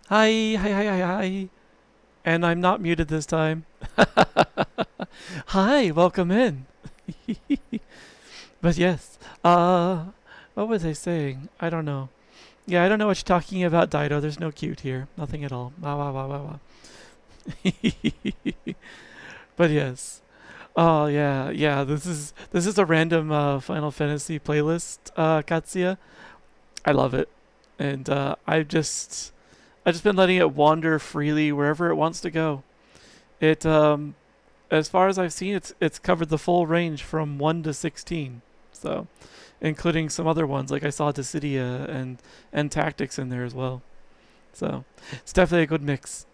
Hi, hi, hi, hi, hi. And I'm not muted this time. Hi, welcome in. But yes, what was I saying? I don't know. Yeah, I don't know what you're talking about, Dido. There's no cute here. Nothing at all. Wah, wah, wah, wah, wah. But yes. Oh yeah, yeah. This is a random Final Fantasy playlist, Katsuya. I love it, and I've just been letting it wander freely wherever it wants to go. It as far as I've seen, it's covered the full range from 1 to 16, so including some other ones like I saw Dissidia and Tactics in there as well. So it's definitely a good mix.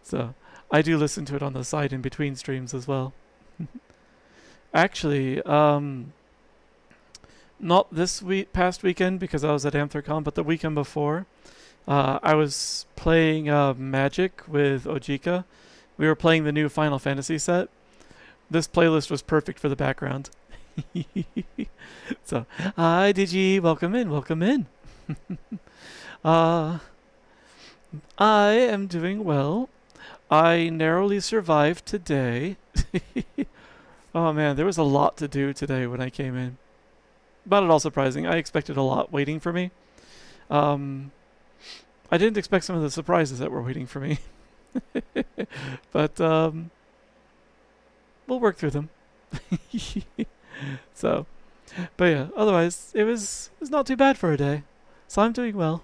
So I do listen to it on the side in between streams as well. Actually, not this past weekend because I was at Anthrocon, but the weekend before, I was playing Magic with Ojika. We were playing the new Final Fantasy set. This playlist was perfect for the background. So, hi Digi, welcome in, welcome in. Uh, I am doing well. I narrowly survived today. Oh man, there was a lot to do today when I came in. Not at all surprising. I expected a lot waiting for me. Um, I didn't expect some of the surprises that were waiting for me, but we'll work through them. So, but yeah, otherwise it was not too bad for a day. So I'm doing well.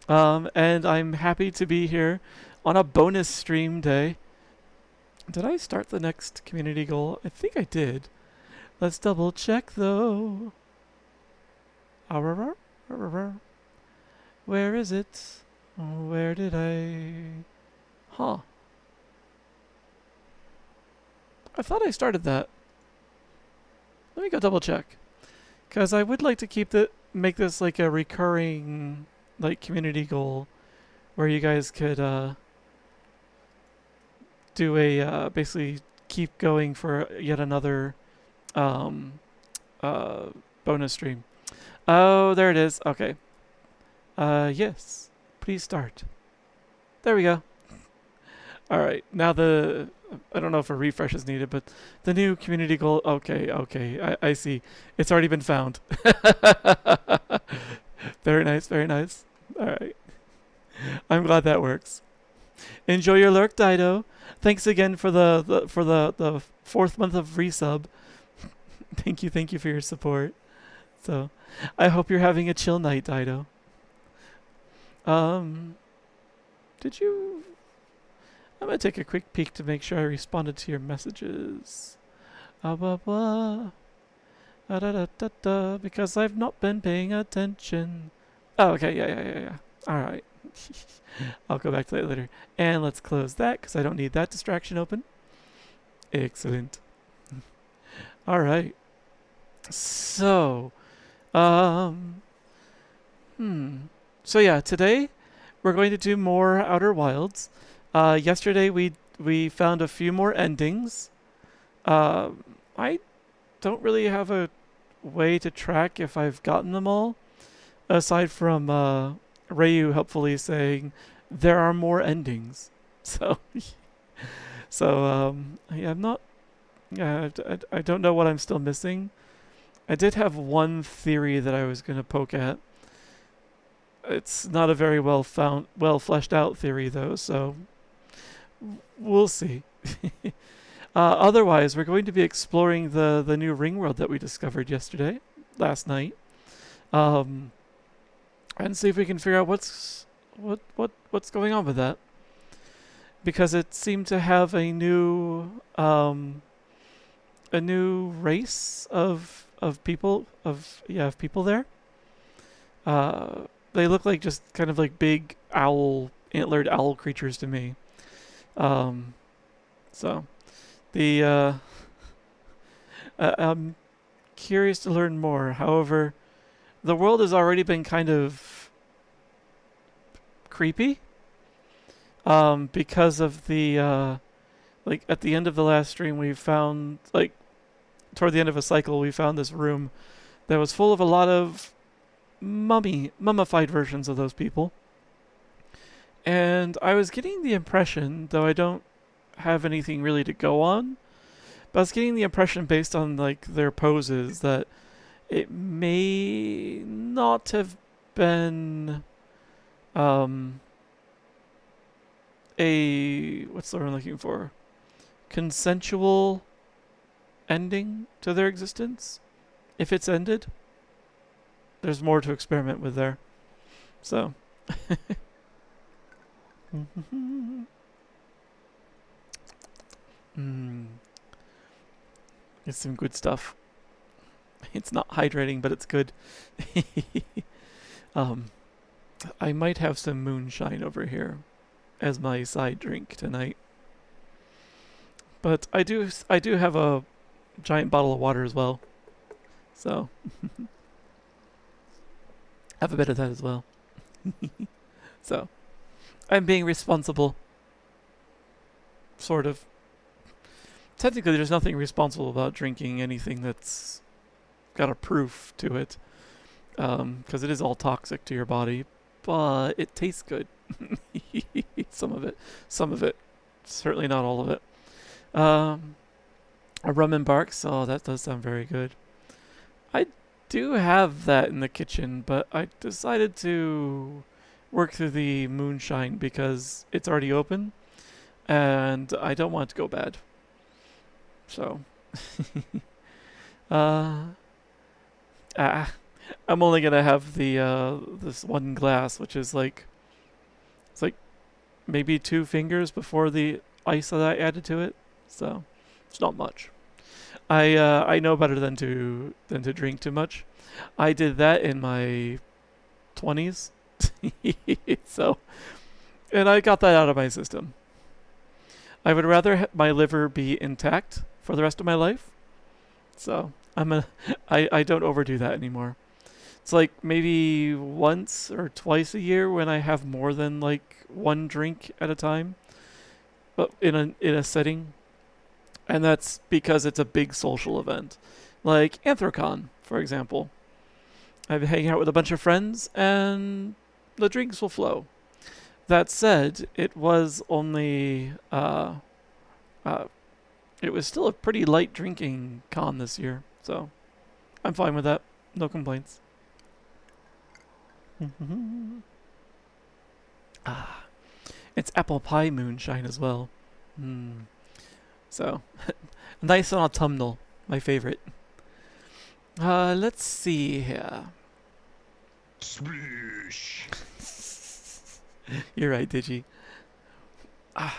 And I'm happy to be here on a bonus stream day. Did I start the next community goal? I think I did. Let's double check though. Where is it? Where did I? Huh. I thought I started that. Let me go double check. Because I would like to make this like a recurring like community goal where you guys could do a basically keep going for yet another um, uh, bonus stream. Oh, there it is. Okay. Yes. Please start. There we go. All right. Now I don't know if a refresh is needed, but the new community goal. Okay, okay. I see. It's already been found. Very nice, very nice. All right. I'm glad that works. Enjoy your lurk, Dido. Thanks again for the fourth month of resub. Thank you for your support. So, I hope you're having a chill night, Dido. Um, did you? I'm gonna take a quick peek to make sure I responded to your messages. Blah blah. Da da da da. Because I've not been paying attention. Oh, okay. Yeah, yeah, yeah, yeah. All right. I'll go back to that later. And let's close that because I don't need that distraction open. Excellent. All right. So, um, hmm. So yeah, today we're going to do more Outer Wilds. Yesterday we found a few more endings. Uh, I don't really have a way to track if I've gotten them all, aside from Ryu helpfully saying there are more endings. So yeah, I'm not. Yeah, I don't know what I'm still missing. I did have one theory that I was gonna poke at. It's not a very well fleshed out theory though, so we'll see. Otherwise, we're going to be exploring the new ring world that we discovered last night, um, and see if we can figure out what's going on with that. Because it seemed to have a new race of people of people there. Uh, they look like just kind of like big antlered owl creatures to me. Um, so the I'm curious to learn more. However, the world has already been kind of creepy because of the like at the end of the last stream we found like toward the end of a cycle we found this room that was full of a lot of mummified versions of those people. And I was getting the impression, though I don't have anything really to go on, but I was getting the impression based on like their poses that it may not have been um, a what's the word I'm looking for? Consensual ending to their existence. If it's ended, there's more to experiment with there. So. It's some good stuff. It's not hydrating, but it's good. um, I might have some moonshine over here as my side drink tonight. But I do have a giant bottle of water as well. So have a bit of that as well. So I'm being responsible. Sort of. Technically, there's nothing responsible about drinking anything that's got a proof to it. Because it is all toxic to your body. But it tastes good. Some of it. Some of it. Certainly not all of it. A rum and barks. Oh, that does sound very good. I do have that in the kitchen, but I decided to work through the moonshine because it's already open, and I don't want it to go bad. So, I'm only gonna have the this one glass, which is like it's like maybe 2 fingers before the ice that I added to it. So it's not much. I know better than to drink too much. I did that in my 20s. So, and I got that out of my system. I would rather my liver be intact for the rest of my life. So I don't overdo that anymore. It's like maybe once or twice a year when I have more than like 1 drink at a time, but in a setting. And that's because it's a big social event. Like Anthrocon, for example. I've been hanging out with a bunch of friends and the drinks will flow. That said, it was only it was still a pretty light drinking con this year, so I'm fine with that. No complaints. It's apple pie moonshine as well. So, nice and autumnal. My favorite. Let's see here. Splish. You're right, Digi. I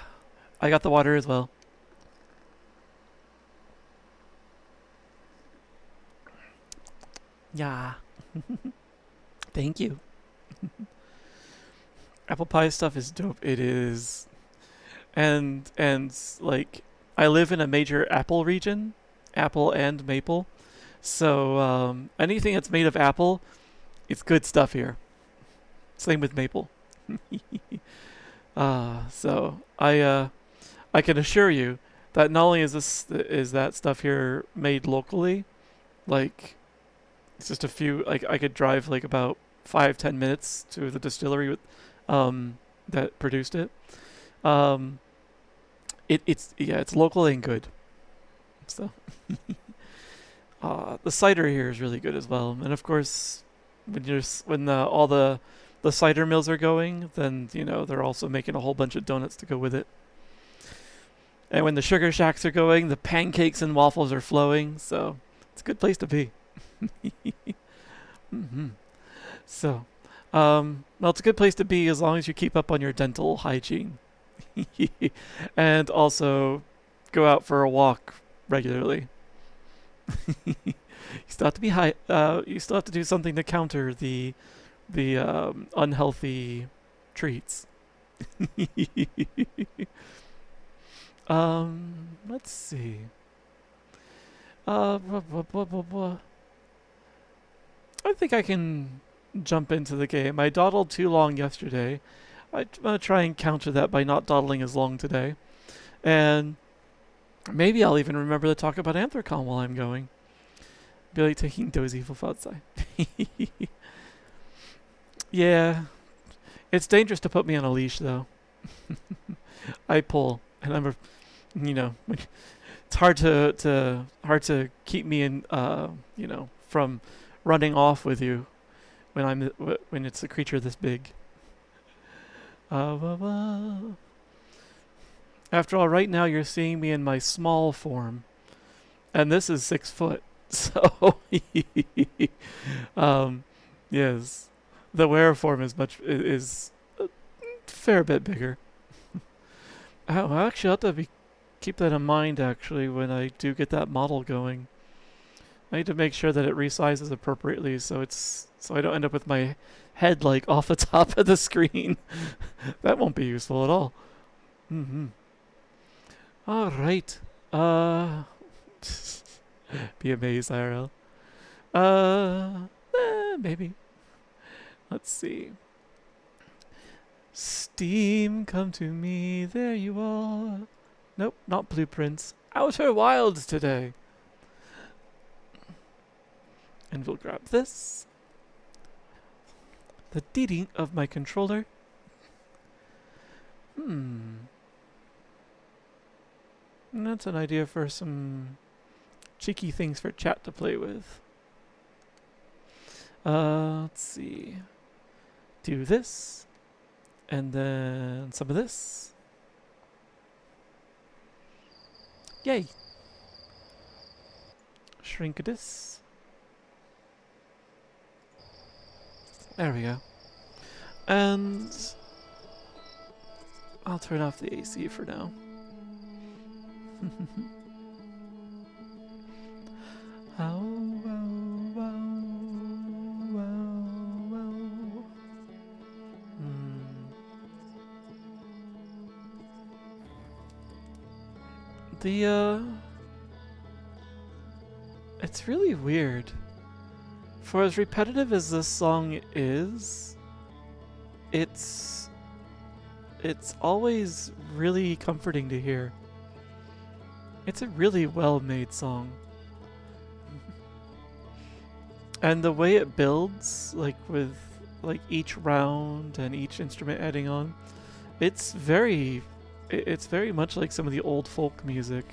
got the water as well. Yeah. Thank you. Apple pie stuff is dope. It is. And like I live in a major apple region, apple and maple. So anything that's made of apple, it's good stuff here. Same with maple. So I can assure you that not only is that stuff here made locally, like it's just a few, like I could drive like about 5-10 minutes to the distillery with that produced it. It's local and good. So the cider here is really good as well. And of course, when all the cider mills are going, then they're also making a whole bunch of donuts to go with it. And when the sugar shacks are going, the pancakes and waffles are flowing. So it's a good place to be. So, well, it's a good place to be as long as you keep up on your dental hygiene, and also go out for a walk regularly. You still have to be high. You still have to do something to counter the unhealthy treats. Let's see. I think I can jump into the game. I dawdled too long yesterday. I'm going to try and counter that by not dawdling as long today. And maybe I'll even remember to talk about Anthrocon while I'm going. Be like taking dozy wolf outside. Yeah. It's dangerous to put me on a leash, though. I pull, and you know, it's hard to keep me in, from running off with you when it's a creature this big. After all, right now you're seeing me in my small form, and this is 6 foot. So, um, yes, the wearer form is a fair bit bigger. Oh, actually, I'll have to keep that in mind. Actually, when I do get that model going, I need to make sure that it resizes appropriately, so I don't end up with my head like off the top of the screen. That won't be useful at all. Mm-hmm. All right. Be amazed, IRL. Maybe. Let's see. Steam, come to me. There you are. Nope, not blueprints. Outer Wilds today. And we'll grab this. The ding of my controller. And that's an idea for some cheeky things for chat to play with. Let's see. Do this. And then some of this. Yay! Shrink this. There we go. And I'll turn off the AC for now. It's really weird. For as repetitive as this song is, it's always really comforting to hear. It's a really well-made song. And the way it builds, like with each round and each instrument adding on, it's very much like some of the old folk music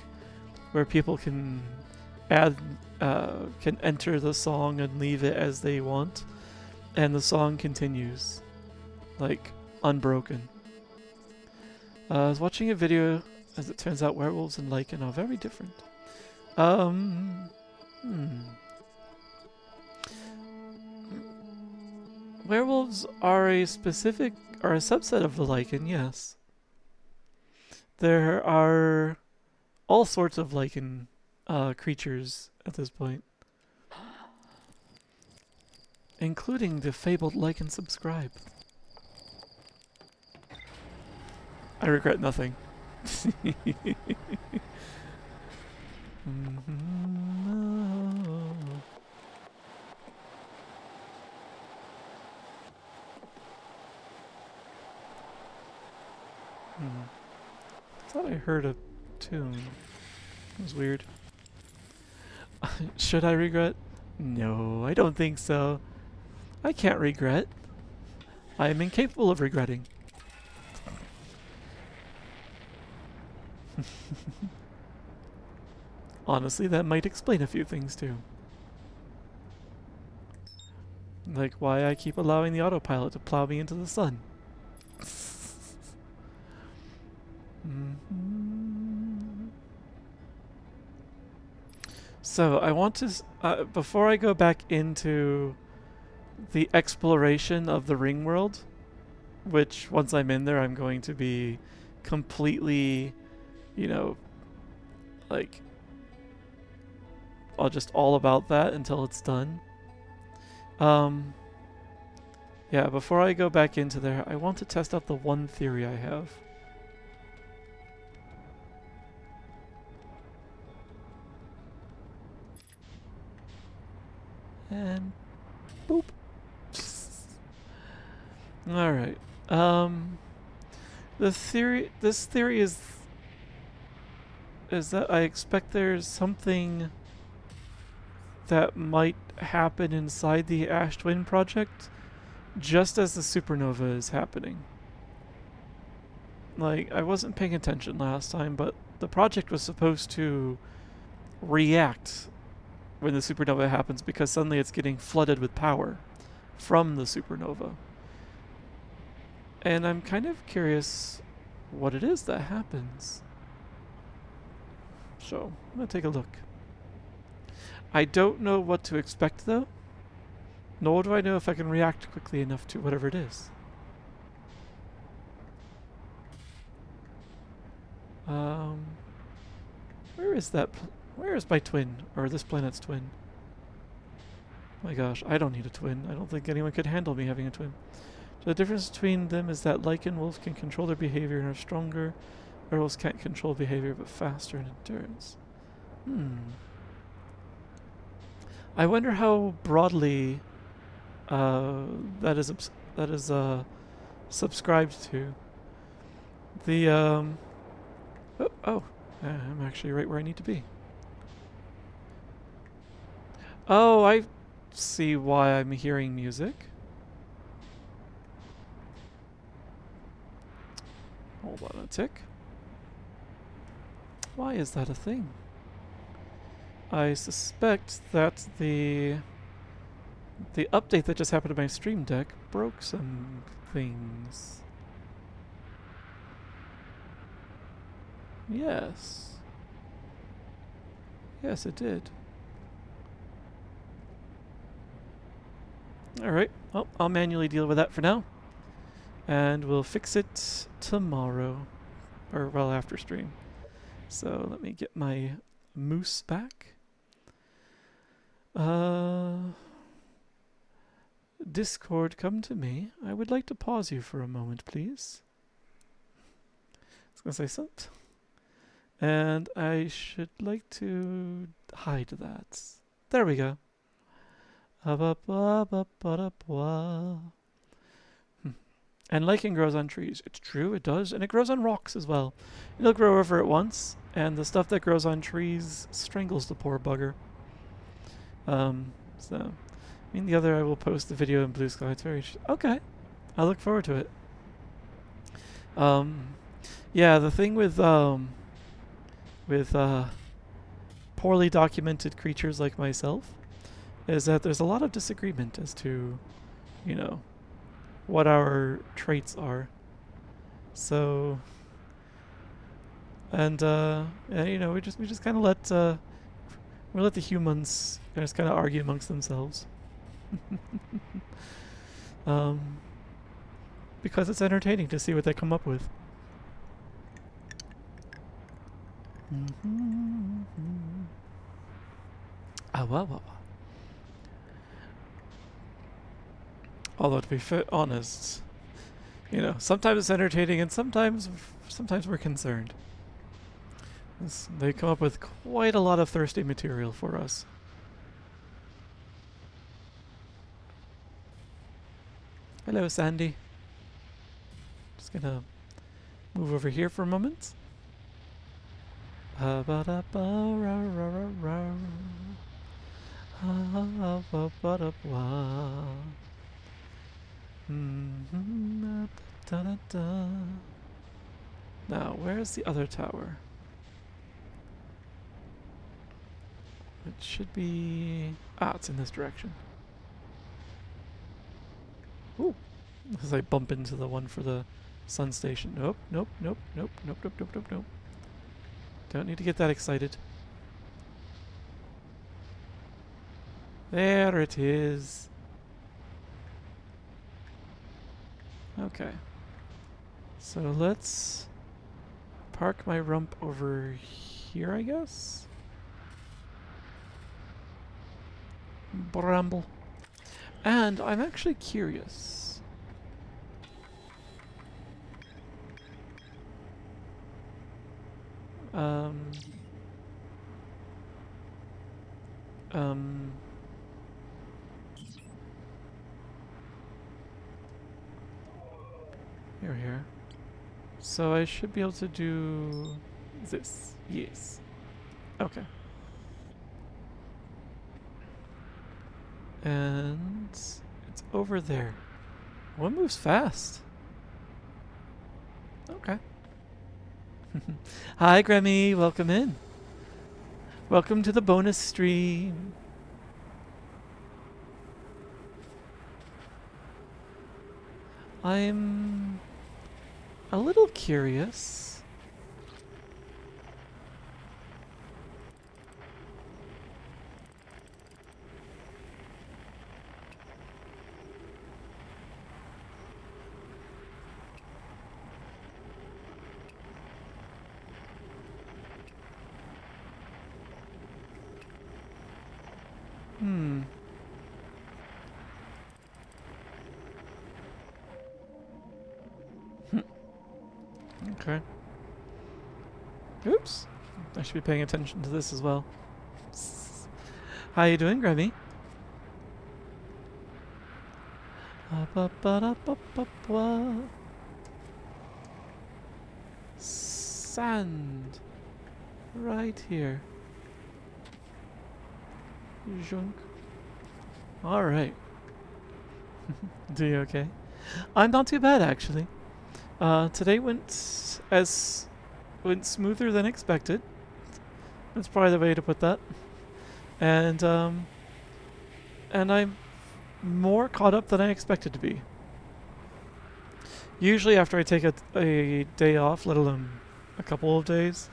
where people can enter the song and leave it as they want, and the song continues like unbroken. I was watching a video. As it turns out, werewolves and lichen are very different. Werewolves are a subset of the lichen, yes. There are all sorts of lichen creatures at this point, including the fabled lichen subscribe. I regret nothing. Thought I heard a tune. It was weird. Should I regret? No, I don't think so. I can't regret. I am incapable of regretting. Honestly, that might explain a few things too. Like why I keep allowing the autopilot to plow me into the sun. So I want to, before I go back into the exploration of the ring world, which once I'm in there I'm going to be completely, like, all about that until it's done. Yeah, before I go back into there, I want to test out the one theory I have. And boop. All right. This theory is that I expect there's something that might happen inside the Ash Twin project just as the supernova is happening. Like, I wasn't paying attention last time, but the project was supposed to react when the supernova happens because suddenly it's getting flooded with power from the supernova. And I'm kind of curious what it is that happens. So, I'm going to take a look. I don't know what to expect though, nor do I know if I can react quickly enough to whatever it is. Where is that? Where is my twin? Or this planet's twin? My gosh, I don't need a twin. I don't think anyone could handle me having a twin. So the difference between them is that Lycan wolves can control their behavior and are stronger. Werewolves can't control behavior but faster in endurance. I wonder how broadly that is subscribed to. The I'm actually right where I need to be. Oh, I see why I'm hearing music. Hold on a tick. Why is that a thing? I suspect that the update that just happened to my Stream Deck broke some things. Yes. Yes, it did. Alright, well, I'll manually deal with that for now. And we'll fix it tomorrow. Or, well, after stream. So, let me get my moose back. Discord, come to me. I would like to pause you for a moment, please. I was going to say something. And I should like to hide that. There we go. And lichen grows on trees. It's true, it does. And it grows on rocks as well. It'll grow over it once, and the stuff that grows on trees strangles the poor bugger. So, I mean, the other I will post the video in Blue Sky. It's very... okay. I look forward to it. Yeah, the thing with poorly documented creatures like myself is that there's a lot of disagreement as to, you know, what our traits are. So, and you know, we just kind of let the humans just kind of argue amongst themselves. Because it's entertaining to see what they come up with. Although to be honest, you know, sometimes it's entertaining and sometimes we're concerned. They come up with quite a lot of thirsty material for us. Hello, Sandy. Just gonna move over here for a moment. Now, where's the other tower? It should be... ah, it's in this direction. Ooh. As I bump into the one for the sun station. Nope, nope, nope, nope, nope, nope, nope, nope, nope. Don't need to get that excited. There it is. Okay. So let's park my rump over here, I guess? Bramble. And I'm actually curious. Here. So I should be able to do this. Yes. Okay. And it's over there. One moves fast. Okay. Hi, Grammy. Welcome in. Welcome to the bonus stream. I'm a little curious. Hmm. Okay. Oops. I should be paying attention to this as well. How you doing, Grammy? Sand. Right here. Junk. Alright. Do you okay? I'm not too bad, actually. Today went smoother than expected. That's probably the way to put that. And I'm more caught up than I expected to be. Usually after I take a day off, let alone a couple of days,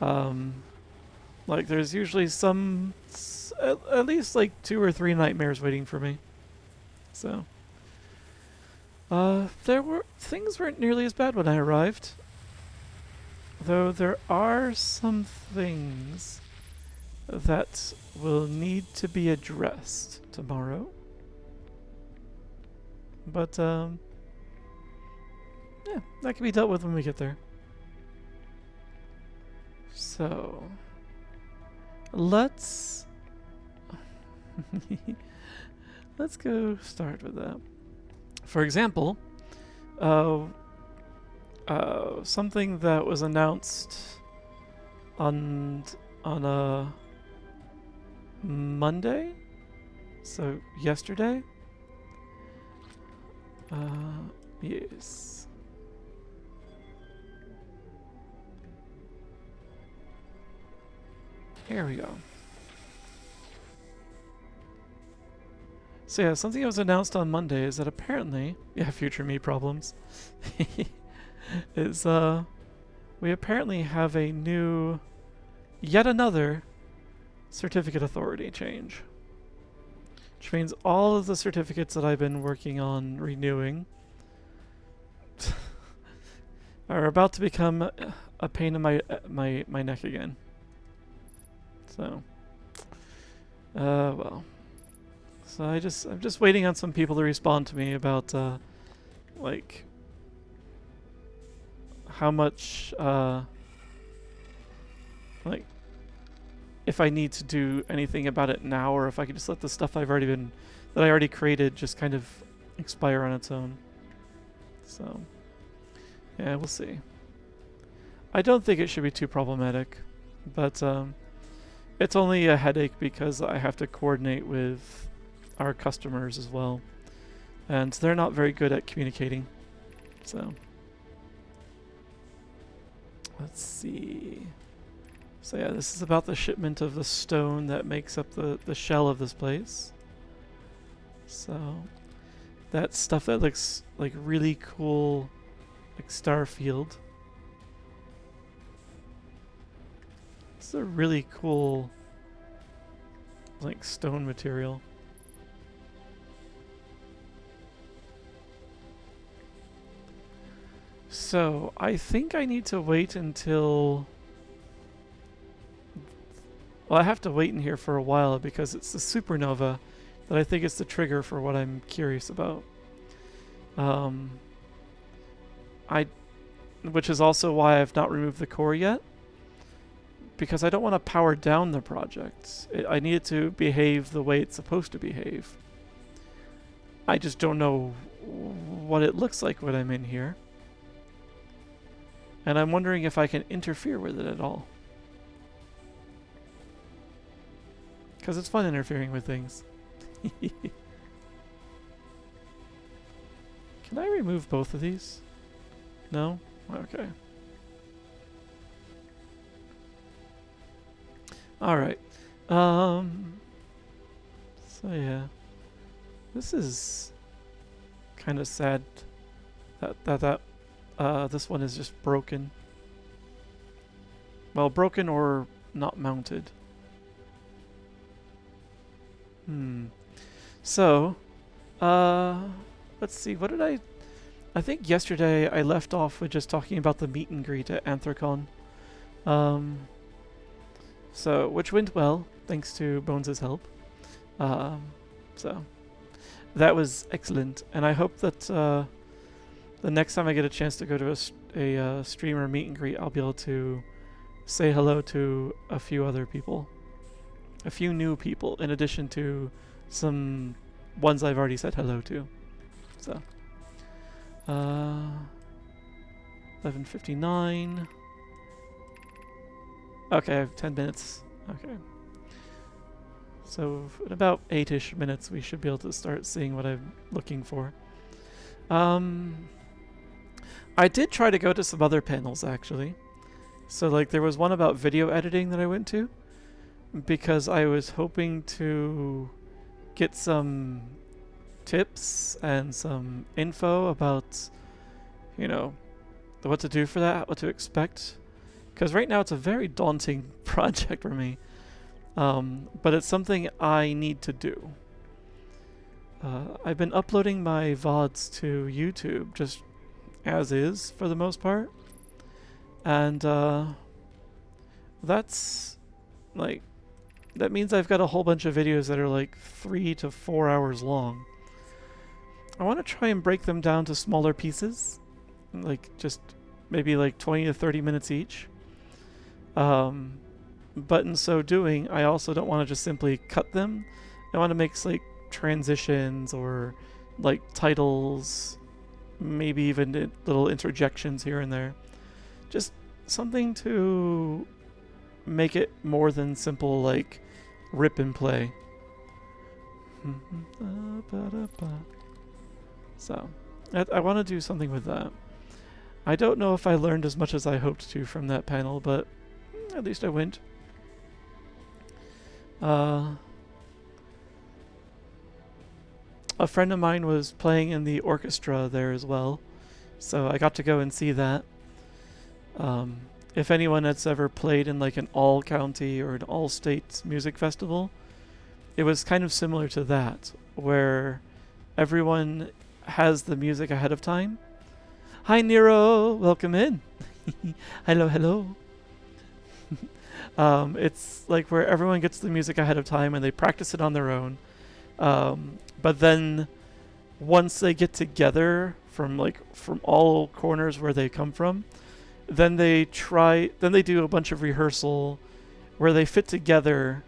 like there's usually at least like 2 or 3 nightmares waiting for me. So, things weren't nearly as bad when I arrived. Though there are some things that will need to be addressed tomorrow. But, yeah, that can be dealt with when we get there. So, let's go start with that. For example, something that was announced on a Monday, so yesterday. Yes. Here we go. So yeah, something that was announced on Monday is that apparently, yeah, future me problems, is we apparently have yet another certificate authority change. Which means all of the certificates that I've been working on renewing are about to become a pain in my neck again. So, well. So I'm just waiting on some people to respond to me about like how much like if I need to do anything about it now, or if I could just let the stuff that I already created just kind of expire on its own. So yeah, we'll see. I don't think it should be too problematic, but it's only a headache because I have to coordinate with our customers as well, and they're not very good at communicating. So let's see. So yeah, this is about the shipment of the stone that makes up the shell of this place. So that stuff that looks like really cool, like Starfield. It's a really cool like stone material. So I think I need to wait until... Well, I have to wait in here for a while because it's the supernova that I think is the trigger for what I'm curious about. Which is also why I've not removed the core yet, because I don't want to power down the project. I need it to behave the way it's supposed to behave. I just don't know what it looks like when I'm in here. And I'm wondering if I can interfere with it at all. Because it's fun interfering with things. Can I remove both of these? No? Okay. Alright. So yeah. This is kind of sad that this one is just broken. Well, broken or not mounted. So, let's see, what did I think yesterday I left off with just talking about the meet and greet at Anthrocon. So, which went well, thanks to Bones' help. So, that was excellent, and I hope that the next time I get a chance to go to a streamer meet and greet, I'll be able to say hello to a few other people. A few new people, in addition to some ones I've already said hello to. So, 11:59. Okay, I have 10 minutes. Okay. So, in about 8-ish minutes, we should be able to start seeing what I'm looking for. I did try to go to some other panels, actually. So, like, there was one about video editing that I went to, because I was hoping to get some tips and some info about, you know, what to do for that, what to expect. Because right now it's a very daunting project for me. But it's something I need to do. I've been uploading my VODs to YouTube just as is for the most part. And that's like, that means I've got a whole bunch of videos that are like 3 to 4 hours long. I want to try and break them down to smaller pieces, like just maybe like 20 to 30 minutes each. But in so doing, I also don't want to just simply cut them. I want to make like transitions or like titles, maybe even little interjections here and there. Just something to make it more than simple like rip and play. So, I want to do something with that. I don't know if I learned as much as I hoped to from that panel, but at least I went. A friend of mine was playing in the orchestra there as well, so I got to go and see that. If anyone that's ever played in like an all-county or an all-state music festival, it was kind of similar to that, where everyone has the music ahead of time. Hi Nero, welcome in. Hello, hello. It's like where everyone gets the music ahead of time and they practice it on their own. But then once they get together from all corners where they come from, then they do a bunch of rehearsal where they fit together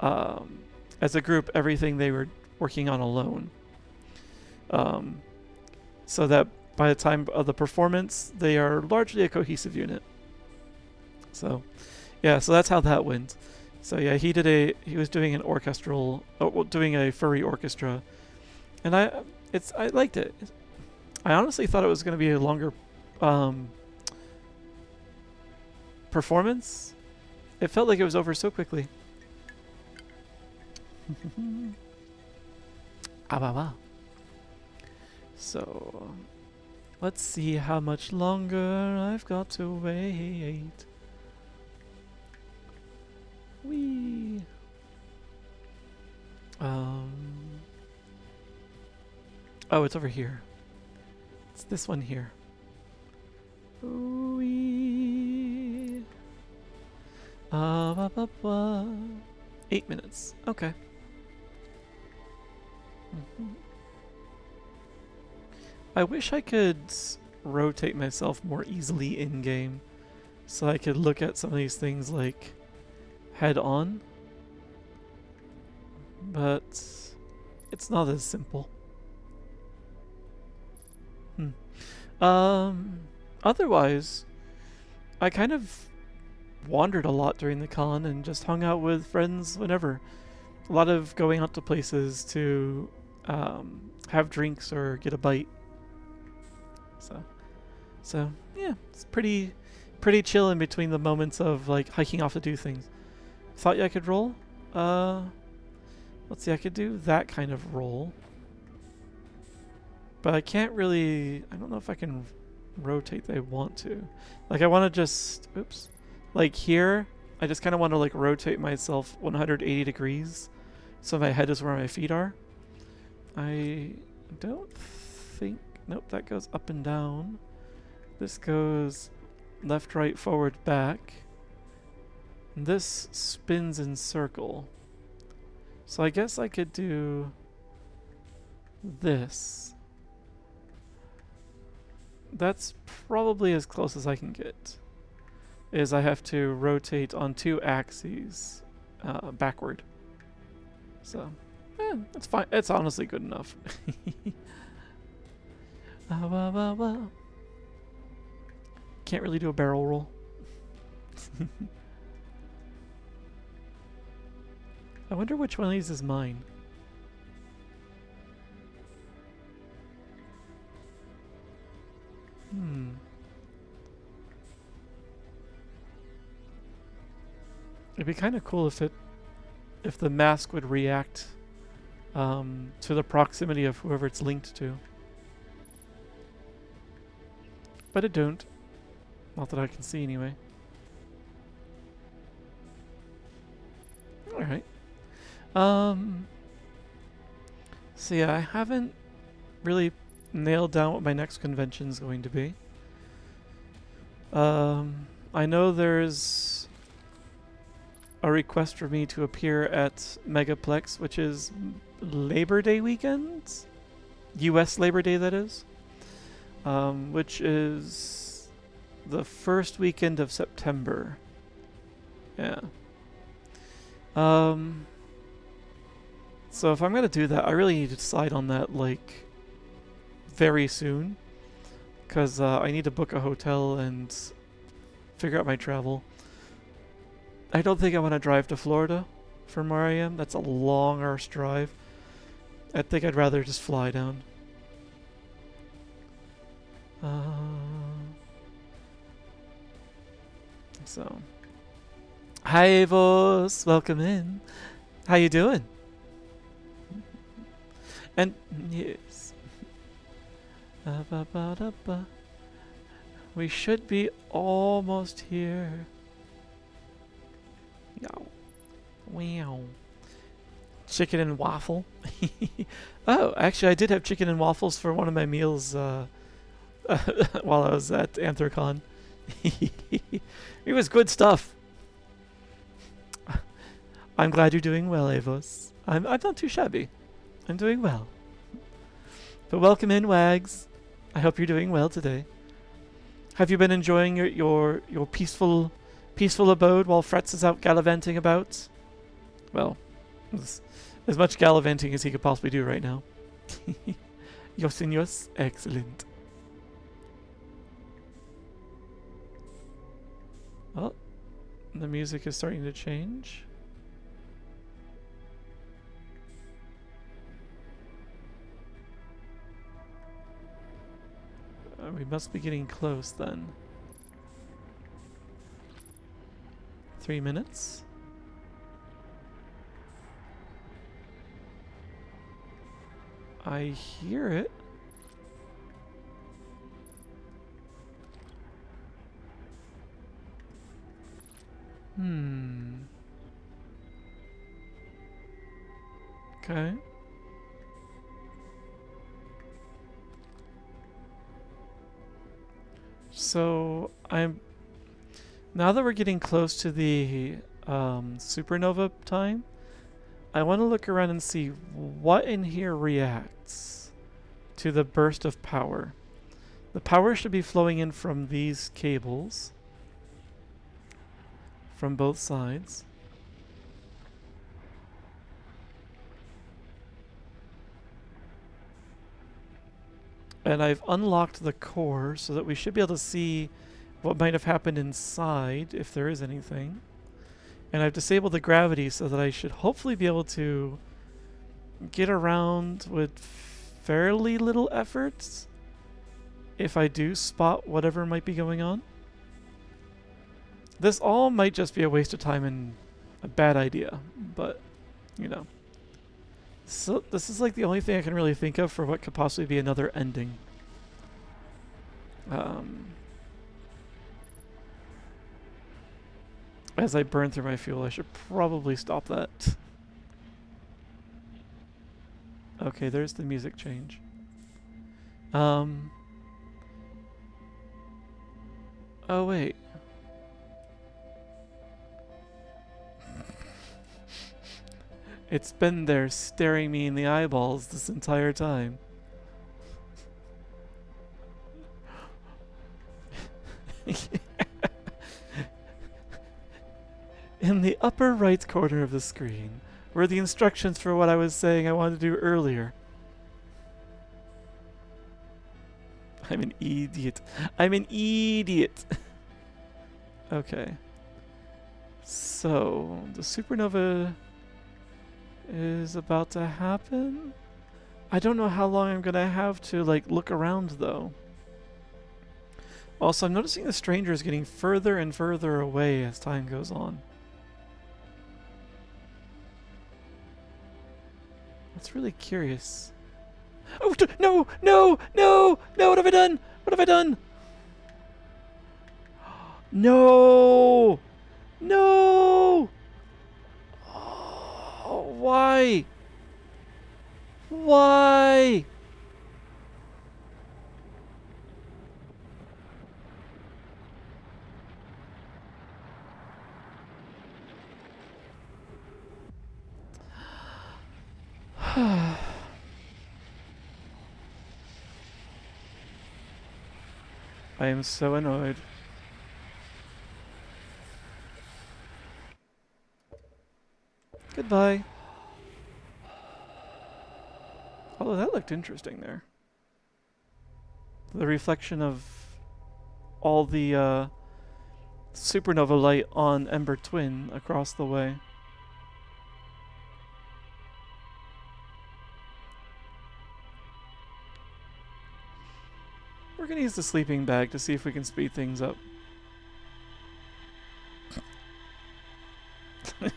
as a group everything they were working on alone. So that by the time of the performance, they are largely a cohesive unit. So, yeah, so that's how that went. So yeah, he was doing an doing a furry orchestra, and I liked it. I honestly thought it was going to be a longer performance. It felt like it was over so quickly. So, let's see how much longer I've got to wait. Whee! Oh, it's over here. It's this one here. Whee! 8 minutes. Okay. I wish I could rotate myself more easily in-game so I could look at some of these things like head on, but it's not as simple. Otherwise, I kind of wandered a lot during the con and just hung out with friends whenever. A lot of going out to places to have drinks or get a bite. So yeah, it's pretty chill in between the moments of like hiking off to do things. Thought I could roll. Let's see, I could do that kind of roll. But I can't really, I don't know if I can rotate I want to. Like I want to just, oops. Like here, I just kind of want to like rotate myself 180 degrees so my head is where my feet are. I don't think, nope, that goes up and down. This goes left, right, forward, back. And this spins in circle. So I guess I could do this. That's probably as close as I can get. Is I have to rotate on 2 axes backward. So, that's fine. It's honestly good enough. Can't really do a barrel roll. I wonder which one of these is mine. It'd be kind of cool if the mask would react to the proximity of whoever it's linked to. But it don't. Not that I can see anyway. Alright. So yeah, I haven't really nailed down what my next convention is going to be. I know there's a request for me to appear at Megaplex, which is Labor Day weekend? US Labor Day, that is. Which is the first weekend of September. Yeah. So if I'm going to do that, I really need to decide on that, like, very soon. Because I need to book a hotel and figure out my travel. I don't think I want to drive to Florida from where I am. That's a long arse drive. I think I'd rather just fly down. So, hi Avos, welcome in. How you doing? And yes, we should be almost here. Wow. Chicken and waffle. Oh, actually, I did have chicken and waffles for one of my meals while I was at Anthrocon. It was good stuff. I'm glad you're doing well, Avos. I'm not too shabby. I'm doing well. But welcome in, Wags. I hope you're doing well today. Have you been enjoying your peaceful abode while Fretz is out gallivanting about? Well, as much gallivanting as he could possibly do right now. Yos, excellent. Oh, the music is starting to change. We must be getting close then. 3 minutes. I hear it. Okay. So now that we're getting close to the supernova time, I want to look around and see what in here reacts to the burst of power. The power should be flowing in from these cables from both sides. And I've unlocked the core so that we should be able to see what might have happened inside, if there is anything. And I've disabled the gravity so that I should hopefully be able to get around with fairly little efforts if I do spot whatever might be going on. This all might just be a waste of time and a bad idea, but, you know. So this is like the only thing I can really think of for what could possibly be another ending. As I burn through my fuel, I should probably stop that. Okay, there's the music change. Oh, wait. It's been there staring me in the eyeballs this entire time. In the upper right corner of the screen were the instructions for what I was saying I wanted to do earlier. I'm an idiot. I'm an idiot. Okay. So, the supernova is about to happen. I don't know how long I'm gonna have to like look around though. Also, I'm noticing the stranger is getting further and further away as time goes on. That's really curious. Oh no, no, no, no! What have I done? What have I done? No, no! Oh, why? Why? I am so annoyed. Goodbye. Although that looked interesting there. The reflection of all the supernova light on Ember Twin across the way. We're gonna use the sleeping bag to see if we can speed things up. I'm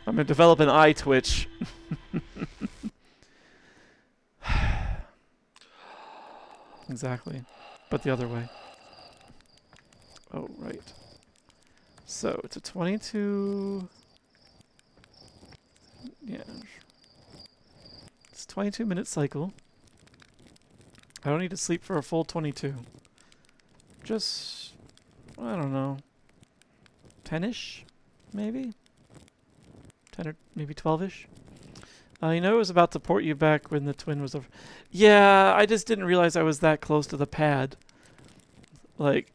gonna develop an eye twitch. Exactly. But the other way. Oh, right. So, it's a 22... Yeah. It's a 22-minute cycle. I don't need to sleep for a full 22. Just... I don't know. 10-ish? Maybe? 10 or maybe 12-ish? You know it was about to port you back when the twin was over. Yeah, I just didn't realize I was that close to the pad. Like,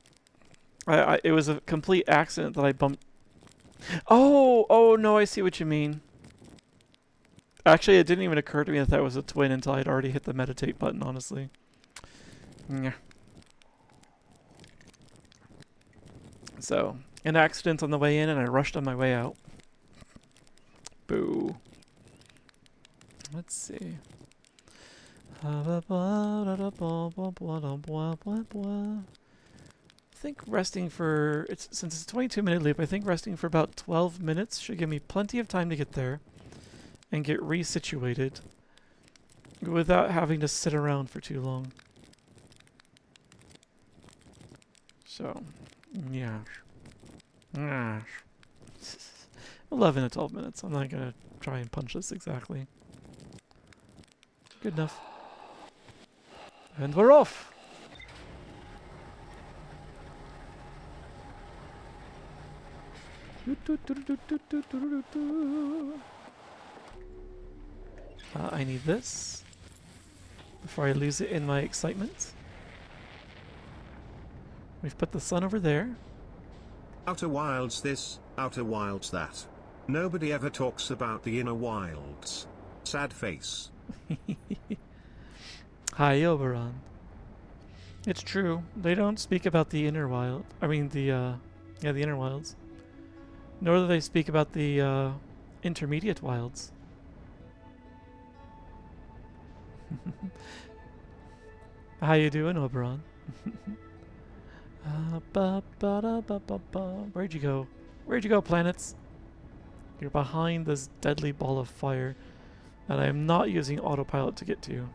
it was a complete accident that I bumped. Oh, no, I see what you mean. Actually, it didn't even occur to me that that was a twin until I'd already hit the meditate button, honestly. Yeah. So, an accident on the way in and I rushed on my way out. Boo. Let's see. I think resting for since it's a 22-minute loop, I think resting for about 12 minutes should give me plenty of time to get there and get resituated without having to sit around for too long. So, yeah. 11 to 12 minutes. I'm not gonna try and punch this exactly. Good enough. And we're off! I need this before I lose it in my excitement. We've put the sun over there. Outer Wilds this, Outer Wilds that. Nobody ever talks about the inner wilds. Sad face. Hi, Oberon. It's true. They don't speak about the inner wild. I mean, the inner wilds. Nor do they speak about the intermediate wilds. How you doing, Oberon? Where'd you go? Where'd you go, planets? You're behind this deadly ball of fire, and I am not using autopilot to get to you.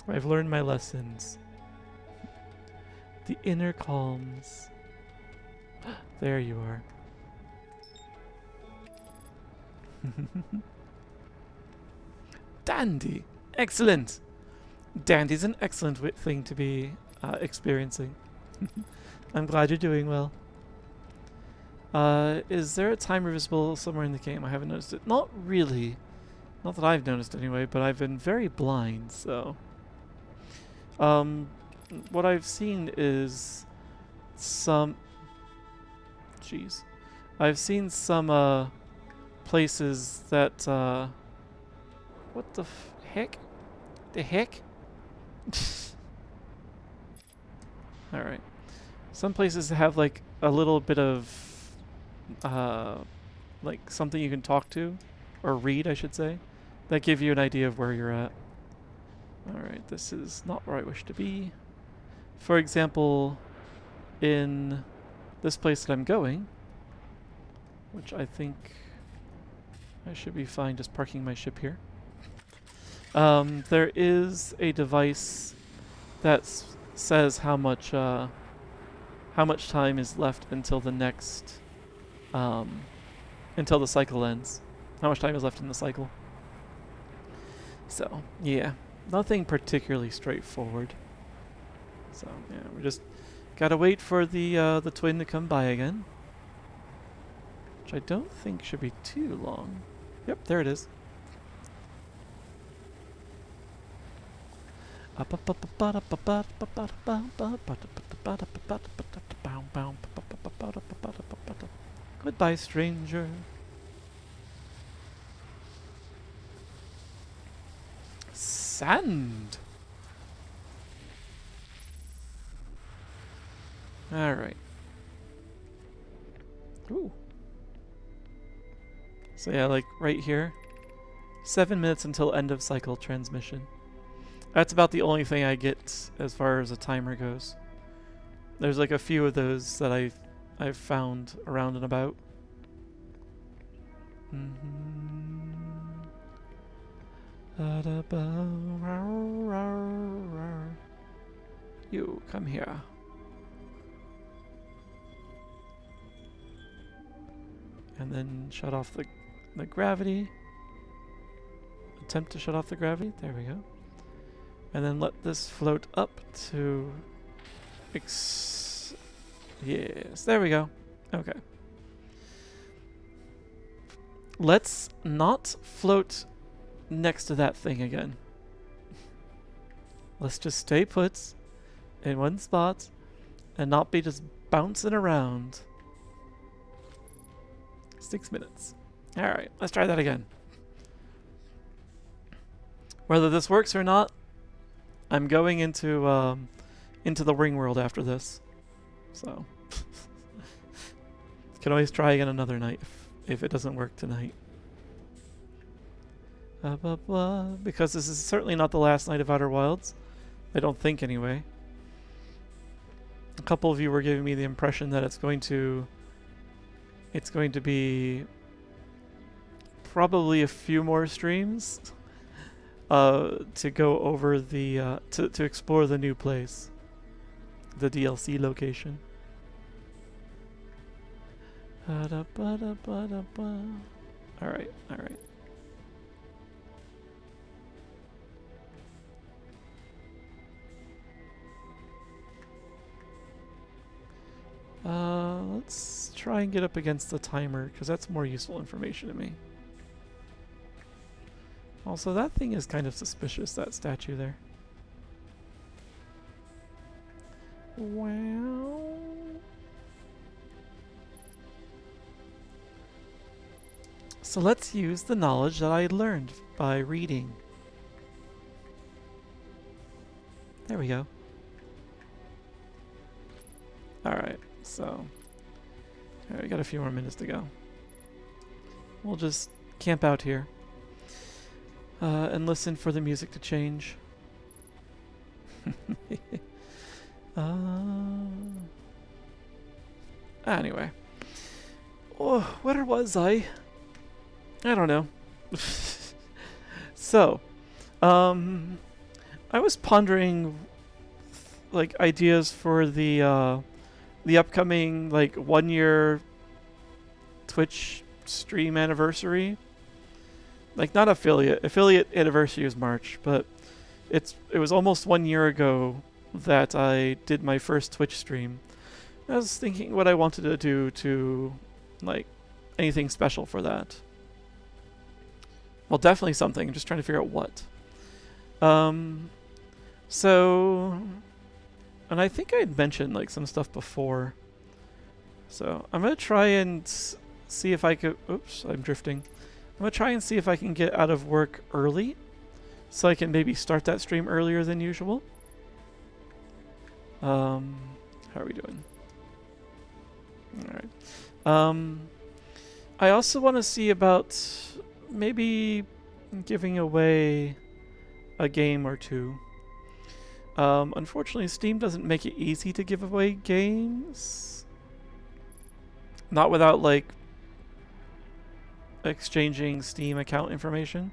I've learned my lessons. The inner calms. There you are. Dandy! Excellent! Dandy's an excellent thing to be experiencing. I'm glad you're doing well. Is there a timer visible somewhere in the game? I haven't noticed it. Not really. Not that I've noticed anyway, but I've been very blind, so... what I've seen is some... Jeez. I've seen some, places that, what the heck? The heck? Alright. Some places have, like, a little bit of, like, something you can talk to, or read, I should say, that give you an idea of where you're at. Alright, this is not where I wish to be. For example, in this place that I'm going, which I think I should be fine just parking my ship here. There is a device that says how much time is left until the next, until the cycle ends. How much time is left in the cycle. So, yeah. Nothing particularly straightforward. So, yeah, we just gotta wait for the twin to come by again. Which I don't think should be too long. Yep, there it is. Goodbye, stranger. Sand. All right. Ooh. So yeah, like right here, 7 minutes until end of cycle transmission. That's about the only thing I get as far as a timer goes. There's like a few of those that I've found around and about. You come here. And then shut off the gravity. Attempt to shut off the gravity. There we go. And then let this float up to... yes, there we go. Okay. Let's not float next to that thing again. Let's just stay put in one spot and not be just bouncing around. 6 minutes. Alright, let's try that again. Whether this works or not, I'm going into the ring world after this. So can always try again another night if it doesn't work tonight. Because this is certainly not the last night of Outer Wilds. I don't think anyway. A couple of you were giving me the impression that it's going to be probably a few more streams to go over the to explore the new place, the DLC location. All right. Let's try and get up against the timer, because that's more useful information to me. Also, that thing is kind of suspicious, that statue there. Wow. So let's use the knowledge that I learned by reading. There we go. Alright, so... Alright, we got a few more minutes to go. We'll just camp out here. And listen for the music to change. Anyway. Oh, where was I? I don't know. So, I was pondering like ideas for the upcoming like 1 year Twitch stream anniversary. Like not affiliate. Affiliate anniversary is March, but it was almost 1 year ago that I did my first Twitch stream. I was thinking what I wanted to do to like anything special for that. Well, definitely something. I'm just trying to figure out what. So, and I think I had mentioned like some stuff before. So I'm gonna try and see if I could. Oops, I'm drifting. I'm gonna try and see if I can get out of work early, so I can maybe start that stream earlier than usual. How are we doing? All right. I also want to see about maybe giving away a game or two. Unfortunately, Steam doesn't make it easy to give away games. Not without like exchanging Steam account information.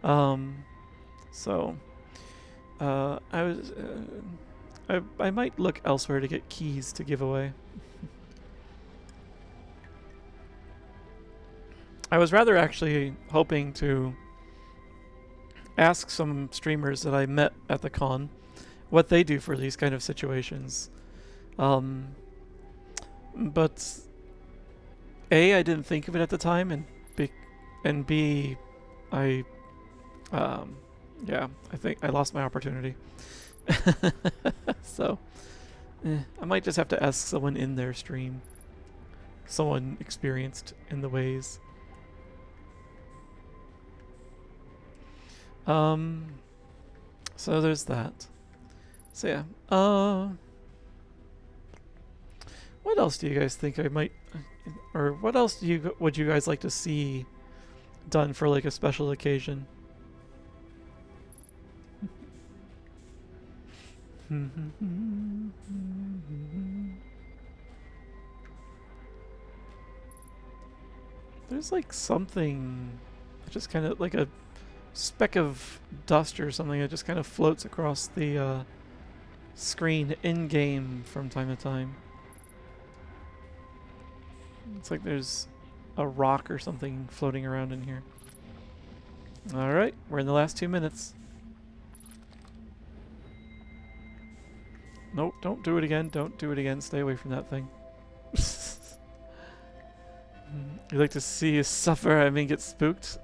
So I was I might look elsewhere to get keys to give away. I was rather actually hoping to ask some streamers that I met at the con what they do for these kind of situations. But A, I didn't think of it at the time, and B, I yeah, I think I lost my opportunity. So, I might just have to ask someone in their stream. Someone experienced in the ways. So there's that. So yeah. What else do you guys think I might, or what else would you guys like to see done for like a special occasion? There's like something, just kind of like a speck of dust or something that just kind of floats across the screen in game from time to time. It's like there's a rock or something floating around in here. Alright, we're in the last 2 minutes. Nope, don't do it again. Don't do it again. Stay away from that thing. You like to see us suffer, I mean get spooked?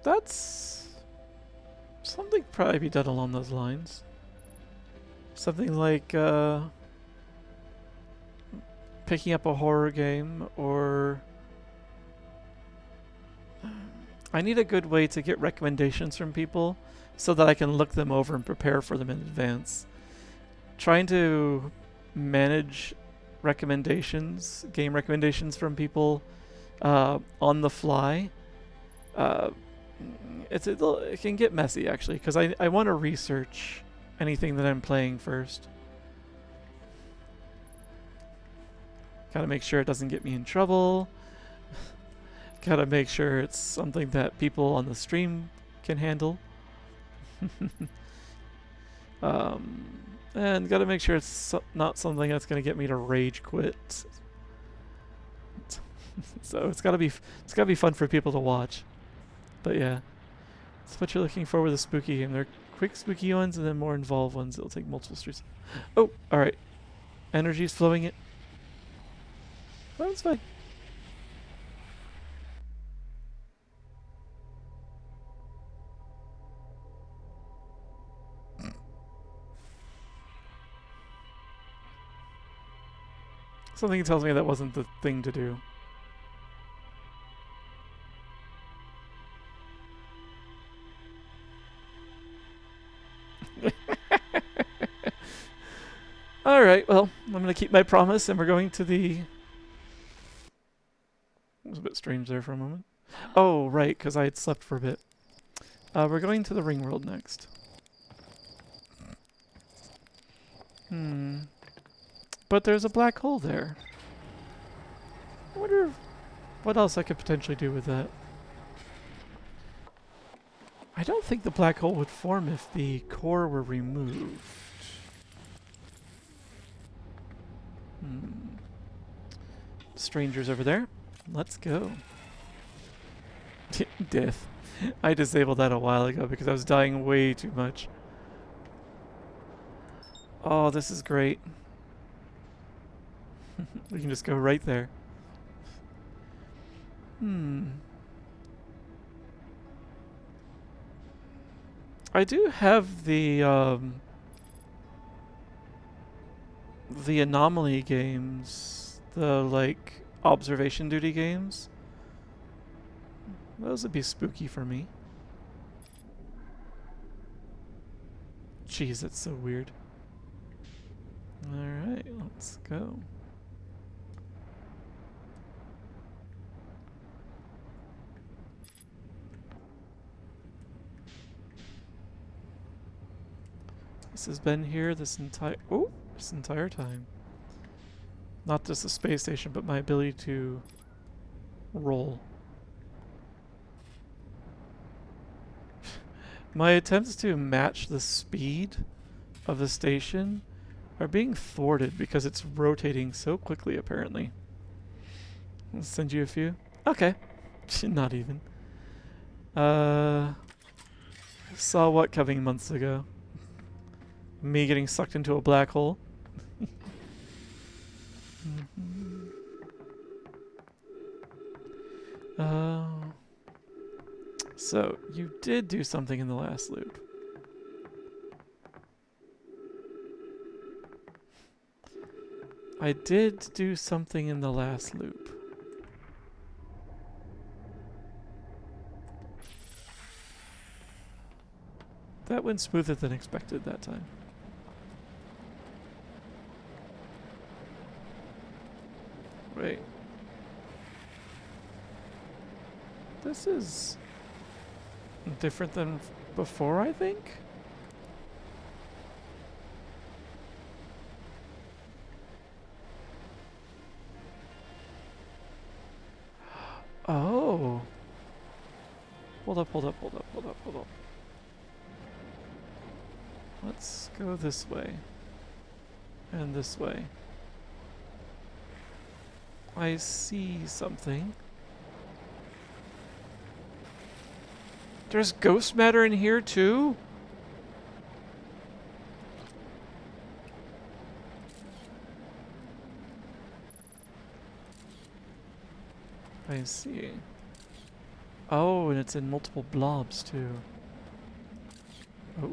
That's something probably be done along those lines. Something like picking up a horror game, or I need a good way to get recommendations from people so that I can look them over and prepare for them in advance. Trying to manage recommendations, game recommendations from people on the fly, it can get messy actually, because I want to research anything that I'm playing first. Gotta make sure it doesn't get me in trouble. Gotta make sure it's something that people on the stream can handle. And gotta make sure it's not something that's gonna get me to rage quit. So it's gotta be fun for people to watch. But yeah, that's what you're looking for with a spooky game. There are quick spooky ones and then more involved ones. It'll take multiple streets. Oh, all right. Energy's flowing it. Well, that's fine. Something tells me that wasn't the thing to do. Alright, well, I'm going to keep my promise and we're going to the strange there for a moment. Oh, right, because I had slept for a bit. We're going to the ring world next. But there's a black hole there. I wonder what else I could potentially do with that. I don't think the black hole would form if the core were removed. Strangers over there. Let's go. Death. I disabled that a while ago because I was dying way too much. Oh, this is great. We can just go right there. I do have the anomaly games, the like observation duty games. Those would be spooky for me. Jeez, that's so weird. Alright, let's go. This has been here this entire time. Not just the space station, but my ability to roll. My attempts to match the speed of the station are being thwarted because it's rotating so quickly, apparently. I'll send you a few. Okay. Not even. Saw what coming months ago? Me getting sucked into a black hole. So, you did do something in the last loop. I did do something in the last loop. That went smoother than expected that time. Wait. This is different than before, I think? Oh. Hold up. Let's go this way. And this way. I see something. There's ghost matter in here too? I see. Oh, and it's in multiple blobs too. Oh.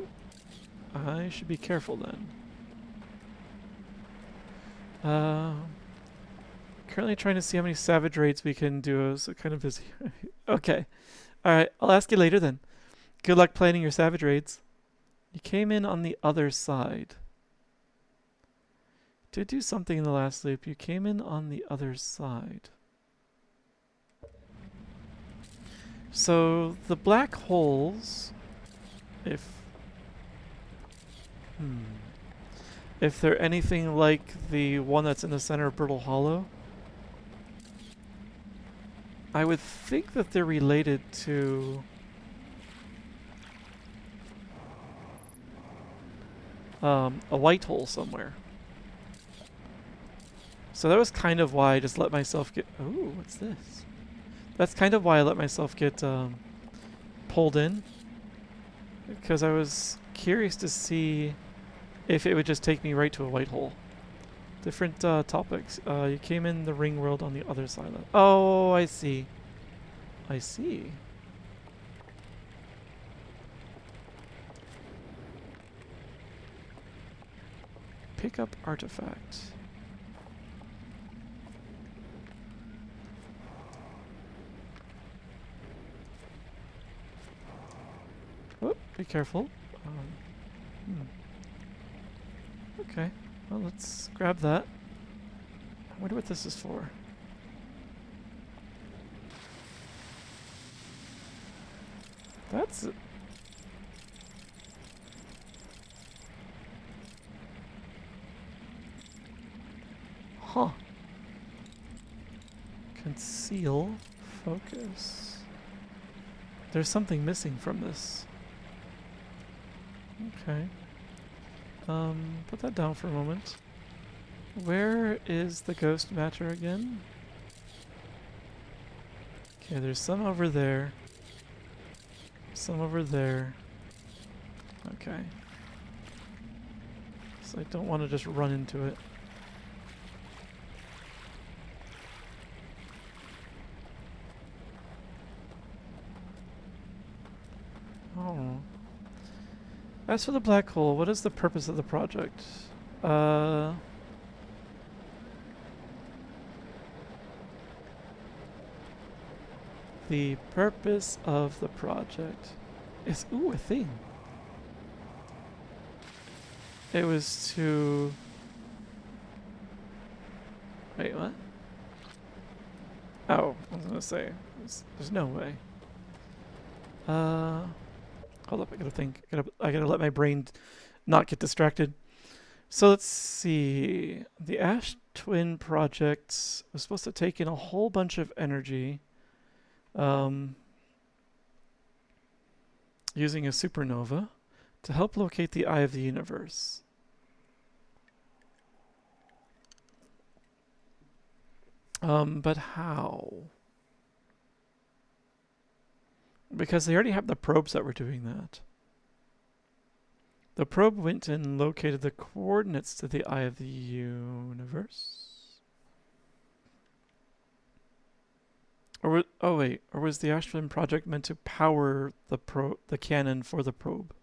I should be careful then. Currently trying to see how many savage raids we can do, so kind of busy. Okay. Alright, I'll ask you later then. Good luck planning your savage raids. You came in on the other side. Did do something in the last loop. You came in on the other side. So, the black holes, if they're anything like the one that's in the center of Brittle Hollow, I would think that they're related to a white hole somewhere. So that was kind of why I just let myself get... Ooh, what's this? That's kind of why I let myself get pulled in. Because I was curious to see if it would just take me right to a white hole. Different topics. You came in the ring world on the other side. Oh, I see. I see. Pick up artifact. Oh, be careful. Okay, well, let's grab that. I wonder what this is for. That's... Huh. Conceal. Focus. There's something missing from this. Okay. Put that down for a moment. Where is the ghost matter again? Okay, there's some over there. Some over there. Okay. So I don't want to just run into it. Oh. As for the black hole, what is the purpose of the project? The purpose of the project is... Ooh, a thing. It was to... Wait, what? Oh, I was gonna say, there's no way. Hold up, I gotta think. I gotta let my brain not get distracted. So let's see. The Ash Twin project was supposed to take in a whole bunch of energy, using a supernova to help locate the eye of the universe. But how? Because they already have the probes that were doing that. The probe went and located the coordinates to the eye of the universe. Or or was the Ashton project meant to power the cannon for the probe?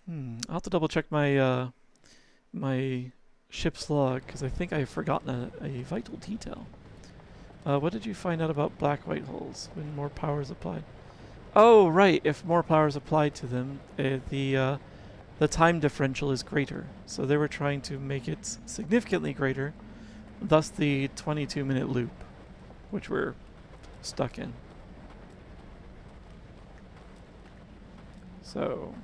I'll have to double check my my ship's log because I think I've forgotten a vital detail. What did you find out about black white holes when more power is applied? Oh, right. If more power is applied to them, the time differential is greater. So they were trying to make it significantly greater, thus the 22-minute loop, which we're stuck in. So,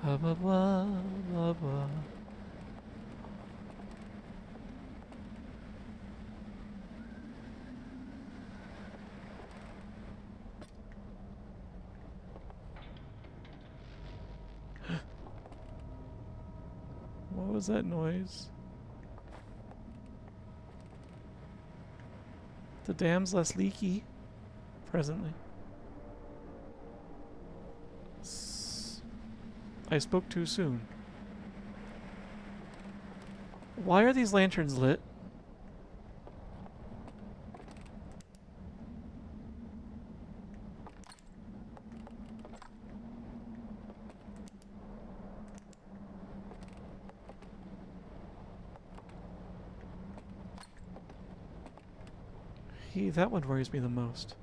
blah blah blah blah blah. What was that noise? The dam's less leaky presently. I spoke too soon. Why are these lanterns lit? That one worries me the most.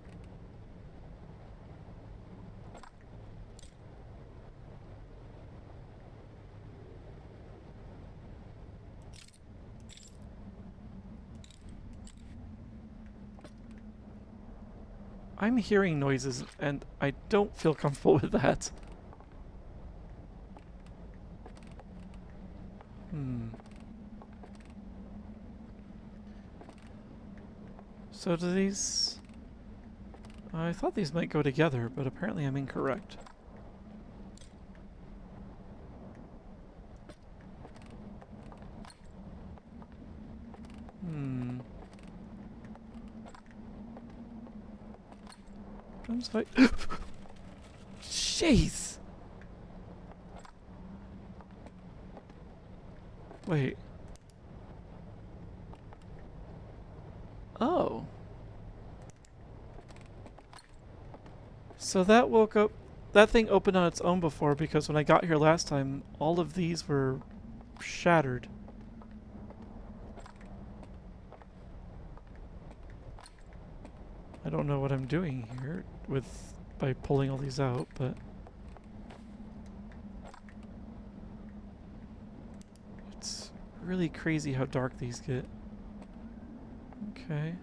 I'm hearing noises and I don't feel comfortable with that. So do these... I thought these might go together, but apparently I'm incorrect. I'm sorry. Jeez! Wait. Oh. So that woke up... That thing opened on its own before because when I got here last time, all of these were shattered. I don't know what I'm doing here by pulling all these out, but... It's really crazy how dark these get. Okay.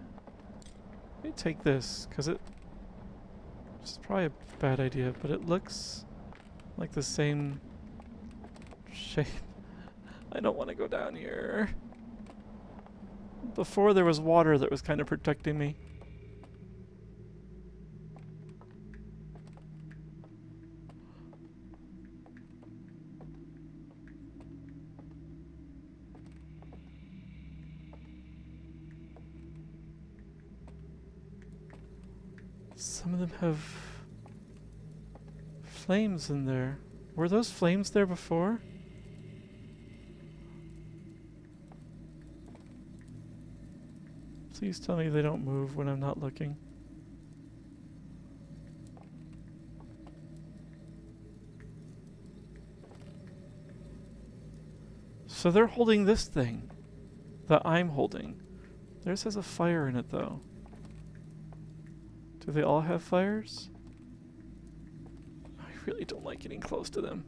Let me take this, because it's probably a bad idea, but it looks like the same shape. I don't want to go down here. Before there was water that was kind of protecting me. Some of them have flames in there. Were those flames there before? Please tell me they don't move when I'm not looking. So they're holding this thing that I'm holding. Theirs has a fire in it though. Do they all have fires? I really don't like getting close to them.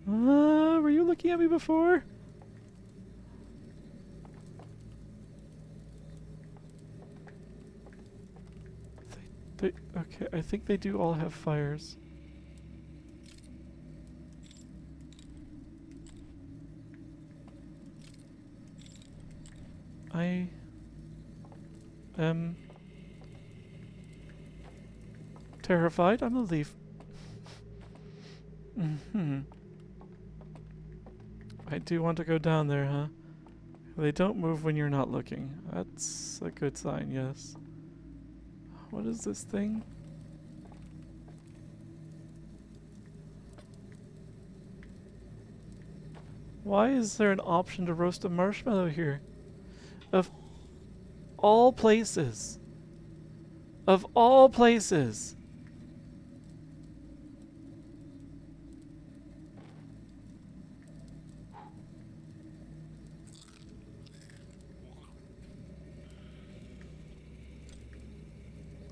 Were you looking at me before? Okay, I think they do all have fires. I am terrified. I'm gonna leave. I do want to go down there, huh? They don't move when you're not looking. That's a good sign, yes. What is this thing? Why is there an option to roast a marshmallow here? Of all places. Of all places.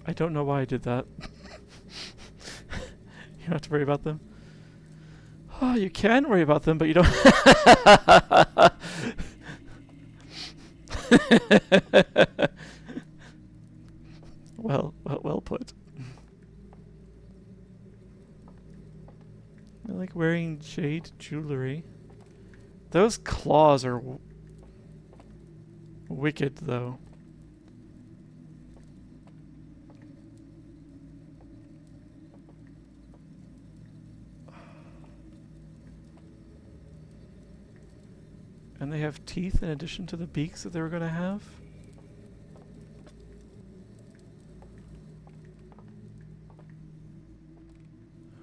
I don't know why I did that. You don't have to worry about them. Oh, you can worry about them, but you don't. Well put. I like wearing jade jewelry. Those claws are wicked, though. And they have teeth in addition to the beaks that they were going to have.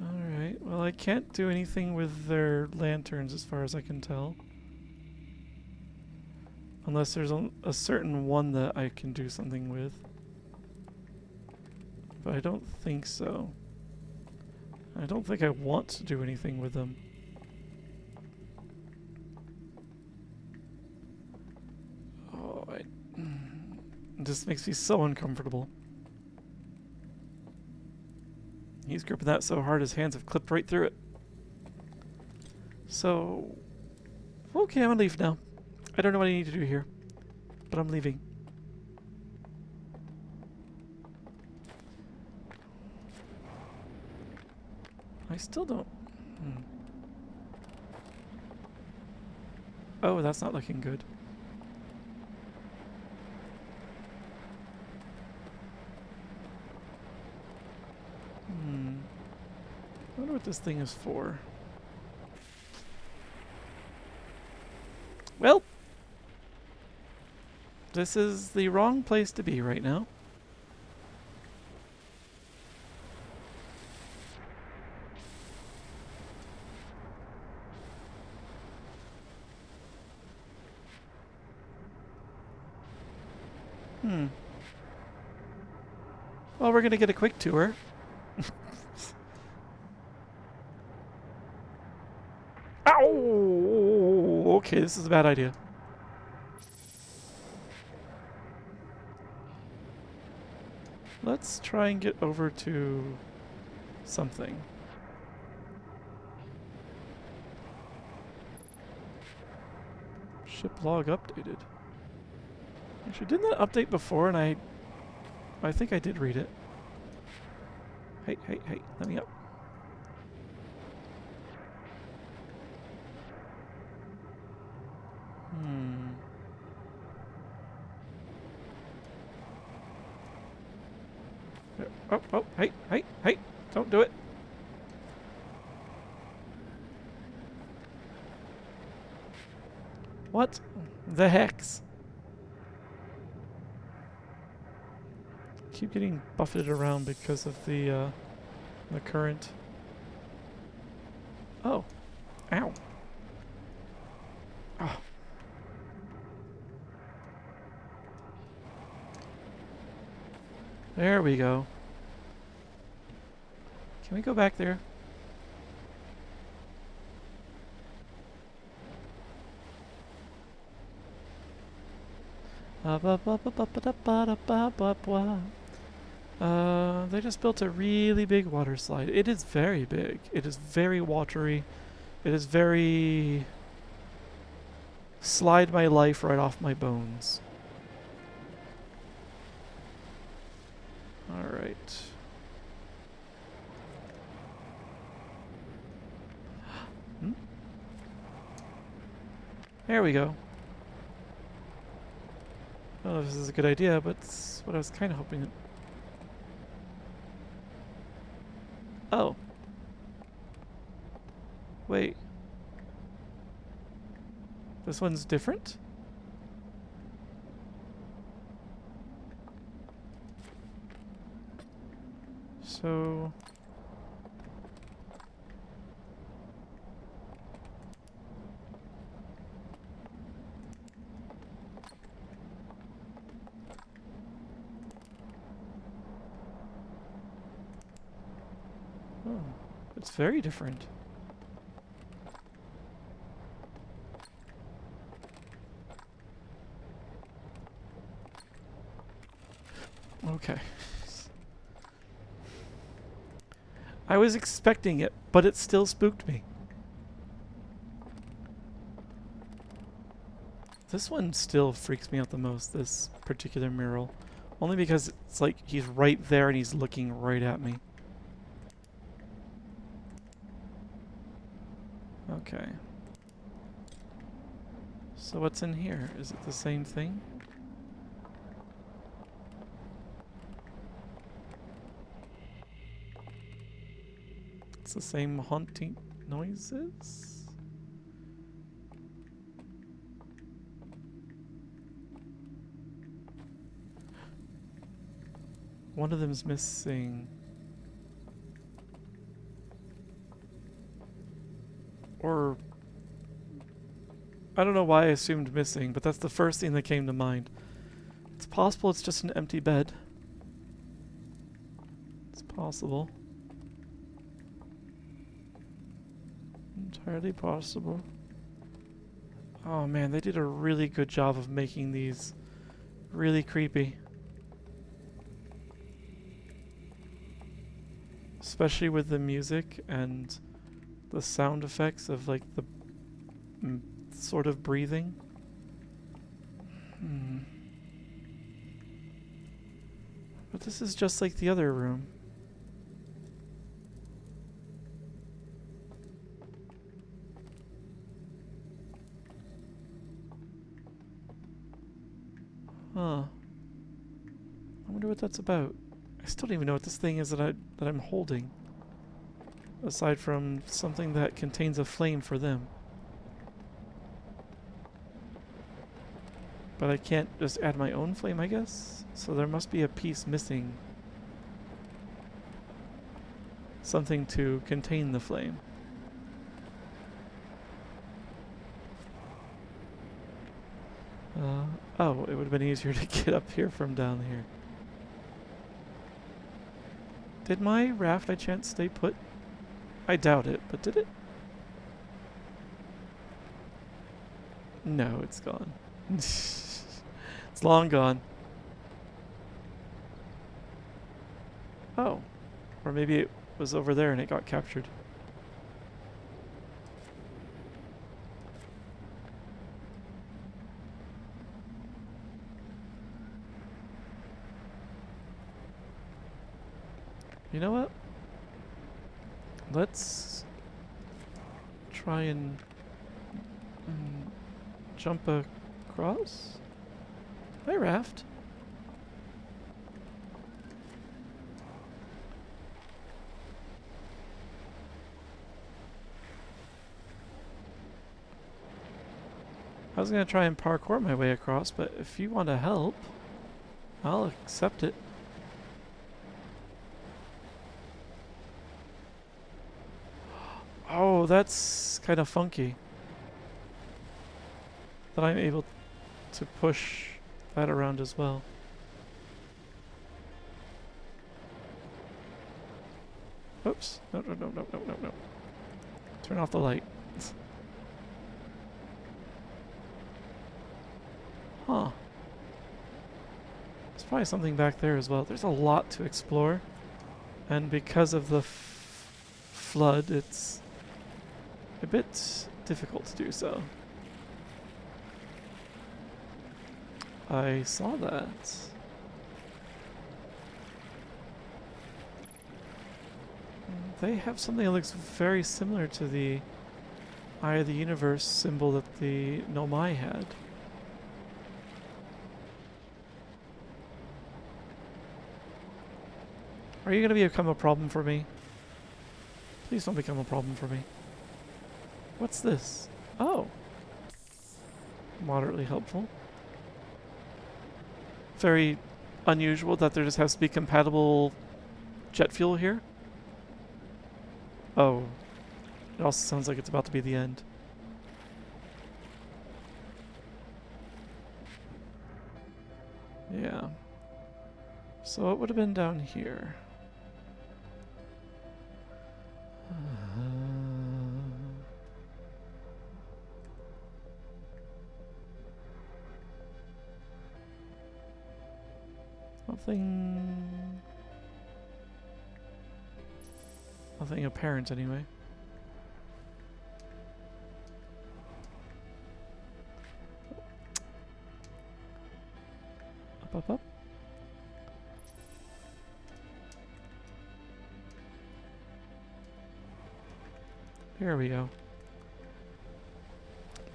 Alright, well I can't do anything with their lanterns as far as I can tell. Unless there's a certain one that I can do something with. But I don't think so. I don't think I want to do anything with them. It just makes me so uncomfortable. He's gripping that so hard his hands have clipped right through it. So, okay, I'm gonna leave now. I don't know what I need to do here, but I'm leaving. I still don't... Oh, that's not looking good. I wonder what this thing is for. Well, this is the wrong place to be right now. Well, we're gonna get a quick tour. Ow! Okay, this is a bad idea. Let's try and get over to something. Ship log updated. Actually, didn't that update before? And I think I did read it. Hey, hey, hey! Let me up. Oh, oh, hey, hey, hey! Don't do it. What the hex? Keep getting buffeted around because of the current. Oh, ow! Oh. There we go. Can we go back there? They just built a really big water slide. It is very big. It is very watery. It is very... slide my life right off my bones. Alright. There we go. I don't know if this is a good idea, but it's what I was kind of hoping. Oh. Wait. This one's different? So... Oh, it's very different. Okay. I was expecting it, but it still spooked me. This one still freaks me out the most, this particular mural. Only because it's like he's right there and he's looking right at me. Okay. So what's in here? Is it the same thing? It's the same haunting noises? One of them's missing. Or... I don't know why I assumed missing, but that's the first thing that came to mind. It's possible it's just an empty bed. It's possible. Entirely possible. Oh man, they did a really good job of making these really creepy. Especially with the music and the sound effects of like the sort of breathing. But this is just like the other room. Huh. I wonder what that's about. I still don't even know what this thing is that I'm holding. Aside from something that contains a flame for them. But I can't just add my own flame, I guess? So there must be a piece missing. Something to contain the flame. Oh, it would have been easier to get up here from down here. Did my raft by chance stay put? I doubt it, but did it? No, it's gone. It's long gone. Oh. Or maybe it was over there and it got captured. You know what? Let's try and jump across. Hi, Raft. I was gonna try and parkour my way across, but if you want to help, I'll accept it. Oh, that's kind of funky. That I'm able to push that around as well. Oops. No, no, no, no, no, no, no. Turn off the light. Huh. There's probably something back there as well. There's a lot to explore. And because of the flood, it's a bit difficult to do so. I saw that. They have something that looks very similar to the Eye of the Universe symbol that the Nomai had. Are you going to become a problem for me? Please don't become a problem for me. What's this? Oh. Moderately helpful. Very unusual that there just has to be compatible jet fuel here. Oh. It also sounds like it's about to be the end. Yeah. So it would have been down here. Nothing apparent anyway. Up, up, up. Here we go.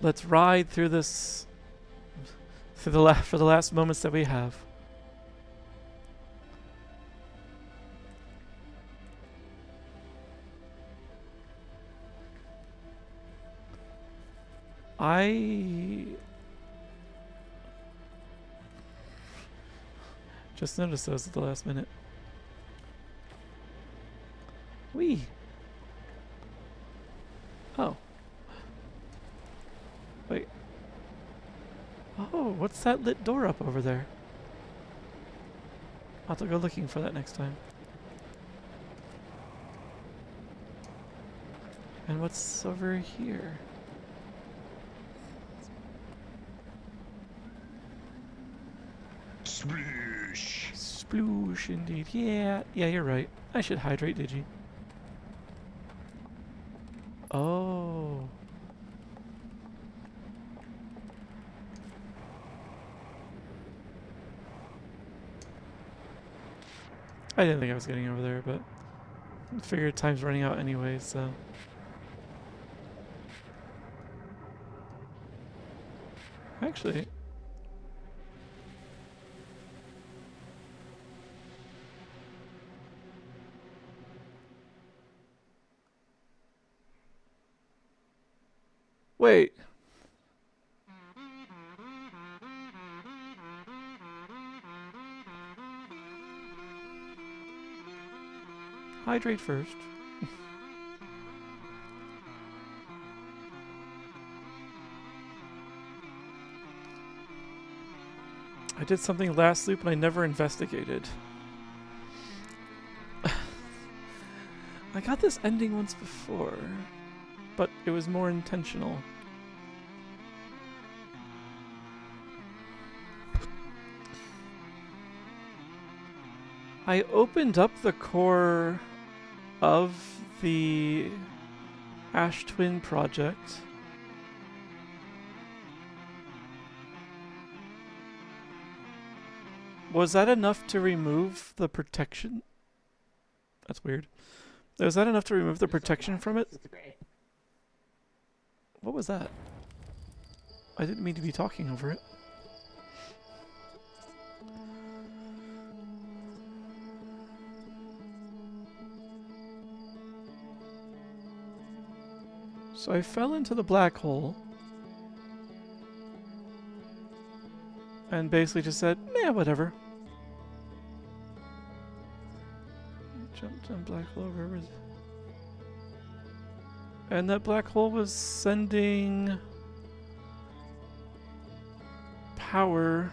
Let's ride through this for the last moments that we have. I just noticed those at the last minute. Whee! Oh. Wait. Oh, what's that lit door up over there? I'll have to go looking for that next time. And what's over here? Sploosh. Sploosh, indeed. Yeah, you're right. I should hydrate, Digi. Oh. I didn't think I was getting over there, but I figured time's running out anyway, so. Actually. Wait. Hydrate first. I did something last loop and I never investigated. I got this ending once before, but it was more intentional. I opened up the core of the Ash Twin project. Was that enough to remove the protection That's weird. Was that enough to remove the protection from it? What was that? I didn't mean to be talking over it. So I fell into the black hole. And basically just said, yeah, whatever. Jumped on black hole, where was it? And that black hole was sending power.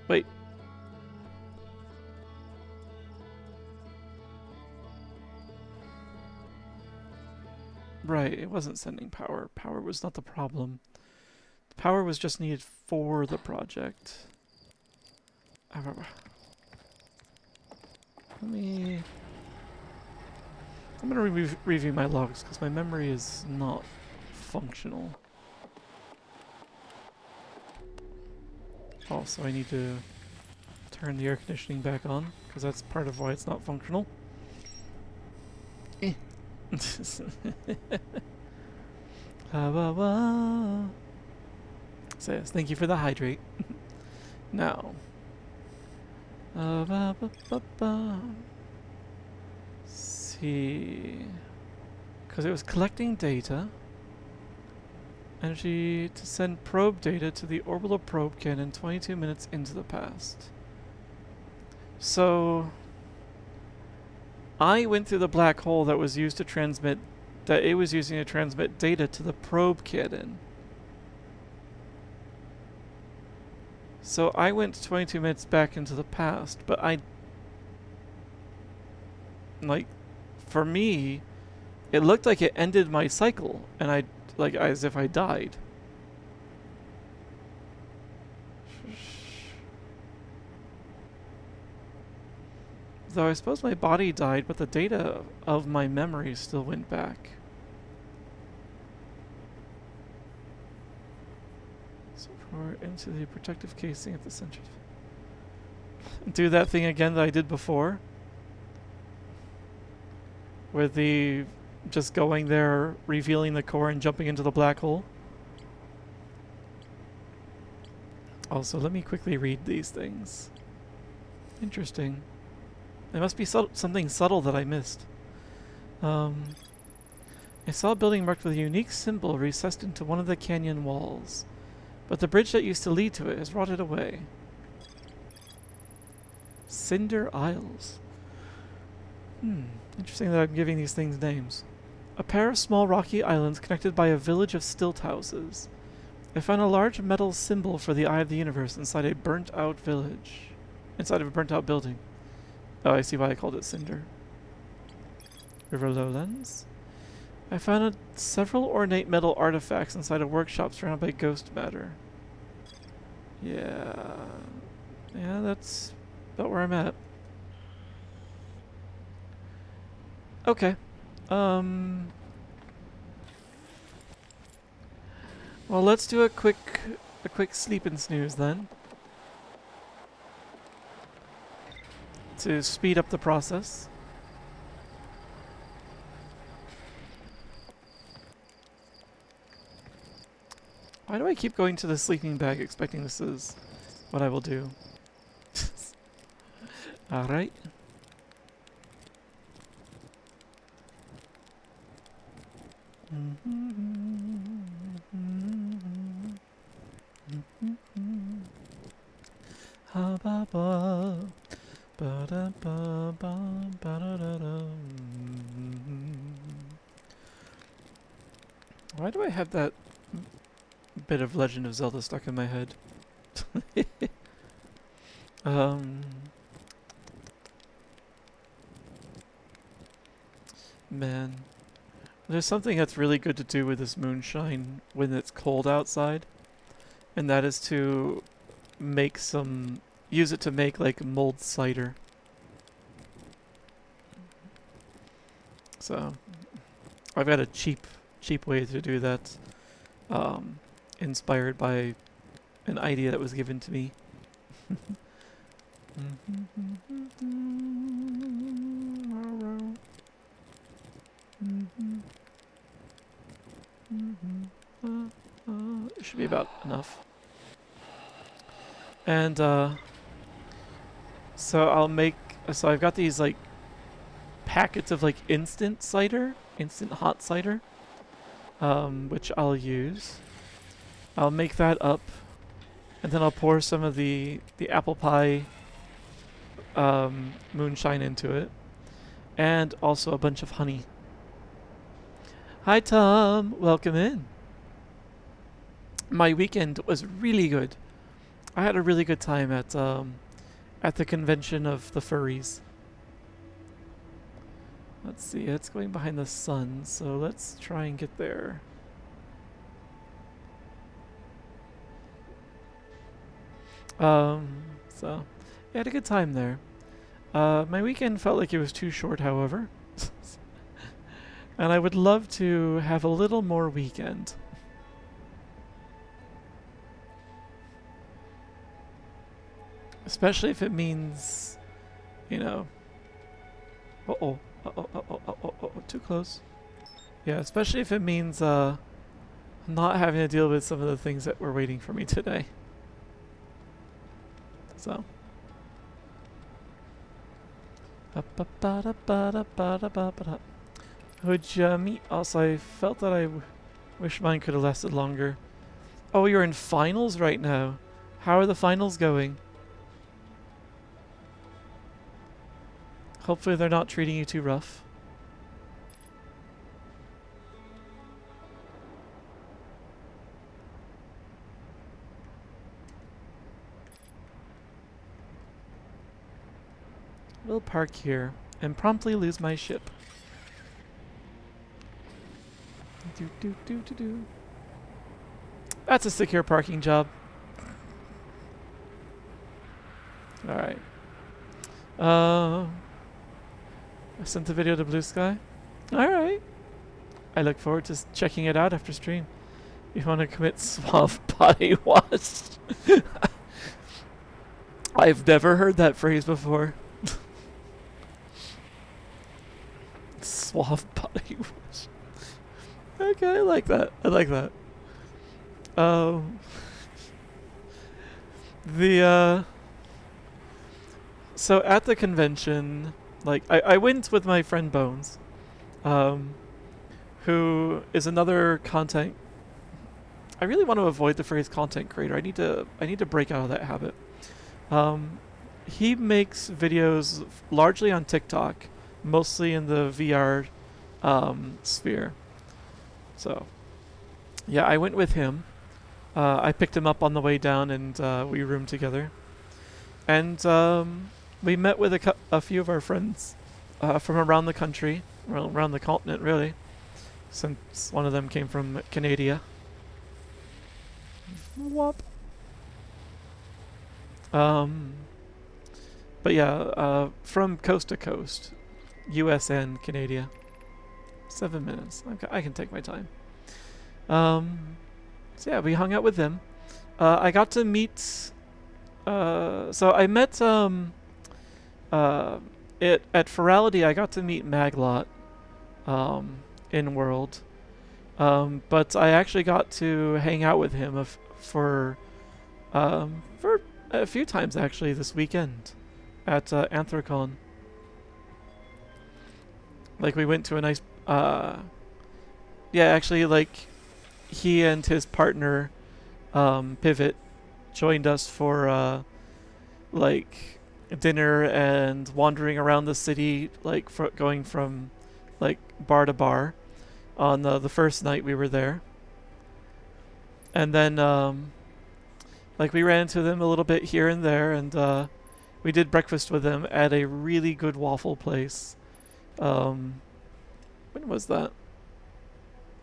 Wait. Right, it wasn't sending power. Power was not the problem. The power was just needed for the project. Let me... I'm going to review my logs because my memory is not functional. Also, I need to turn the air conditioning back on because that's part of why it's not functional. So yes, thank you for the hydrate. Now. See. Because it was collecting data. Energy to send probe data to the orbital probe cannon 22 minutes into the past. So I went through the black hole that was used to transmit, that it was using to transmit data to the probe cannon. So I went 22 minutes back into the past, but like, for me, it looked like it ended my cycle, and like, as if I died. Though I suppose my body died, but the data of my memory still went back. So far into the protective casing at the center. Do that thing again that I did before. With the just going there, revealing the core and jumping into the black hole. Also, let me quickly read these things. Interesting. There must be something subtle that I missed. I saw a building marked with a unique symbol recessed into one of the canyon walls, but the bridge that used to lead to it has rotted away. Cinder Isles. Interesting that I'm giving these things names. A pair of small rocky islands connected by a village of stilt houses. I found a large metal symbol for the Eye of the Universe inside a burnt-out village. Inside of a burnt-out building. Oh, I see why I called it Cinder. River Lowlands. I found several ornate metal artifacts inside a workshop surrounded by ghost matter. Yeah. Yeah, that's about where I'm at. Okay. Well, let's do a quick sleep and snooze then. To speed up the process. Why do I keep going to the sleeping bag expecting this is what I will do? Alright. Why do I have that bit of Legend of Zelda stuck in my head? Man. There's something that's really good to do with this moonshine when it's cold outside. And that is to make use it to make like mulled cider. So I've got a cheap way to do that. Inspired by an idea that was given to me. It should be about enough. And so I'll make. So I've got these like packets of like instant cider, instant hot cider, which I'll use. I'll make that up, and then I'll pour some of the apple pie moonshine into it, and also a bunch of honey. Hi Tom, welcome in. My weekend was really good. I had a really good time at the convention of the furries. Let's see, it's going behind the sun, so let's try and get there. So I had a good time there. My weekend felt like it was too short, however. And I would love to have a little more weekend. Especially if it means, you know... Uh-oh. Too close. Yeah, especially if it means not having to deal with some of the things that were waiting for me today. So. Would you meet? Also, I felt that I wish mine could have lasted longer. Oh, you're in finals right now. How are the finals going? Hopefully they're not treating you too rough. We'll park here and promptly lose my ship. That's a secure parking job. Alright. I sent the video to Blue Sky. Alright. I look forward to checking it out after stream. You want to commit suave body wash? I've never heard that phrase before. Suave body wash. Okay, I like that. I like that. So at the convention, like I went with my friend Bones, who is another content. I really want to avoid the phrase content creator. I need to break out of that habit. He makes videos largely on TikTok, mostly in the VR sphere. So, yeah, I went with him. I picked him up on the way down, and we roomed together. And we met with a few of our friends from around the country, around the continent, really, since one of them came from Canada. Whoop. But yeah, from coast to coast, U.S. and Canada. 7 minutes. I can take my time. So yeah, we hung out with them. I got to meet. So I met at Ferality. I got to meet Maglot, in World. But I actually got to hang out with him for a few times actually this weekend at Anthrocon. Like we went to a nice yeah, actually, like he and his partner Pivot joined us for like dinner and wandering around the city, like going from like bar to bar on the first night we were there. And then like we ran into them a little bit here and there, and we did breakfast with them at a really good waffle place. When was that?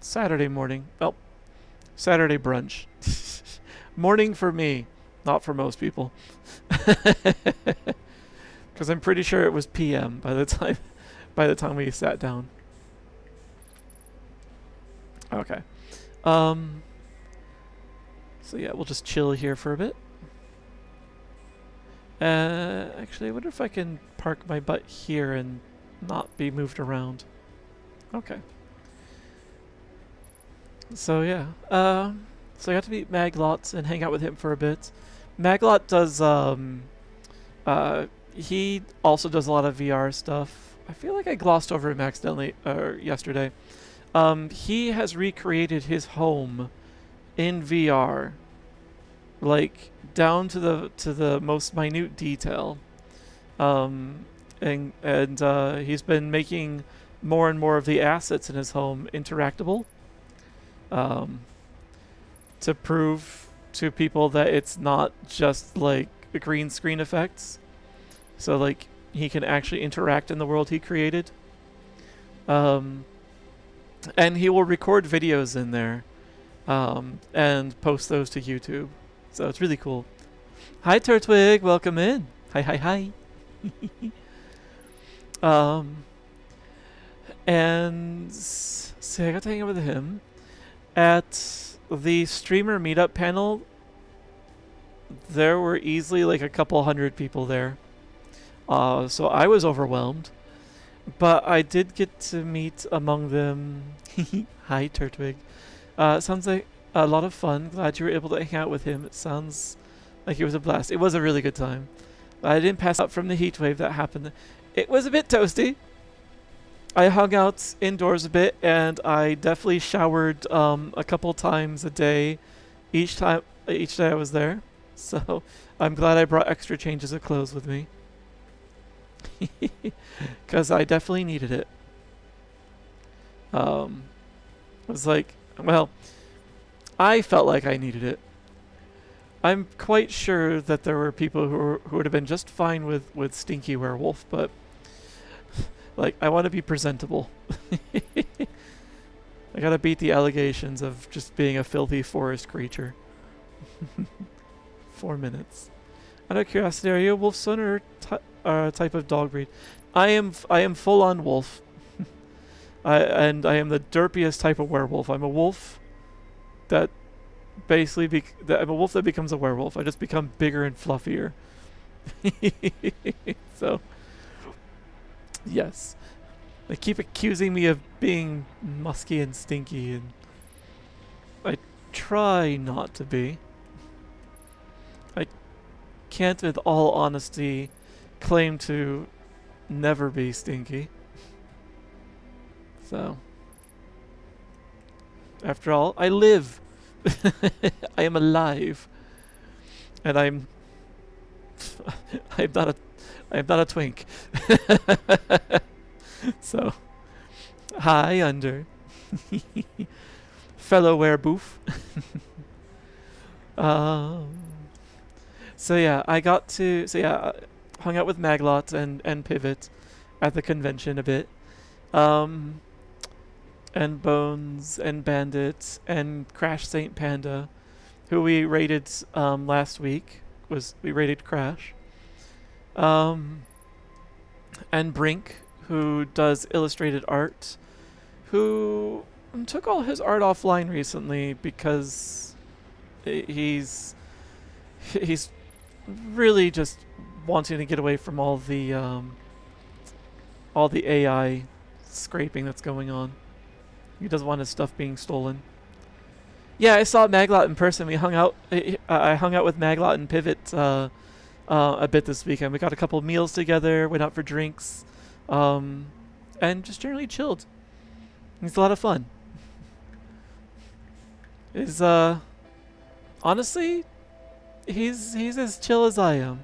Saturday morning. Well, Saturday brunch. Morning for me, not for most people. Because I'm pretty sure it was PM by the time we sat down. Okay. So yeah, we'll just chill here for a bit. Actually, I wonder if I can park my butt here and not be moved around. Okay. So yeah. So I got to meet Maglot and hang out with him for a bit. Maglot does he also does a lot of VR stuff. I feel like I glossed over him accidentally yesterday. He has recreated his home in VR, like down to the most minute detail. And he's been making more and more of the assets in his home interactable, um, to prove to people that it's not just like a green screen effects. So like he can actually interact in the world he created. Um, and he will record videos in there, and post those to YouTube. So it's really cool. Hi Turtwig, welcome in. Hi hi hi. um, and so I got to hang out with him at the streamer meetup panel. There were easily like a couple hundred people there. So I was overwhelmed. But I did get to meet among them. Hi, Turtwig. Sounds like a lot of fun. Glad you were able to hang out with him. It sounds like it was a blast. It was a really good time. I didn't pass out from the heat wave that happened. It was a bit toasty. I hung out indoors a bit, and I definitely showered a couple times a day, each day I was there. So I'm glad I brought extra changes of clothes with me. Because I definitely needed it. I was like, well, I felt like I needed it. I'm quite sure that there were people who would have been just fine with Stinky Werewolf, but like, I want to be presentable. I gotta beat the allegations of just being a filthy forest creature. 4 minutes. Out of curiosity, are you a wolf son or type of dog breed? I am full on wolf. And I am the derpiest type of werewolf. I'm a wolf that basically I'm a wolf that becomes a werewolf. I just become bigger and fluffier. So yes, they keep accusing me of being musky and stinky, and I try not to be. I can't, with all honesty, claim to never be stinky. So, after all, I live. I am alive, and I'm I'm not a twink. So, hi under fellow wereboof. So yeah, hung out with Maglot and Pivot at the convention a bit. And Bones and Bandit and Crash Saint Panda, who we rated last week. We rated Crash. And Brink, who does illustrated art, who took all his art offline recently because he's really just wanting to get away from all the AI scraping that's going on. He doesn't want his stuff being stolen. Yeah, I saw Maglot in person. We hung out. I hung out with Maglot and Pivot a bit this weekend. We got a couple of meals together, went out for drinks, and just generally chilled. It's a lot of fun. Honestly, he's as chill as I am.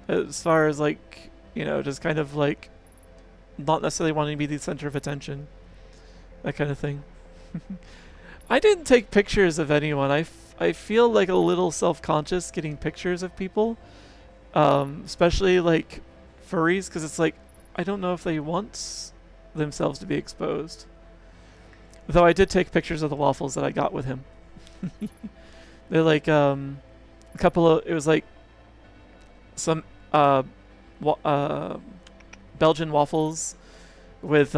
As far as like, just kind of like not necessarily wanting to be the center of attention. That kind of thing. I didn't take pictures of anyone. I feel like a little self-conscious getting pictures of people, especially like furries, because it's like I don't know if they want themselves to be exposed. Though I did take pictures of the waffles that I got with him. They're like a couple of. It was like some Belgian waffles with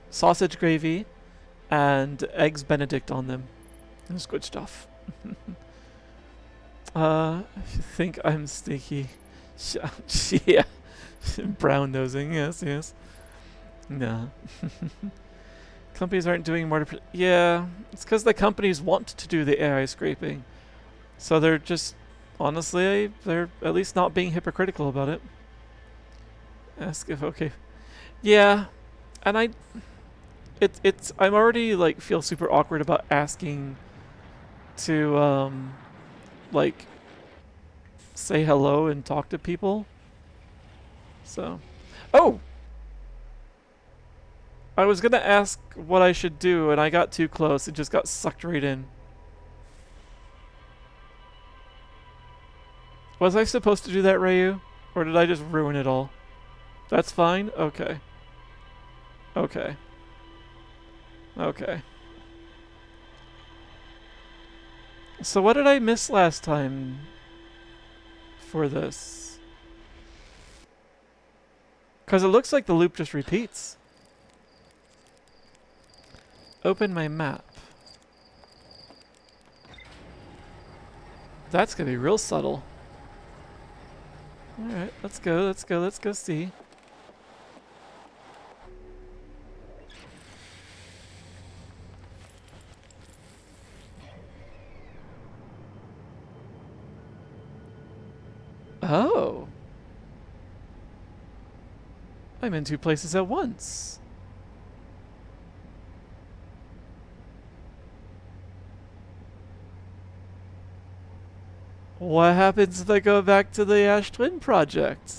sausage gravy and eggs Benedict on them. It was good stuff. If you think I'm sneaky. Yeah. Brown nosing, yes, yes. Nah. Companies aren't doing more to... Yeah, it's because the companies want to do the AI scraping. So they're just... Honestly, they're at least not being hypocritical about it. Ask if okay. Yeah, and I'm already like feel super awkward about asking to like say hello and talk to people. So, oh, I was gonna ask what I should do, and I got too close and just got sucked right in. Was I supposed to do that, Ryu, or did I just ruin it all? That's fine. Okay. Okay. Okay. So what did I miss last time for this? Because it looks like the loop just repeats. Open my map. That's gonna be real subtle. Alright, let's go, let's go, let's go see. Oh. I'm in two places at once. What happens if I go back to the Ash Twin project?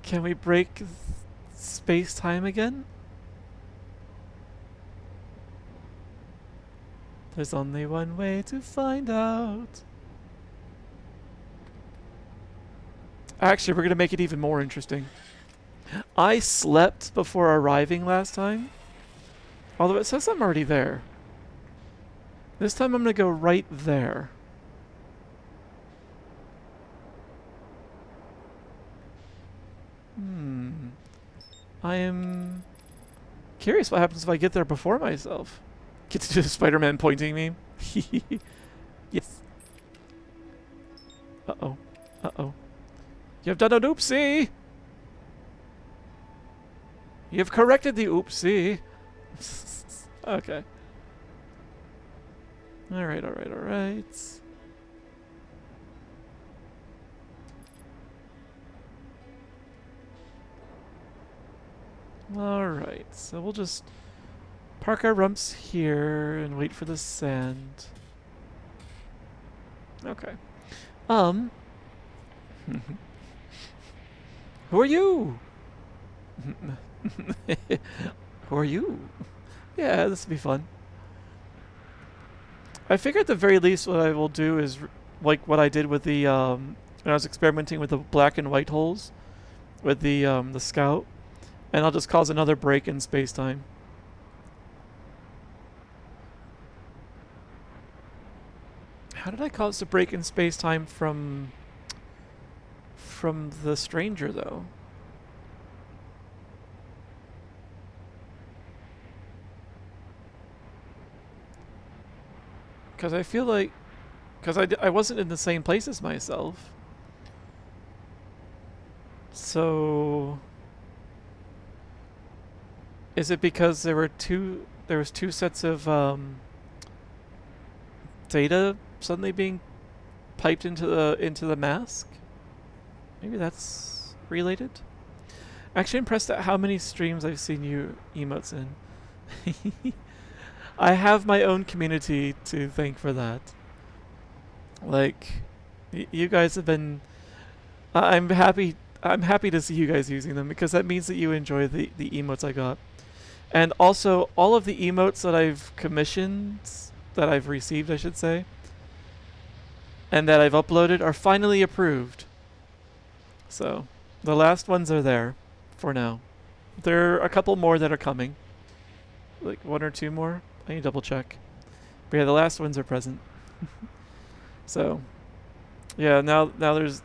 Can we break space-time again? There's only one way to find out. Actually, we're going to make it even more interesting. I slept before arriving last time. Although it says I'm already there. This time I'm going to go right there. I am curious what happens if I get there before myself. Get to do the Spider-Man pointing me. Yes. Uh-oh. Uh-oh. You've done an oopsie! You've corrected the oopsie. Okay. Alright, alright, alright. Alright, so we'll just park our rumps here and wait for the sand. Okay. Who are you? Who are you? Yeah, this will be fun. I figure at the very least what I will do is like what I did with the when I was experimenting with the black and white holes with the scout, and I'll just cause another break in space-time. How did I cause the break in space-time from the stranger though? Because I feel like... Because I wasn't in the same place as myself. So... Is it because there was two sets of data suddenly being piped into the mask? Maybe that's related? Actually impressed at how many streams I've seen you emotes in. I have my own community to thank for that. Like, you guys have been... I'm happy to see you guys using them because that means that you enjoy the emotes I got. And also, all of the emotes that I've commissioned, that I've received, I should say, and that I've uploaded are finally approved. So, the last ones are there for now. There are a couple more that are coming. Like one or two more. I need to double check. But yeah, the last ones are present. So, yeah, now there's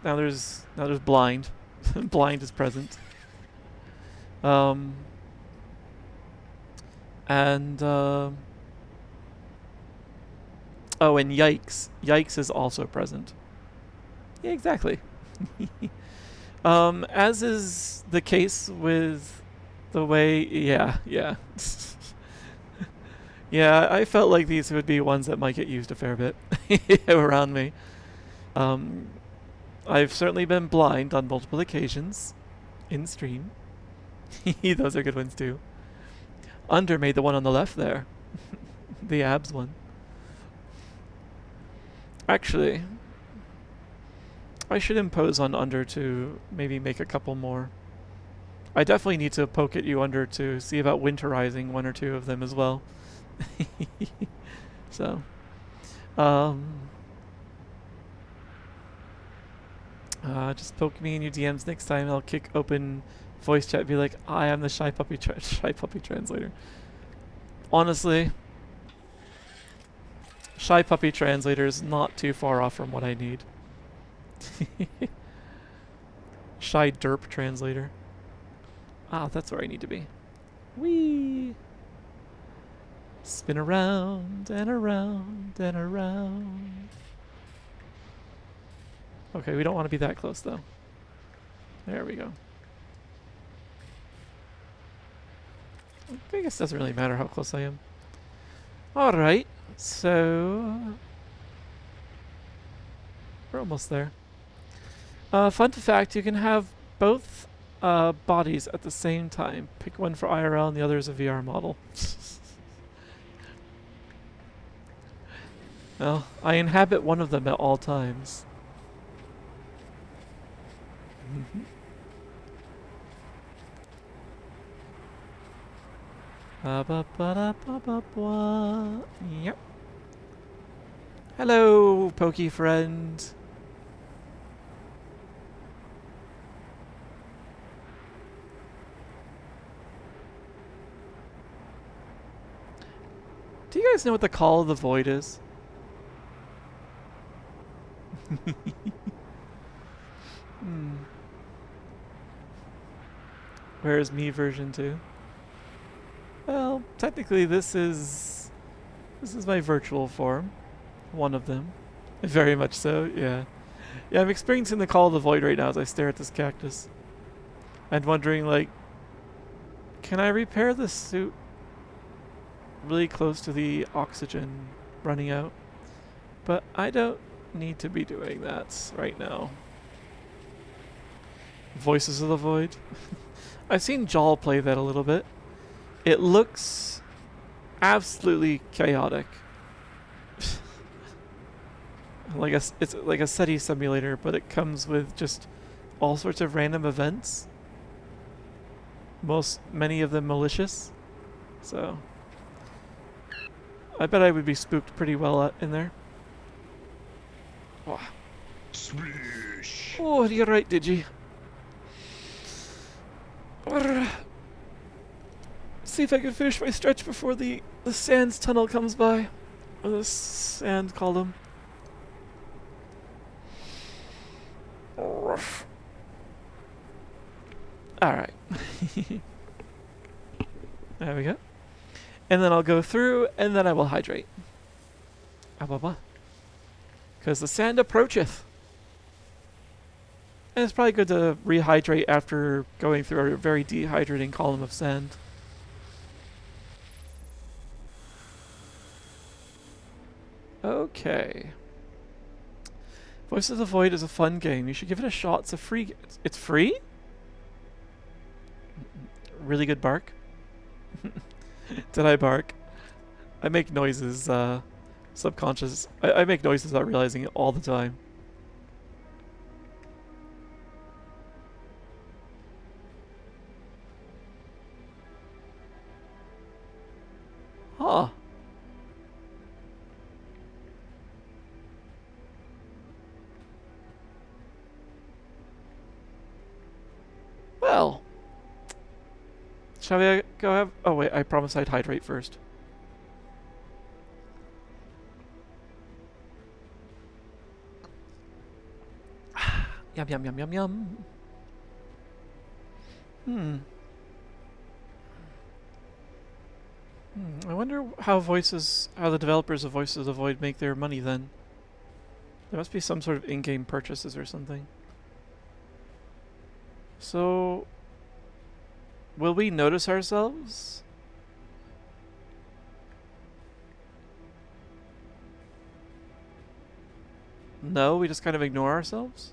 blind. Blind is present. And Oh, and yikes. Yikes is also present. Yeah, exactly. As is the case with the way... Yeah, yeah. Yeah, I felt like these would be ones that might get used a fair bit around me. Um, I've certainly been blind on multiple occasions in stream. Those are good ones too. Under made the one on the left there. The abs one. Actually, I should impose on Under to maybe make a couple more. I definitely need to poke at you, Under, to see about winterizing one or two of them as well. So, just poke me in your DMs next time. I'll kick open voice chat and be like, I am the Shy Puppy Shy Puppy translator. Honestly, Shy Puppy translator is not too far off from what I need. Shy Derp translator. Ah, that's where I need to be. Whee! Spin around and around and around. Okay, we don't want to be that close though. There we go. I guess it doesn't really matter how close I am. Alright, so... we're almost there. Fun fact, you can have both bodies at the same time. Pick one for IRL and the other is a VR model. Well, I inhabit one of them at all times. Yep. Hello, Pokey friend. Do you guys know what the Call of the Void is? Where is me version 2? Well, technically this is my virtual form. One of them. Very much so, yeah. Yeah, I'm experiencing the Call of the Void right now as I stare at this cactus. And wondering, like, can I repair this suit really close to the oxygen running out? But I don't need to be doing that right now. Voices of the Void. I've seen Jal play that a little bit. It looks absolutely chaotic. It's like a SETI simulator, but it comes with just all sorts of random events. Many of them malicious. So I bet I would be spooked pretty well in there. Oh, oh you're right, Digi. See if I can finish my stretch before the sands tunnel comes by. Or the sand column. Alright. There we go. And then I'll go through, and then I will hydrate. Because the sand approacheth. And it's probably good to rehydrate after going through a very dehydrating column of sand. Okay. Voice of the Void is a fun game. You should give it a shot. It's a free... It's free? Really good bark. Did I bark? I make noises, subconscious. I make noises without realizing it all the time. Huh. Well. Shall we go have... Oh wait, I promised I'd hydrate first. Yum yum yum yum yum. I wonder how the developers of Voices of the Void make their money then. There must be some sort of in-game purchases or something. So, will we notice ourselves? No, we just kind of ignore ourselves?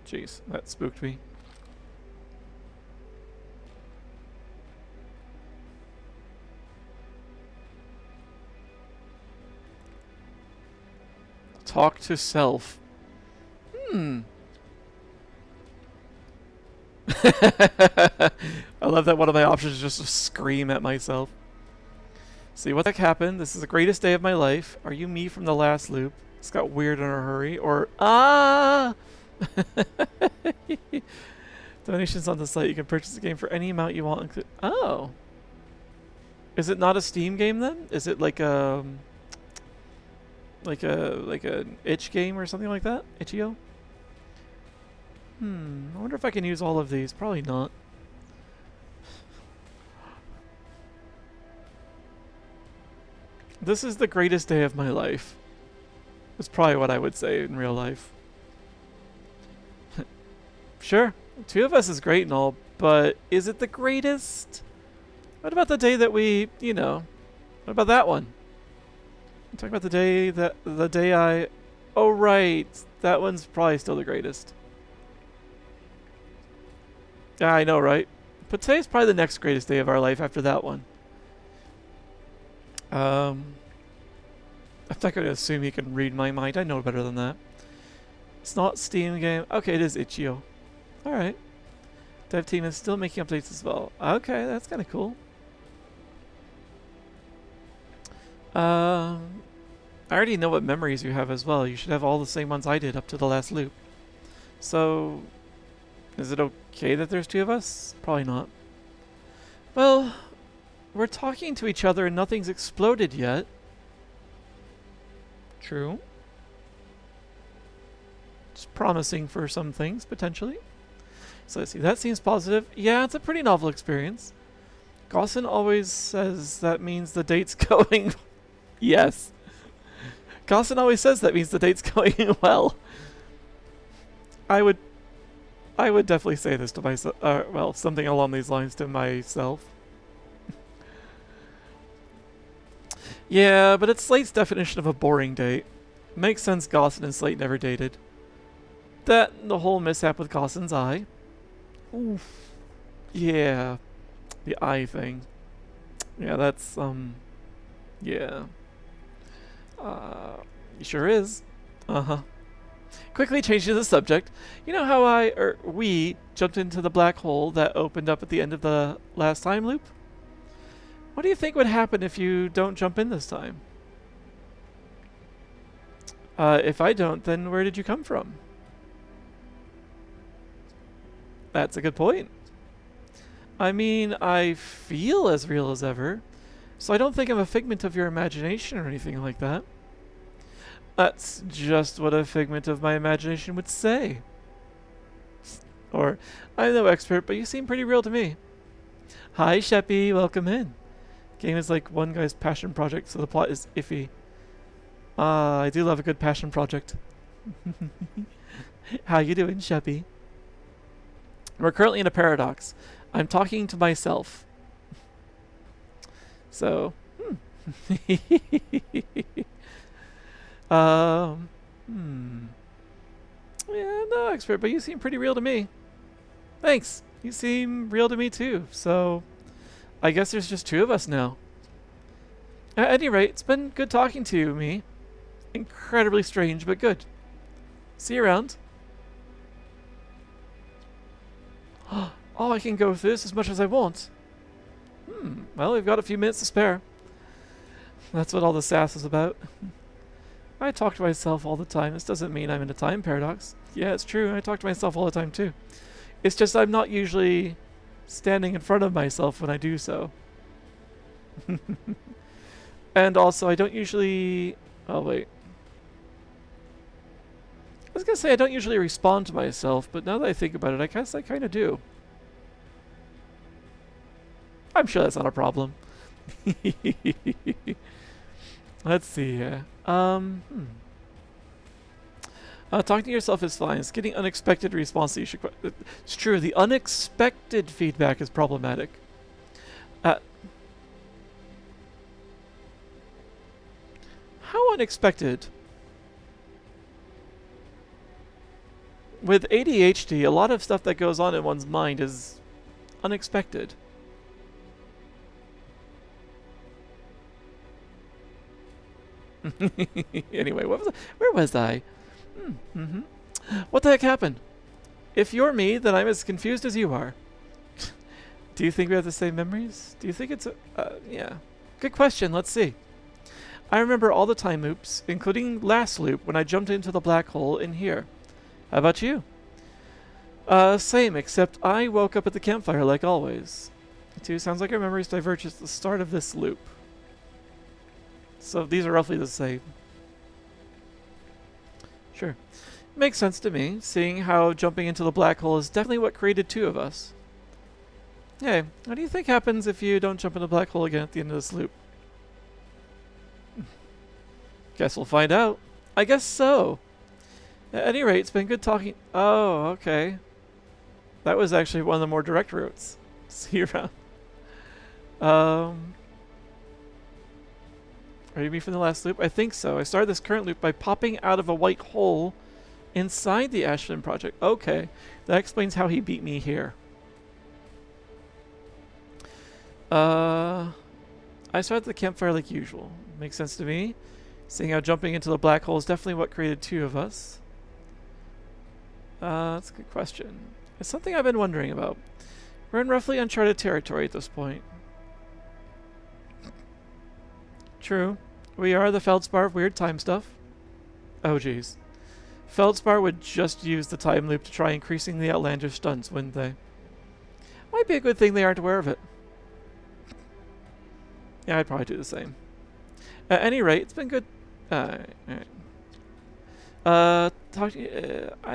Jeez, that spooked me. Talk to self. I love that one of my options is just to scream at myself. See what the heck happened. This is the greatest day of my life. Are you me from the last loop? It's got weird in a hurry. Or donations on the site. You can purchase the game for any amount you want. Oh. Is it not a Steam game then? Is it like a itch game or something like that? Itch.io? I wonder if I can use all of these. Probably not. This is the greatest day of my life. That's probably what I would say in real life. Sure, 2 of us is great and all, but is it the greatest? What about the day that we, what about that one? I'm talking about the day I... Oh, right. That one's probably still the greatest. Yeah, I know, right? But today's probably the next greatest day of our life after that one. I'm not going to assume he can read my mind. I know better than that. It's not Steam game. Okay, it is Itch.io. Alright. Dev team is still making updates as well. Okay, that's kind of cool. I already know what memories you have as well. You should have all the same ones I did up to the last loop. So, is it okay that there's 2 of us? Probably not. Well, we're talking to each other and nothing's exploded yet. True. It's promising for some things, potentially. So let's see, that seems positive. Yeah, it's a pretty novel experience. Gaussen always says that means the date's going... Yes. Gaussen always says that means the date's going well. I would definitely say this to myself. Well, something along these lines to myself. Yeah, but it's Slate's definition of a boring date. Makes sense Gaussen and Slate never dated. That and the whole mishap with Gaussen's eye. Oof. Yeah. The eye thing. Yeah, that's, yeah. Sure is. Uh-huh. Quickly changing the subject. You know how we jumped into the black hole that opened up at the end of the last time loop? What do you think would happen if you don't jump in this time? If I don't, then where did you come from? That's a good point. I mean, I feel as real as ever, so I don't think I'm a figment of your imagination or anything like that. That's just what a figment of my imagination would say. Or, I'm no expert, but you seem pretty real to me. Hi, Sheppy, welcome in. Game is like one guy's passion project, so the plot is iffy. I do love a good passion project. How you doing, Sheppy? We're currently in a paradox. I'm talking to myself. So, Yeah, no expert, but you seem pretty real to me. Thanks. You seem real to me too. So, I guess there's just 2 of us now. At any rate, it's been good talking to you, me. Incredibly strange, but good. See you around. Oh, I can go through this as much as I want. Well, we've got a few minutes to spare. That's what all the sass is about. I talk to myself all the time. This doesn't mean I'm in a time paradox. Yeah, it's true. I talk to myself all the time, too. It's just I'm not usually standing in front of myself when I do so. And also, I don't usually... Oh, wait. I was going to say I don't usually respond to myself, but now that I think about it, I guess I kind of do. I'm sure that's not a problem. Let's see here. Talking to yourself is fine. It's getting unexpected response that you should... It's true. The unexpected feedback is problematic. How unexpected? With ADHD, a lot of stuff that goes on in one's mind is unexpected. Anyway, where was I? What the heck happened? If you're me, then I'm as confused as you are. Do you think we have the same memories? Do you think it's yeah. Good question. Let's see. I remember all the time loops, including last loop when I jumped into the black hole in here. How about you? Same, except I woke up at the campfire like always. Too sounds like our memories diverge at the start of this loop. So these are roughly the same. Sure. Makes sense to me, seeing how jumping into the black hole is definitely what created two of us. Hey, what do you think happens if you don't jump in the black hole again at the end of this loop? Guess we'll find out. I guess so. At any rate, it's been good talking. Oh, okay. That was actually one of the more direct routes. See you around. Are you me from the last loop? I think so. I started this current loop by popping out of a white hole inside the Ashland project. Okay. That explains how he beat me here. I started the campfire like usual. Makes sense to me. Seeing how jumping into the black hole is definitely what created two of us. That's a good question. It's something I've been wondering about. We're in roughly uncharted territory at this point. True. We are the Feldspar of weird time stuff. Oh, jeez. Feldspar would just use the time loop to try increasingly outlandish stunts, wouldn't they? Might be a good thing they aren't aware of it. Yeah, I'd probably do the same. At any rate, it's been good. Alright. I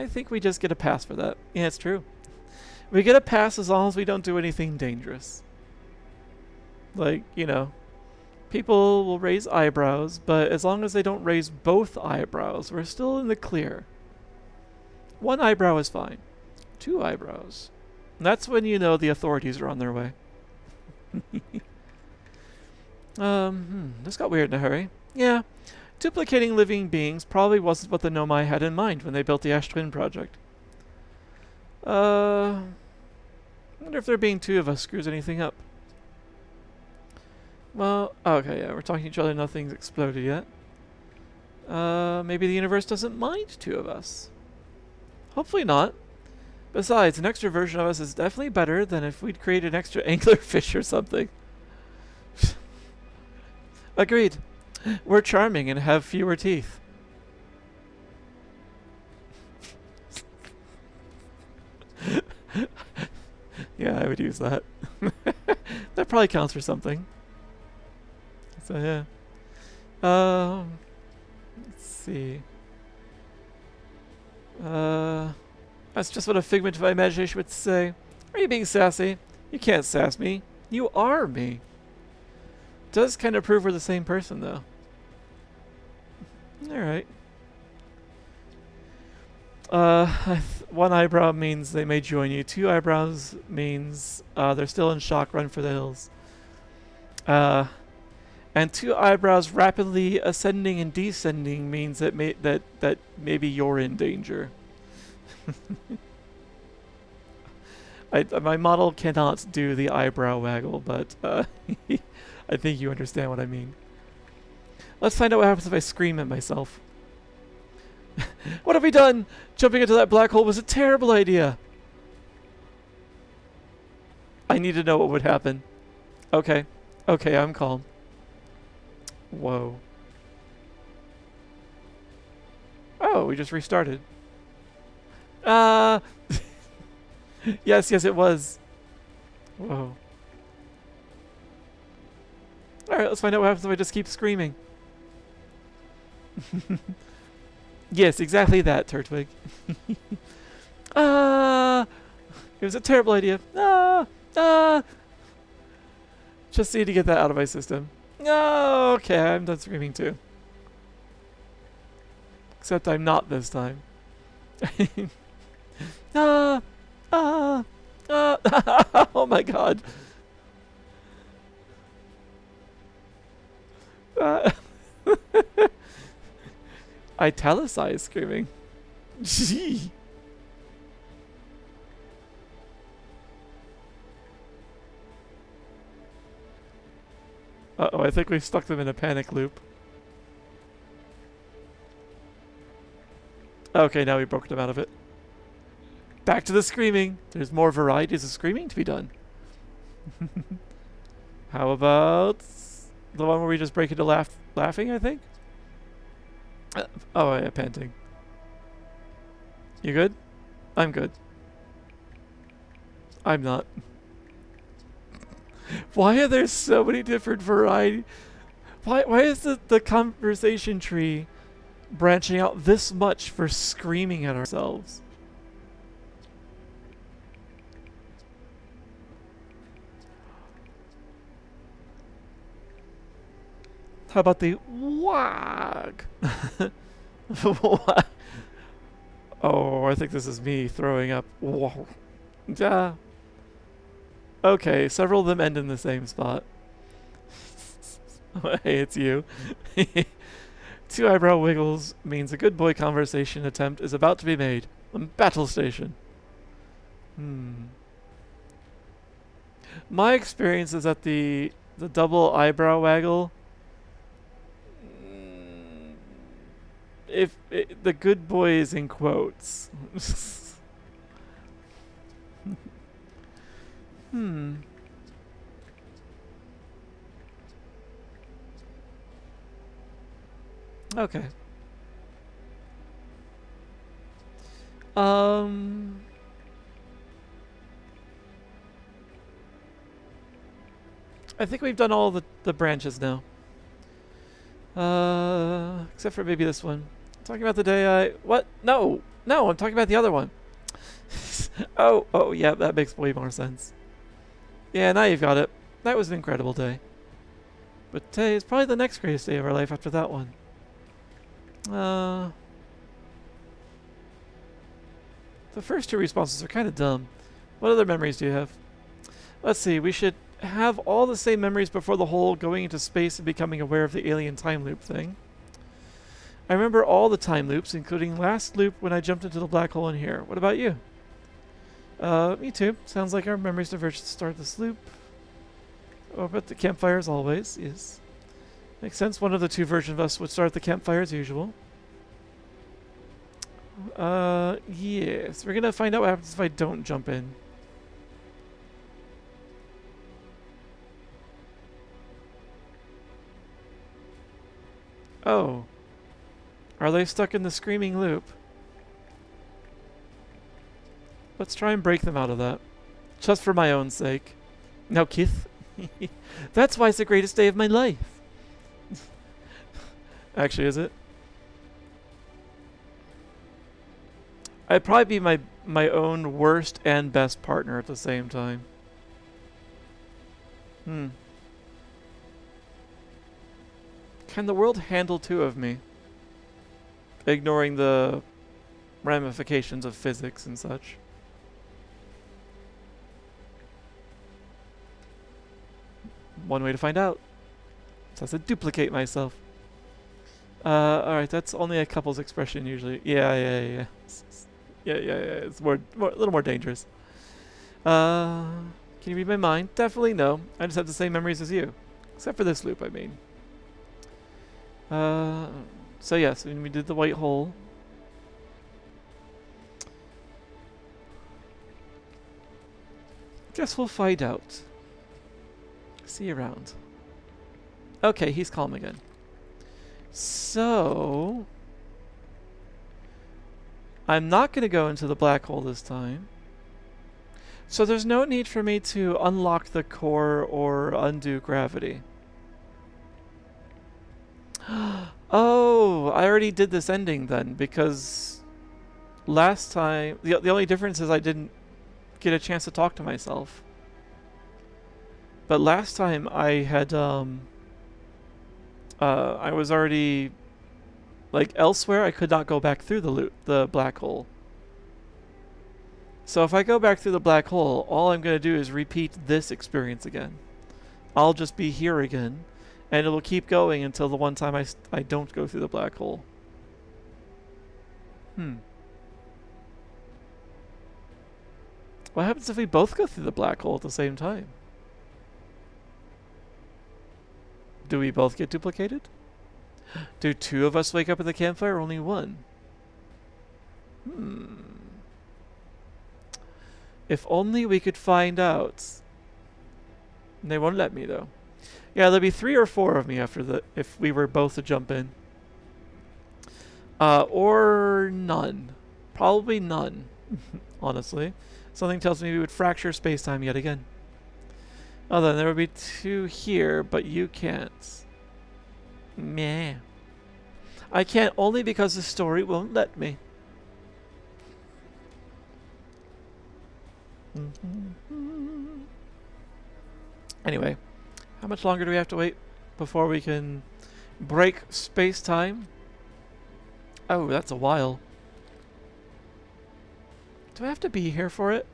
think we just get a pass for that. Yeah, it's true. We get a pass as long as we don't do anything dangerous. Like, you know, people will raise eyebrows, but as long as they don't raise both eyebrows, we're still in the clear. One eyebrow is fine. Two eyebrows. That's when you know the authorities are on their way. This got weird in a hurry. Yeah. Duplicating living beings probably wasn't what the Nomai had in mind when they built the Ash Twin project. I wonder if there being two of us screws anything up. Well, okay, yeah, we're talking to each other, nothing's exploded yet. Maybe the universe doesn't mind two of us. Hopefully not. Besides, an extra version of us is definitely better than if we'd create an extra anglerfish or something. Agreed. We're charming and have fewer teeth. Yeah, I would use that. That probably counts for something. So yeah. Let's see. That's just what a figment of my imagination would say. Are you being sassy? You can't sass me. You are me. Does kind of prove we're the same person, though. Alright. One eyebrow means they may join you. Two eyebrows means they're still in shock, run for the hills. And two eyebrows rapidly ascending and descending means that that maybe you're in danger. My model cannot do the eyebrow waggle, but I think you understand what I mean. Let's find out what happens if I scream at myself. What have we done? Jumping into that black hole was a terrible idea. I need to know what would happen. Okay. Okay, I'm calm. Whoa. Oh, we just restarted. Yes, it was. Whoa. Alright, let's find out what happens if I just keep screaming. Yes, exactly that, Turtwig. It was a terrible idea. Just need to get that out of my system. Oh, okay, I'm done screaming too. Except I'm not this time. Ah! Ah! Ah! Oh my god. Uh, italicized screaming. Gee. Uh-oh, I think we've stuck them in a panic loop. Okay, now we broke them out of it. Back to the screaming. There's more varieties of screaming to be done. How about the one where we just break into laughing, I think? Oh, yeah, panting. You good? I'm good. I'm not. Why are there so many different varieties? Why is the conversation tree branching out this much for screaming at ourselves? How about the wag? Oh, I think this is me throwing up. Whoa. Yeah. Okay, several of them end in the same spot. Hey, it's you. 2 eyebrow wiggles means a good boy conversation attempt is about to be made. Battle station. My experience is that the double eyebrow waggle, if the good boy is in quotes. Okay. I think we've done all the branches now. Except for maybe this one. Talking about the day I... What? No! No, I'm talking about the other one. Oh, yeah, that makes way more sense. Yeah, now you've got it. That was an incredible day. But today is probably the next greatest day of our life after that one. The first 2 responses are kind of dumb. What other memories do you have? Let's see, we should have all the same memories before the whole going into space and becoming aware of the alien time loop thing. I remember all the time loops, including last loop when I jumped into the black hole in here. What about you? Me too. Sounds like our memories diverge to start this loop. Oh, but the campfire as always. Yes. Makes sense. One of the 2 versions of us would start the campfire as usual. Yes. We're gonna find out what happens if I don't jump in. Oh. Are they stuck in the screaming loop? Let's try and break them out of that. Just for my own sake. Now, Keith. That's why it's the greatest day of my life. Actually, is it? I'd probably be my own worst and best partner at the same time. Can the world handle 2 of me? Ignoring the ramifications of physics and such. One way to find out. So I said duplicate myself. Alright, that's only a couple's expression usually. Yeah. Yeah. It's a little more dangerous. Can you read my mind? Definitely no. I just have the same memories as you. Except for this loop, I mean. So yes, when we did the white hole. Guess we'll find out. See you around. Okay, he's calm again. So... I'm not going to go into the black hole this time. So there's no need for me to unlock the core or undo gravity. Oh, I already did this ending then, because last time... The only difference is I didn't get a chance to talk to myself. But last time I had I was already like elsewhere. I could not go back through the black hole. So if I go back through the black hole, all I'm going to do is repeat this experience again. I'll just be here again, and it'll keep going until the one time I don't go through the black hole. What happens if we both go through the black hole at the same time? Do we both get duplicated? Do two of us wake up at the campfire or only one? If only we could find out. They won't let me though. Yeah, there'll be 3 or 4 of me if we were both to jump in. Or none. Probably none. Honestly. Something tells me we would fracture space-time yet again. Oh, then there would be 2 here, but you can't. Meh. I can't only because the story won't let me. Anyway, how much longer do we have to wait before we can break space-time? Oh, that's a while. Do I have to be here for it?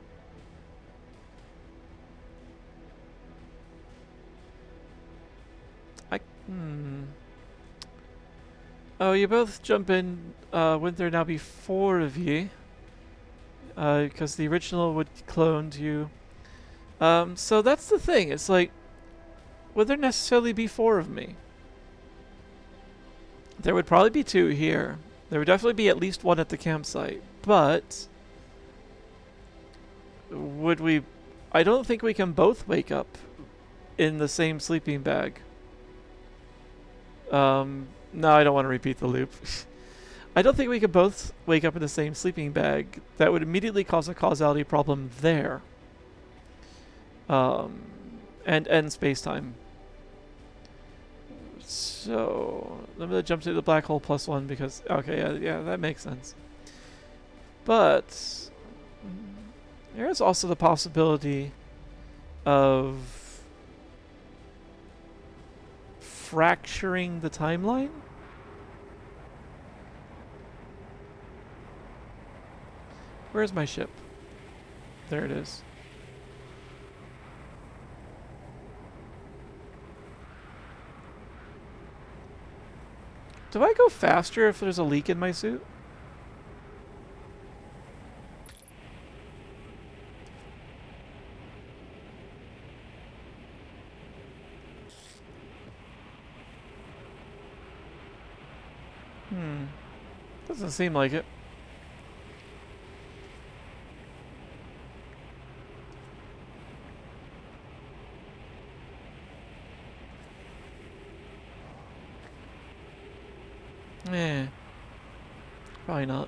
Oh, you both jump in. Wouldn't there now be 4 of ye? Because the original would clone you. So that's the thing. It's like, would there necessarily be 4 of me? There would probably be 2 here. There would definitely be at least 1 at the campsite. But would we... I don't think we can both wake up in the same sleeping bag. No, I don't want to repeat the loop. I don't think we could both wake up in the same sleeping bag. That would immediately cause a causality problem there. And end space-time. So, I'm going to jump to the black hole +1 because... Okay, yeah, that makes sense. But... there is also the possibility of fracturing the timeline. Where's my ship? There it is. Do I go faster if there's a leak in my suit? Doesn't seem like it. Eh. Probably not.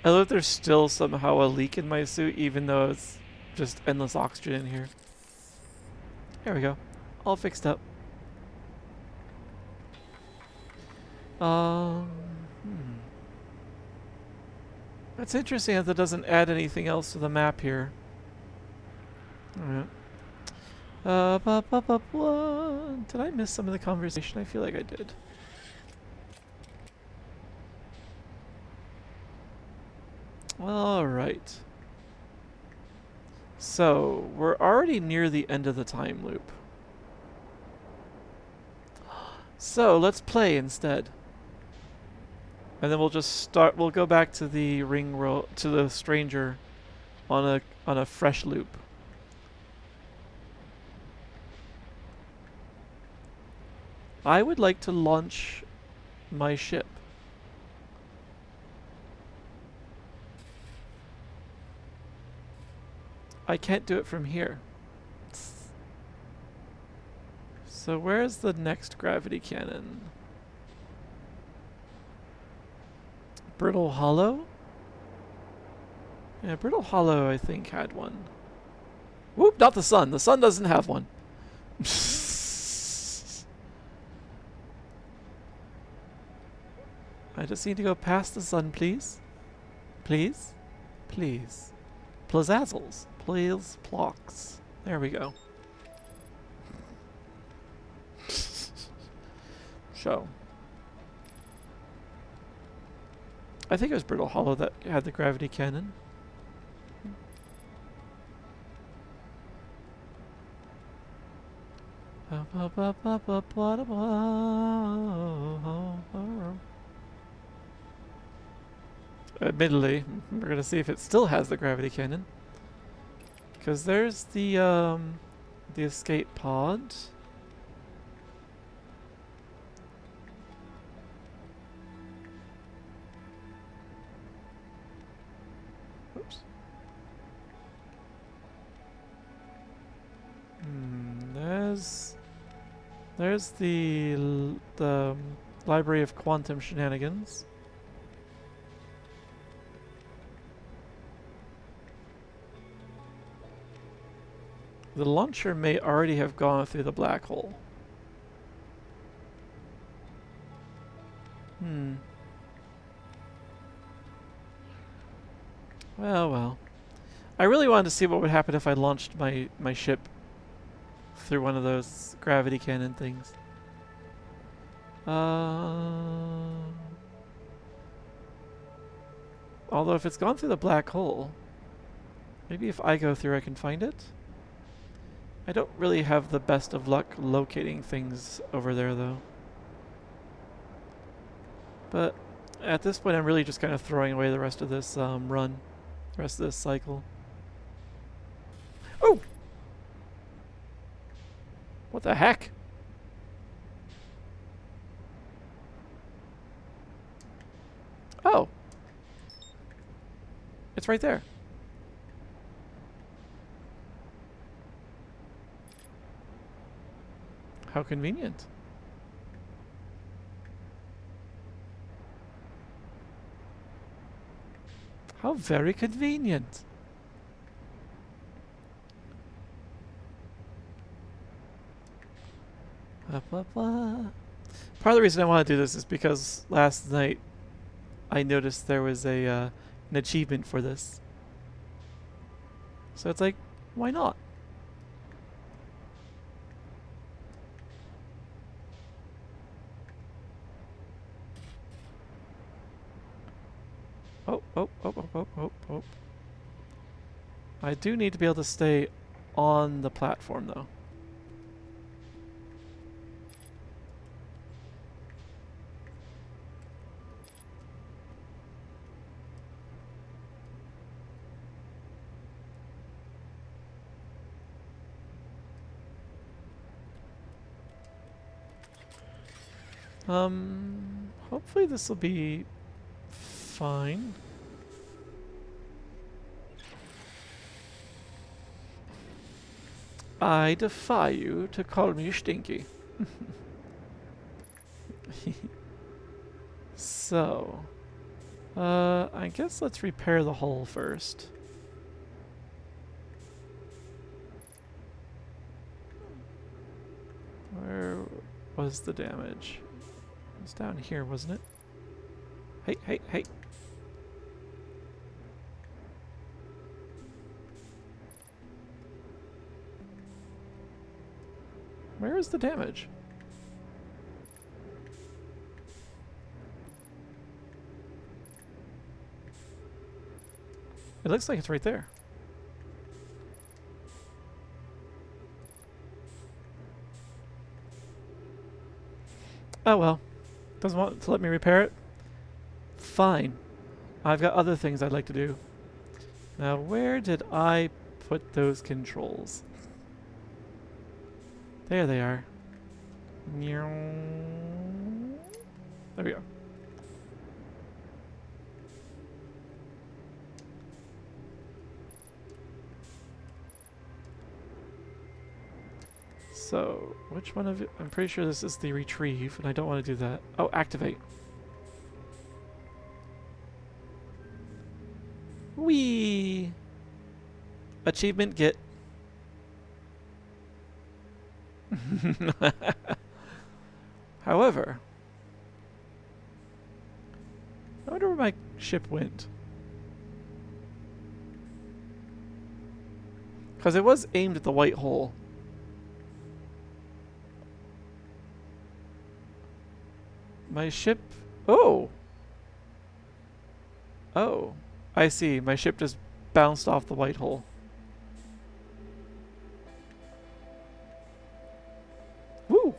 I love there's still somehow a leak in my suit even though it's just endless oxygen in here. There we go. All fixed up. That's interesting that doesn't add anything else to the map here. Alright. Did I miss some of the conversation? I feel like I did. Alright. So, we're already near the end of the time loop. So, let's play instead. And then we'll just start, we'll go back to the to the stranger on a fresh loop. I would like to launch my ship. I can't do it from here. So where's the next gravity cannon? Brittle Hollow? Yeah, Brittle Hollow I think had one. Whoop, not the sun. The sun doesn't have one. I just need to go past the sun, please. Please? Please. Plazazzles. Please, plocks. There we go. So. I think it was Brittle Hollow that had the gravity cannon. Admittedly, we're going to see if it still has the gravity cannon. Because there's the escape pod. Oops. There's the Library of Quantum Shenanigans. The launcher may already have gone through the black hole. Well. I really wanted to see what would happen if I launched my ship through one of those gravity cannon things. Although if it's gone through the black hole, maybe if I go through I can find it? I don't really have the best of luck locating things over there though. But at this point I'm really just kind of throwing away the rest of this run. The rest of this cycle. Oh! What the heck? Oh. It's right there. How convenient. How very convenient. Blah, blah, blah. Part of the reason I want to do this is because last night I noticed there was an achievement for this. So it's like, why not? Oh. I do need to be able to stay on the platform though. Hopefully this will be fine. I defy you to call me stinky. So, I guess let's repair the hull first. Where was the damage? It was down here, wasn't it? Hey. Where is the damage? It looks like it's right there. Oh well. Doesn't want to let me repair it? Fine. I've got other things I'd like to do. Now, where did I put those controls? There they are. There we go. So, which one of it? I'm pretty sure this is the retrieve, and I don't want to do that. Oh, activate. Whee! Achievement get. However, I wonder where my ship went. Because it was aimed at the white hole. My ship... Oh! Oh. I see. My ship just bounced off the white hole. Woo!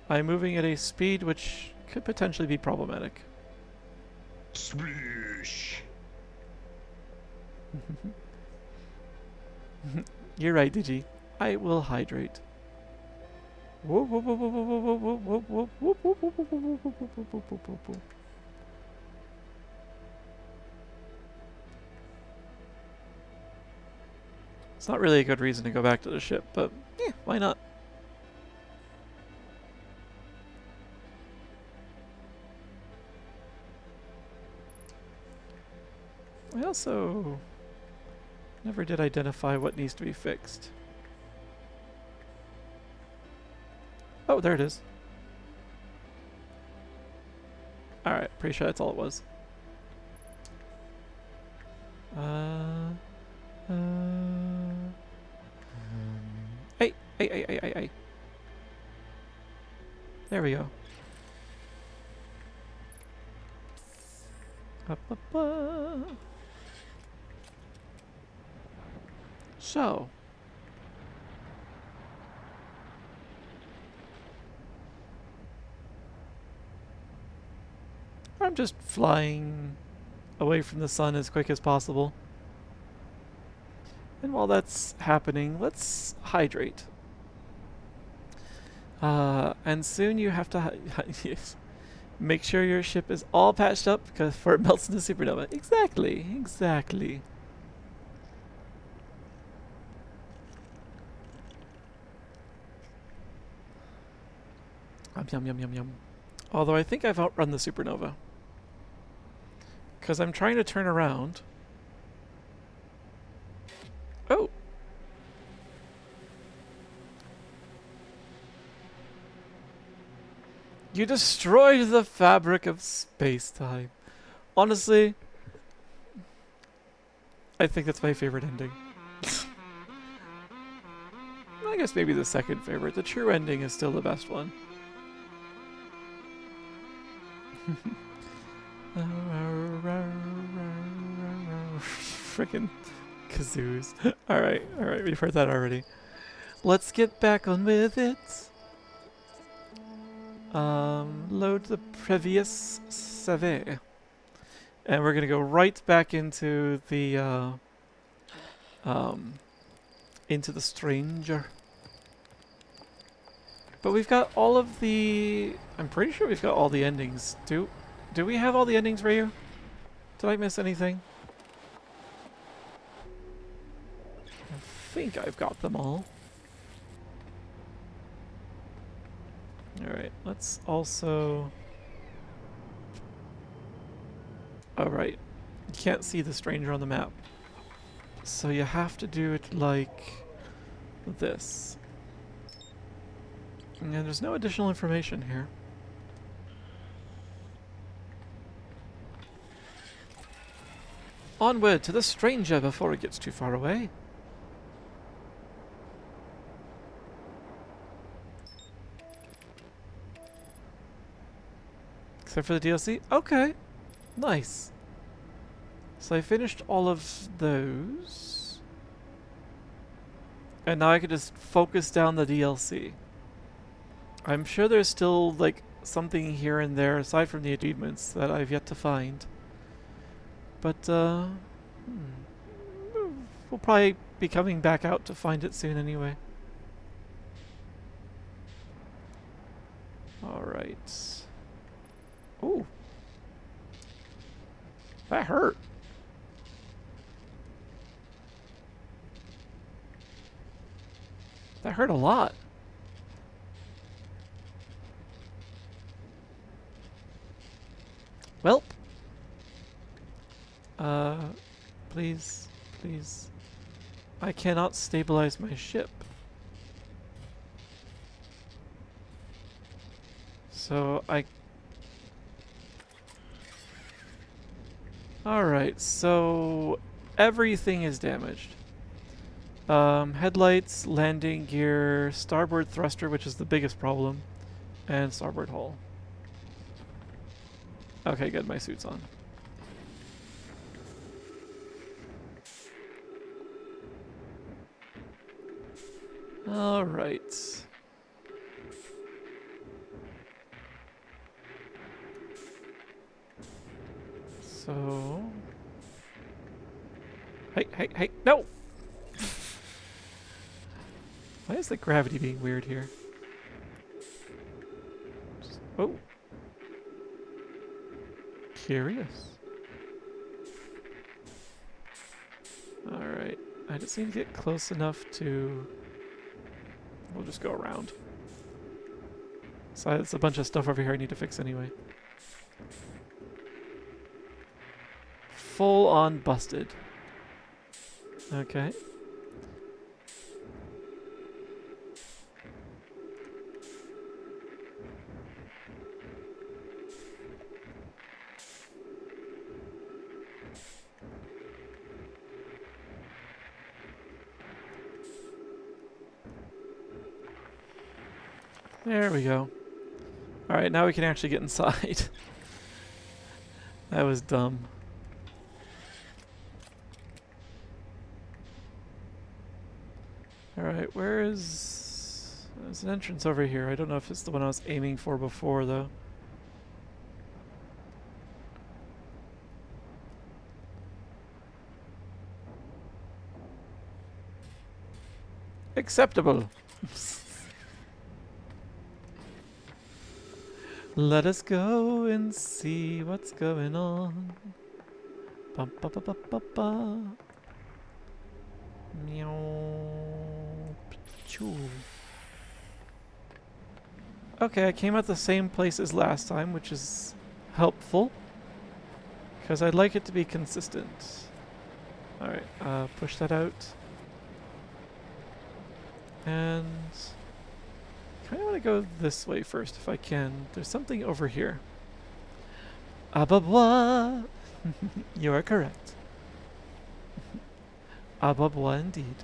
I'm moving at a speed which could potentially be problematic. Sploosh. You're right, Digi. I will hydrate. Whoop, whoop, whoop, whoop, whoop, whoop, whoop, whoop, whoop, whoop, whoop, whoop, whoop, whoop, whoop, whoop, whoop, whoop, whoop. It's not really a good reason to go back to the ship, but yeah, why not? I also never did identify what needs to be fixed. Oh, there it is. Alright, pretty sure that's all it was. Hey, hey, hey, hey, hey, hey. There we go. Up, up, up. So. I'm just flying away from the sun as quick as possible. And while that's happening, let's hydrate. And soon you have to yes, make sure your ship is all patched up before it melts into supernova. Exactly, exactly. Yum, yum, yum, yum. Although I think I've outrun the supernova. Because I'm trying to turn around. Oh! You destroyed the fabric of space-time. Honestly, I think that's my favorite ending. I guess maybe the second favorite. The true ending is still the best one. Frickin' kazoos. Alright, we've heard that already. Let's get back on with it. Load the previous save. And we're gonna go right back into the stranger. But we've got all of the... I'm pretty sure we've got all the endings. Do we have all the endings, Ryu? Did I miss anything? I think I've got them all. Alright, let's also... Oh, right. You can't see the stranger on the map. So you have to do it like this. And there's no additional information here. Onward to the stranger before it gets too far away. Except for the DLC? Okay. Nice. So I finished all of those. And now I can just focus down the DLC. I'm sure there's still, like, something here and there, aside from the achievements, that I've yet to find. But, we'll probably be coming back out to find it soon anyway. Alright. Ooh. That hurt. That hurt a lot. Welp. Please, please. I cannot stabilize my ship. So I... Alright, so everything is damaged. Headlights, landing gear, starboard thruster, which is the biggest problem, and starboard hull. Okay, good. My suit's on. All right. So, hey, no! Why is the gravity being weird here? Oh. Curious. Alright. I just need to get close enough to... We'll just go around. So there's a bunch of stuff over here I need to fix anyway. Full on busted. Okay. There we go. Alright, now we can actually get inside. That was dumb. Alright, where is... There's an entrance over here. I don't know if it's the one I was aiming for before, though. Acceptable. Let us go and see what's going on. Bum, ba, ba, ba, ba, ba. Meow. Pachoo. Okay, I came at the same place as last time, which is helpful. Because I'd like it to be consistent. Alright, push that out. And... I kind of want to go this way first if I can. There's something over here. Ababwa! You are correct. Ababwa indeed.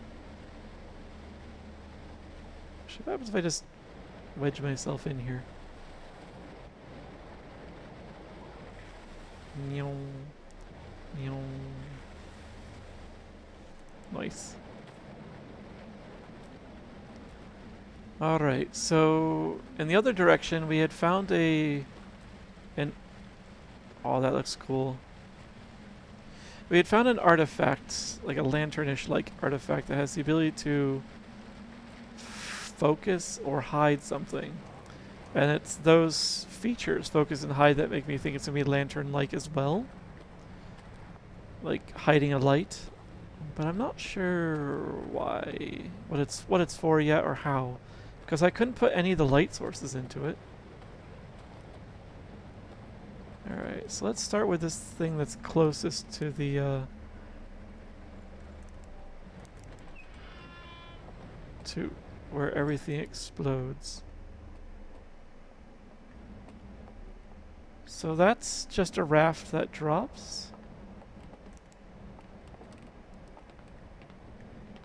What happens if I just wedge myself in here? Meow. Meow. Nice. Alright, so in the other direction we had found an... Oh, that looks cool. We had found an artifact, like a lanternish like artifact that has the ability to focus or hide something. And it's those features, focus and hide, that make me think it's going to be lantern-like as well. Like hiding a light. But I'm not sure why, what it's for yet or how. Because I couldn't put any of the light sources into it. Alright, so let's start with this thing that's closest to the, to where everything explodes. So that's just a raft that drops.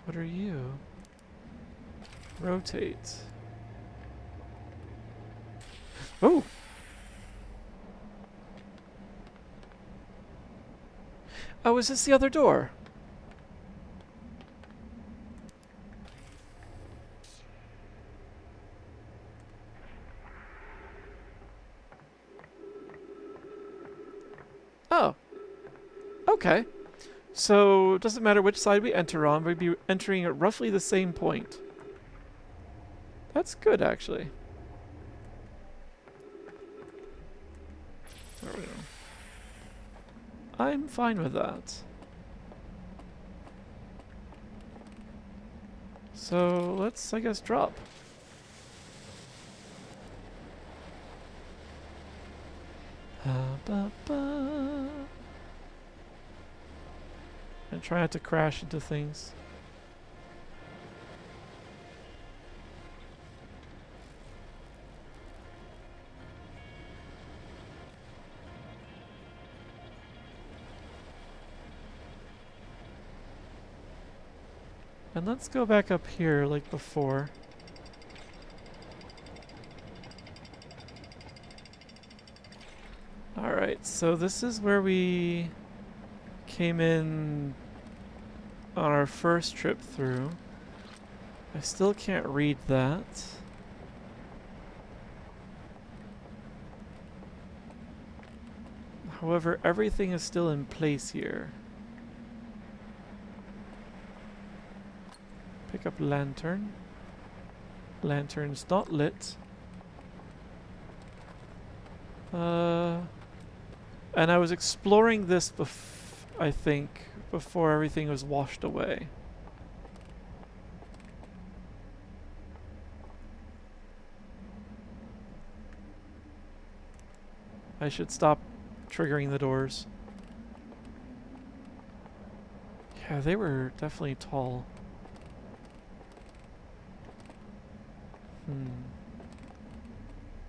What are you? Rotate. Oh! Oh, is this the other door? Oh. Okay. So, it doesn't matter which side we enter on, we'd be entering at roughly the same point. That's good, actually. There we go. I'm fine with that. So, let's, I guess, drop. And try not to crash into things. And let's go back up here like before. Alright, so this is where we came in on our first trip through. I still can't read that. However, everything is still in place here. Pick up lantern. Lantern's not lit. And I was exploring this I think before everything was washed away. I should stop triggering the doors. Yeah, they were definitely tall.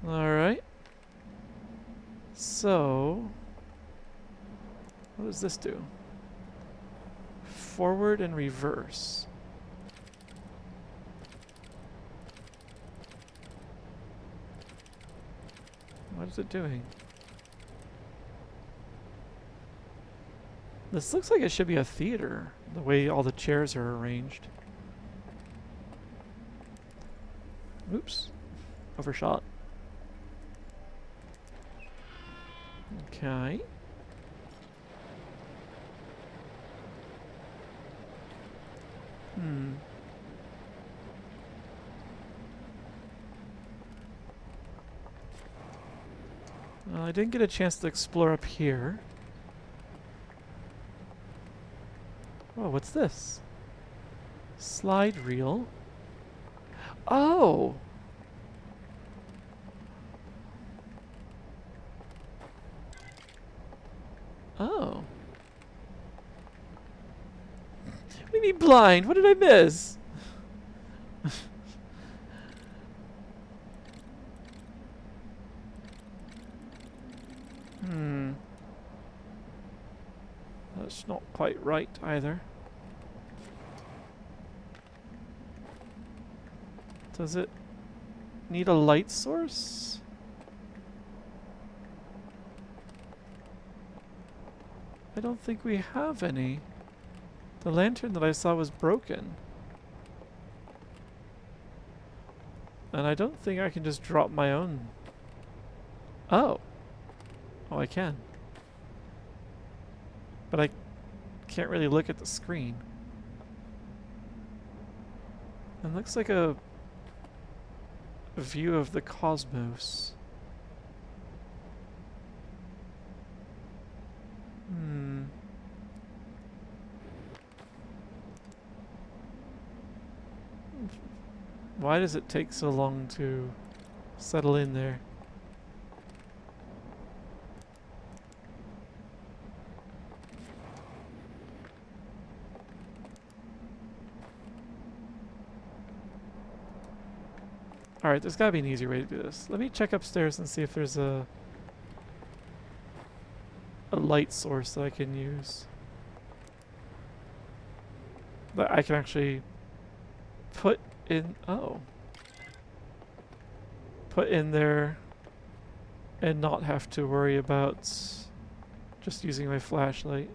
Alright. So, what does this do? Forward and reverse. What is it doing? This looks like it should be a theater, the way all the chairs are arranged. Oops. Overshot. Okay. Well, I didn't get a chance to explore up here. Oh, what's this? Slide reel. Oh! Oh. What do you mean blind? What did I miss? That's not quite right either. Does it need a light source? I don't think we have any. The lantern that I saw was broken. And I don't think I can just drop my own. Oh. Oh, I can. But I can't really look at the screen. It looks like a view of the cosmos. Why does it take so long to settle in there? Alright, there's gotta be an easier way to do this. Let me check upstairs and see if there's a light source that I can use. That I can actually put in... Oh. Put in there and not have to worry about just using my flashlight.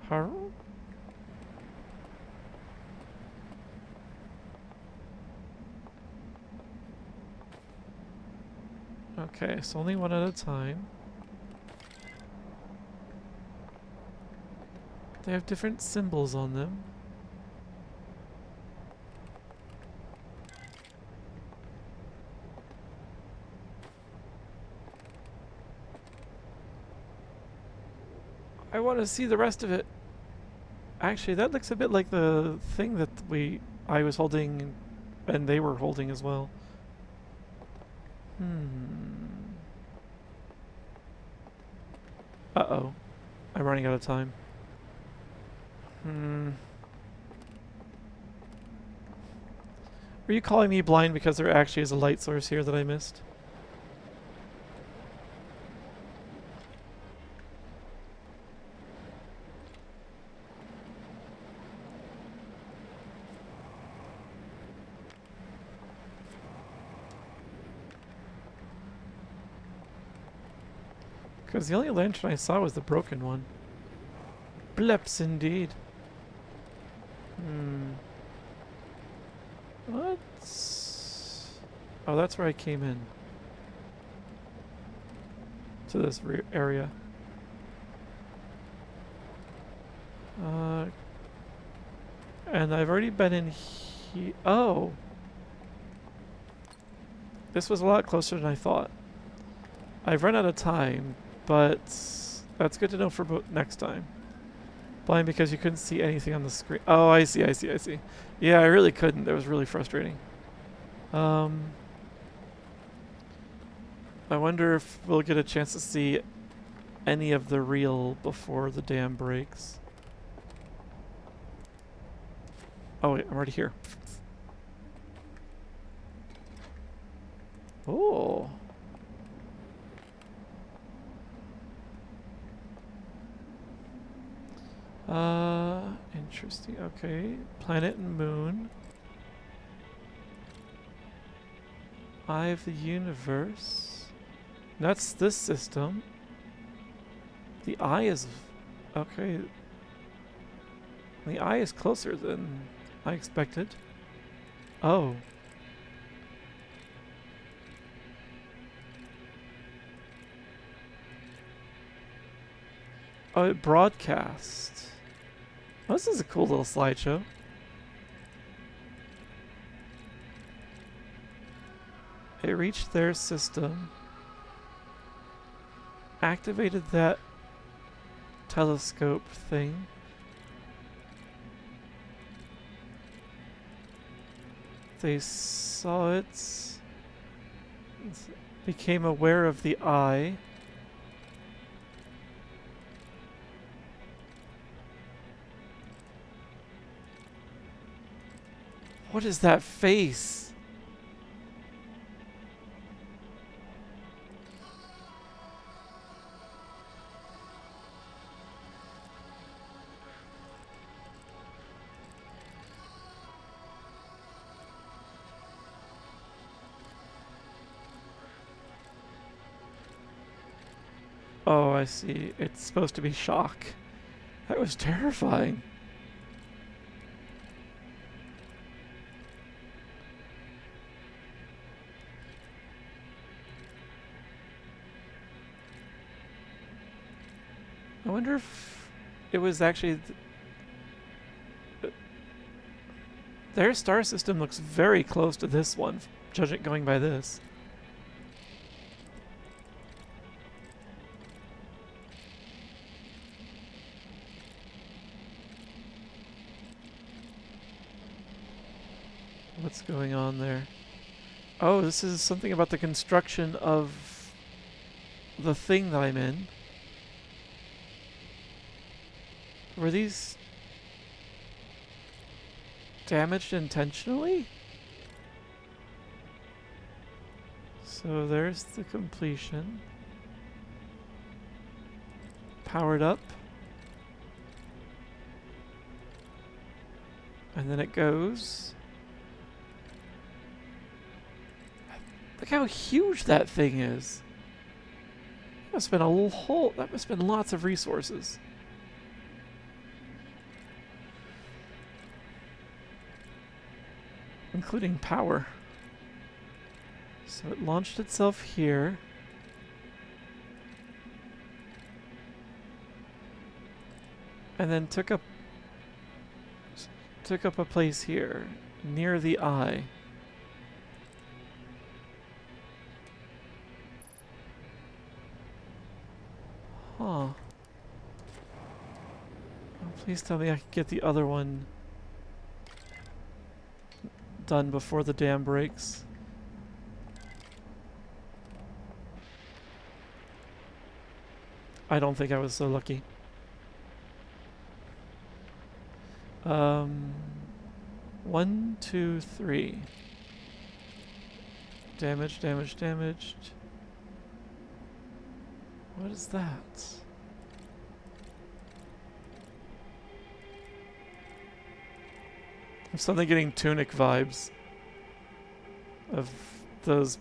How? Okay, so only one at a time. They have different symbols on them. I want to see the rest of it. Actually, that looks a bit like the thing that I was holding and they were holding as well. Uh-oh. I'm running out of time. Are you calling me blind because there actually is a light source here that I missed? Because the only lantern I saw was the broken one. Bleps indeed. What? Oh, that's where I came in. To this area. And I've already been in here. Oh! This was a lot closer than I thought. I've run out of time, but that's good to know for next time. Blind because you couldn't see anything on the screen. Oh, I see. Yeah, I really couldn't. That was really frustrating. I wonder if we'll get a chance to see any of the real before the dam breaks. Oh wait, I'm already here. Oh. Interesting. Okay. Planet and moon. Eye of the universe. That's this system. The eye is... Okay. The eye is closer than I expected. Oh. Oh, it broadcast. Oh, this is a cool little slideshow. It reached their system, activated that telescope thing. They saw it, became aware of the eye. What is that face? Oh, I see. It's supposed to be shock. That was terrifying. I wonder if it was actually... Their star system looks very close to this one, judging going by this. What's going on there? Oh, this is something about the construction of the thing that I'm in. Were these damaged intentionally? So there's the completion. Powered up. And then it goes. Look how huge that thing is. That must have been a whole, that must have been lots of resources. Including power. So it launched itself here. And then took up a place here, near the eye. Huh. Oh, please tell me I can get the other one done before the dam breaks. I don't think I was so lucky. 1, 2, 3. Damaged. What is that? I'm suddenly getting Tunic vibes of those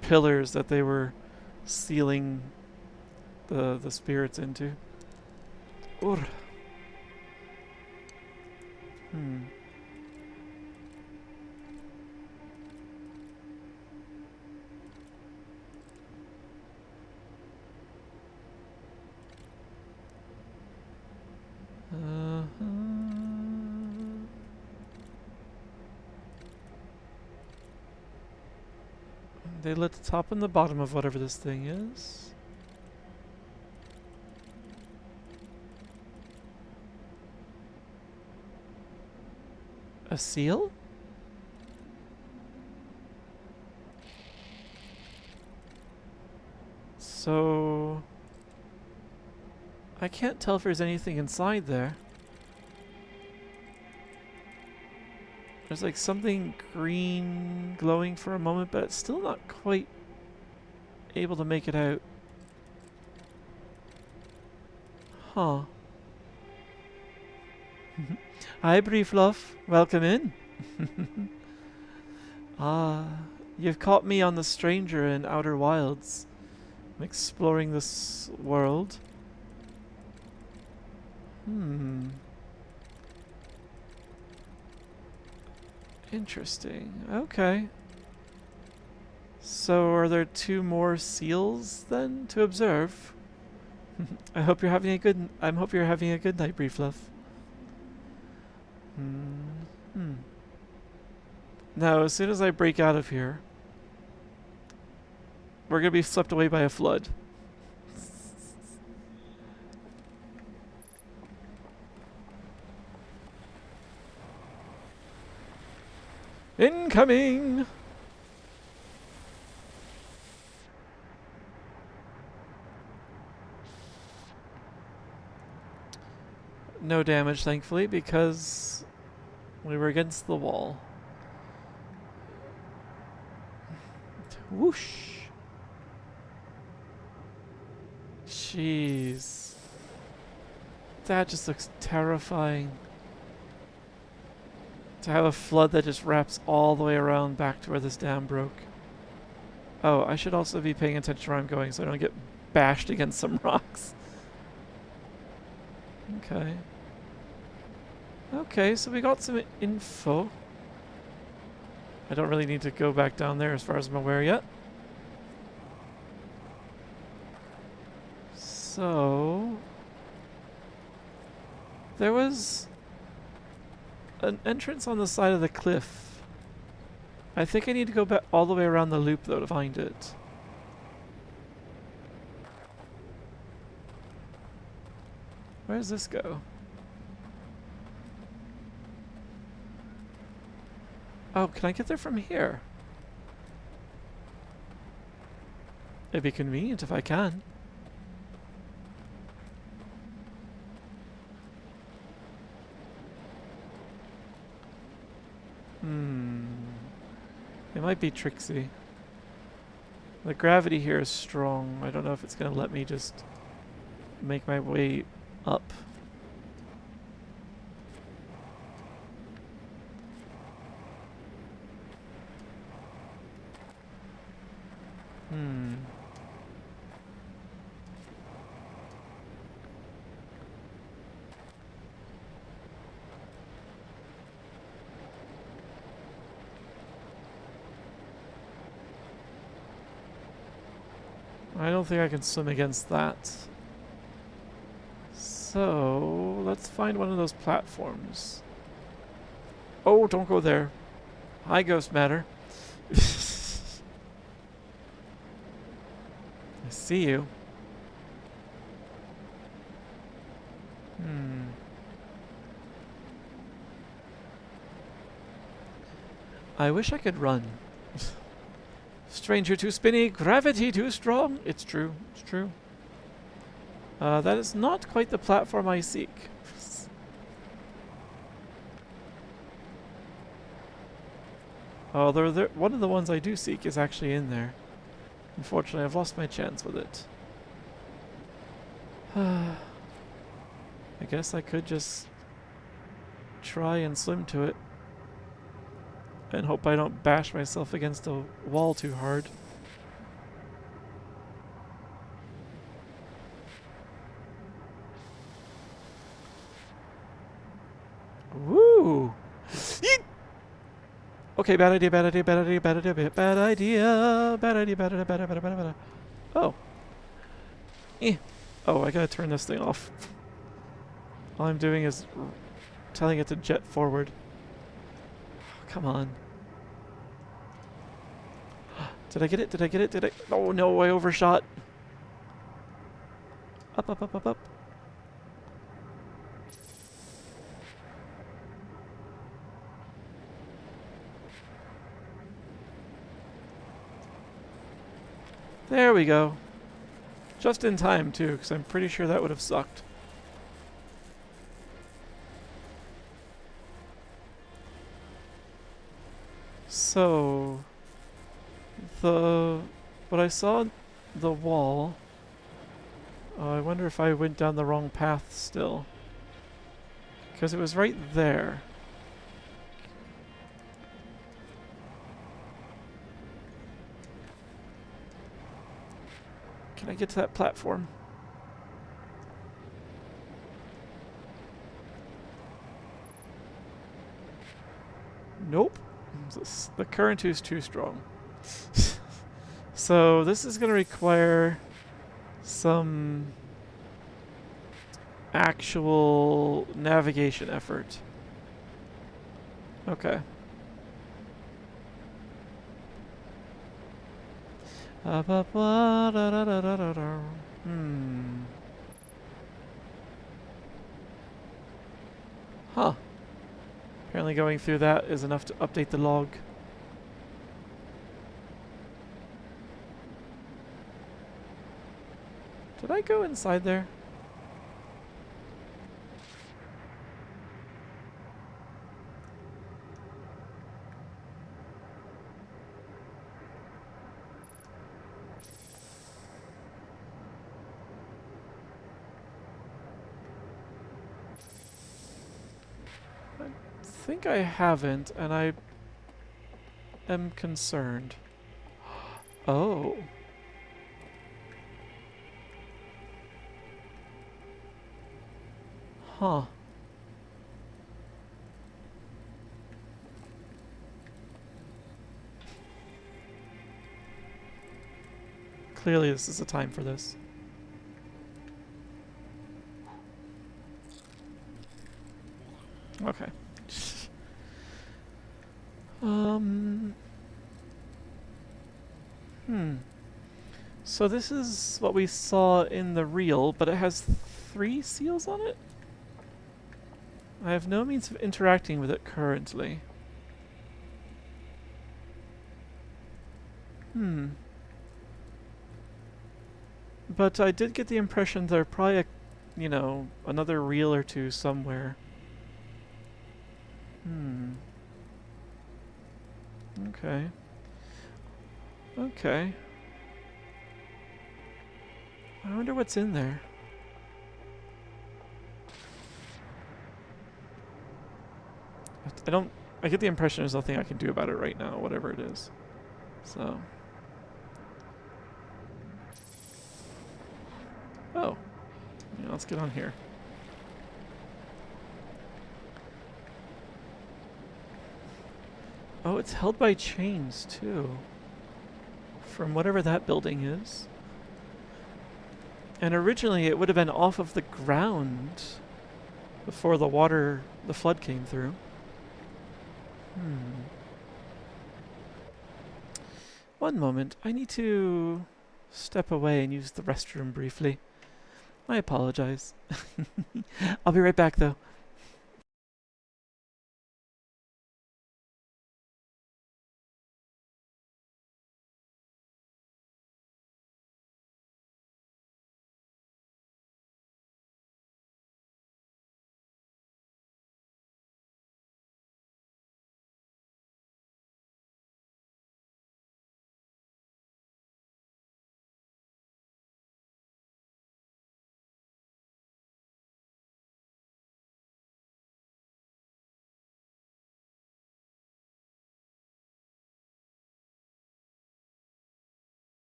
pillars that they were sealing the spirits into. Ur. Hmm. Uh-huh. They lit the top and the bottom of whatever this thing is. A seal? So I can't tell if there's anything inside there. There's like something green glowing for a moment, but it's still not quite able to make it out. Huh. Hi, Brief Love. Welcome in. Ah, you've caught me on the stranger in Outer Wilds. I'm exploring this world. Hmm. Interesting. Okay. So are there 2 more seals then to observe? I hope you're having a good night, Brief Love. Hmm. Now, as soon as I break out of here, we're gonna be swept away by a flood. Incoming! No damage, thankfully, because we were against the wall. Whoosh! Jeez. That just looks terrifying. To have a flood that just wraps all the way around back to where this dam broke. Oh, I should also be paying attention to where I'm going so I don't get bashed against some rocks. Okay. Okay, so we got some info. I don't really need to go back down there as far as I'm aware yet. So there was an entrance on the side of the cliff. I think I need to go back all the way around the loop though to find it. Where does this go? Oh, can I get there from here? It'd be convenient if I can. It might be tricksy. The gravity here is strong. I don't know if it's going to let me just make my way up. I don't think I can swim against that. So, let's find one of those platforms. Oh, don't go there. Hi, Ghost Matter. I see you. I wish I could run. Stranger too spinny, gravity too strong. It's true. It's true. That is not quite the platform I seek. Oh, one of the ones I do seek is actually in there. Unfortunately, I've lost my chance with it. I guess I could just try and swim to it. And hope I don't bash myself against a wall too hard. Okay, bad idea, bad idea, bad idea, bad idea, bad idea, bad idea, bad idea, bad idea, bad idea, bad idea. Oh. Eh. Oh, I gotta turn this thing off. All I'm doing is telling it to jet forward. Come on. Did I get it? Did I get it? Did I? Oh no, I overshot. Up, up, up, up, up. There we go. Just in time, too, because I'm pretty sure that would have sucked. So, what I saw on the wall, I wonder if I went down the wrong path still. Because it was right there. Can I get to that platform? Nope. The current is too strong. So this is going to require some actual navigation effort. Okay. Hmm. Huh. Apparently going through that is enough to update the log. Did I go inside there? I think I haven't, and I am concerned. Oh. Huh. Clearly this is the time for this. Okay. Um. Hmm. So this is what we saw in the reel, but it has 3 seals on it? I have no means of interacting with it currently. Hmm. But I did get the impression there are probably, another reel or two somewhere. Hmm. Okay. Okay. I wonder what's in there. I don't... I get the impression there's nothing I can do about it right now, whatever it is. So... Oh. Yeah, let's get on here. Oh, it's held by chains, too. From whatever that building is. And originally it would have been off of the ground before the flood came through. Hmm. One moment. I need to step away and use the restroom briefly. I apologize. I'll be right back, though.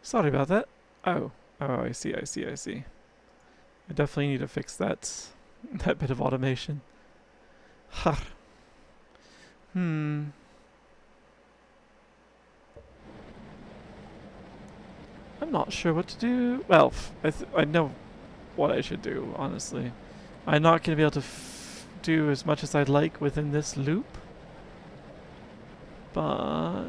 Sorry about that. Oh. Oh, I see, I see, I see. I definitely need to fix that bit of automation. Ha. Hmm. I'm not sure what to do. Well, I know what I should do, honestly. I'm not going to be able to do as much as I'd like within this loop. But...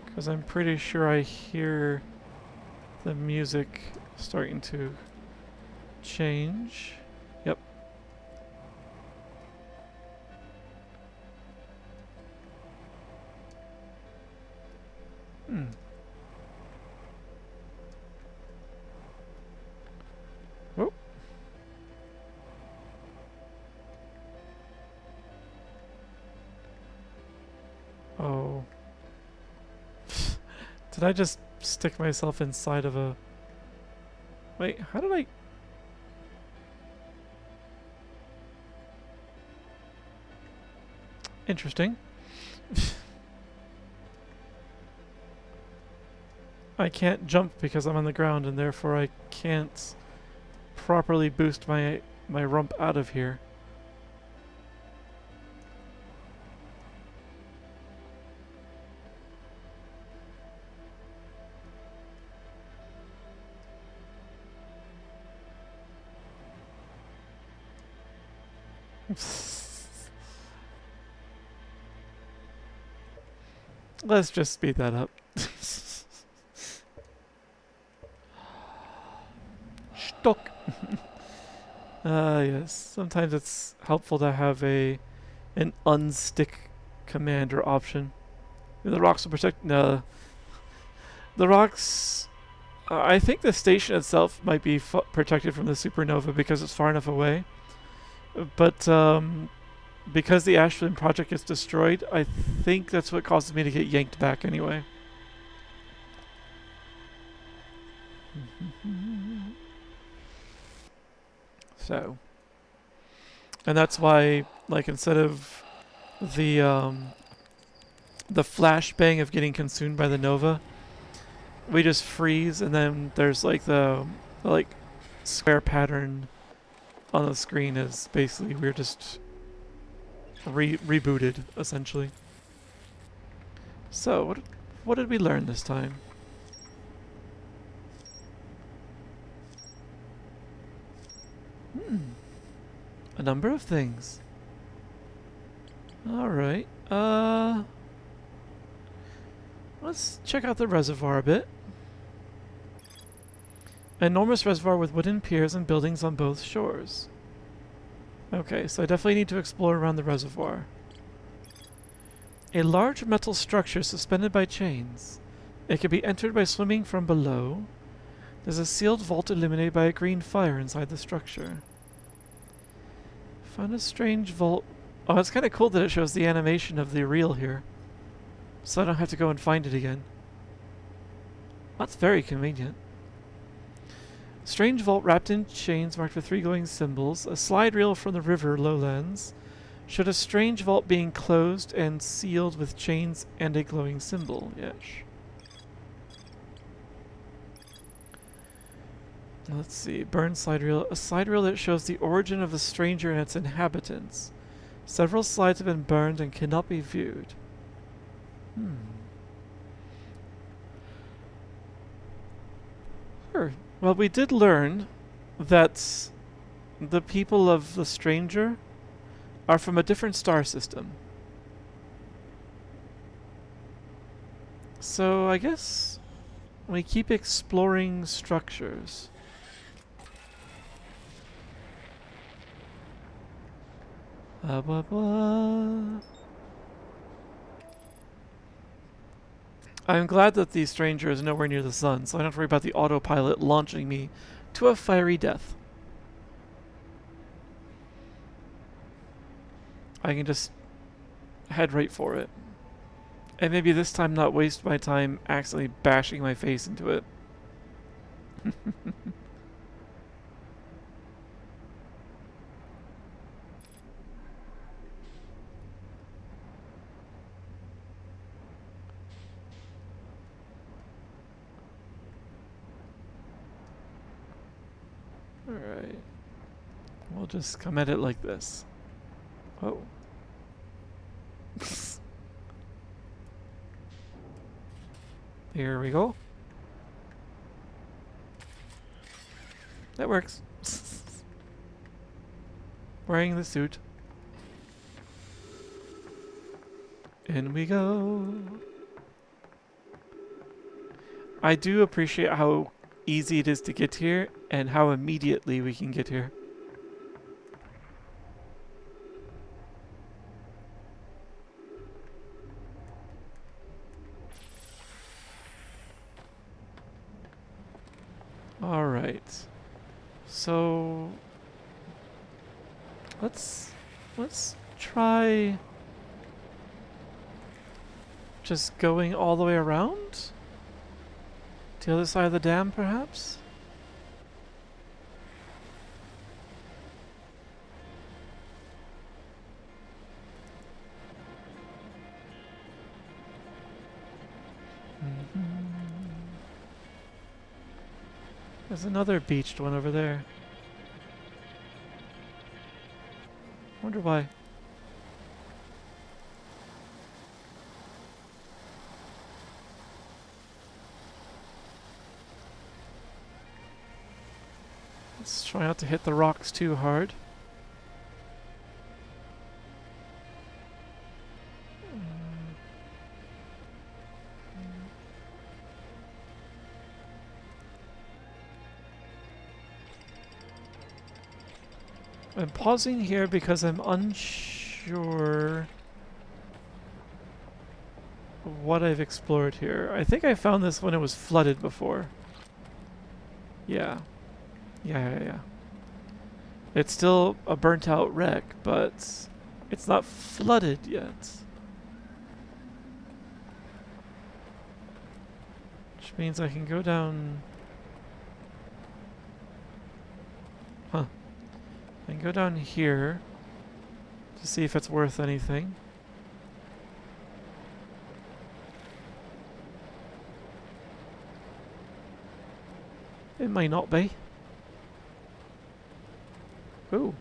because I'm pretty sure I hear the music starting to change. Yep. Hmm. Oh. Oh. Did I just stick myself inside of a... Wait, how did I... Interesting. I can't jump because I'm on the ground, and therefore I can't properly boost my rump out of here. Let's just speed that up. Stuck. Yes. Sometimes it's helpful to have an unstick command or option. The rocks will protect. No, the rocks. I think the station itself might be protected from the supernova because it's far enough away. But because the Ashland project gets destroyed, I think that's what causes me to get yanked back anyway. So, and that's why, like, instead of the flashbang of getting consumed by the nova, we just freeze, and then there's like the like square pattern on the screen is basically we're just rebooted essentially. So what did we learn this time? A number of things. All right. Let's check out the reservoir a bit. An enormous reservoir with wooden piers and buildings on both shores. Okay, so I definitely need to explore around the reservoir. A large metal structure suspended by chains. It can be entered by swimming from below. There's a sealed vault illuminated by a green fire inside the structure. Found a strange vault. Oh, it's kind of cool that it shows the animation of the reel here. So I don't have to go and find it again. That's very convenient. Strange vault wrapped in chains marked with 3 glowing symbols. A slide reel from the river lowlands showed a strange vault being closed and sealed with chains and a glowing symbol. Yes. Let's see. Burn slide reel. A slide reel that shows the origin of the stranger and its inhabitants. Several slides have been burned and cannot be viewed. Sure. Well, we did learn that the people of the stranger are from a different star system. So I guess we keep exploring structures. Blah, blah. I'm glad that the stranger is nowhere near the sun, so I don't have to worry about the autopilot launching me to a fiery death. I can just head right for it. And maybe this time not waste my time accidentally bashing my face into it. Alright. We'll just come at it like this. Oh. Here we go. That works. Wearing the suit. In we go. I do appreciate how easy it is to get here and how immediately we can get here. All right. So let's try just going all the way around to the other side of the dam, perhaps. There's another beached one over there. Wonder why. Let's try not to hit the rocks too hard. I'm pausing here because I'm unsure what I've explored here. I think I found this when it was flooded before. Yeah. Yeah. It's still a burnt out wreck, but it's not flooded yet. Which means I can go down... Huh. I can go down here to see if it's worth anything. It might not be. Ooh.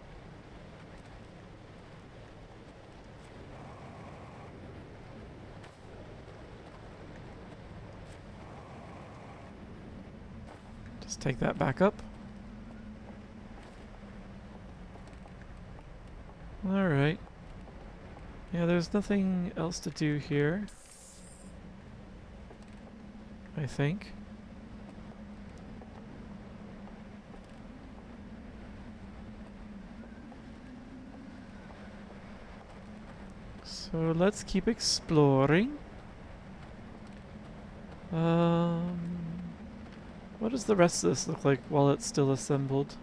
Just take that back up. Alright. Yeah, there's nothing else to do here, I think. So let's keep exploring. What does the rest of this look like while it's still assembled?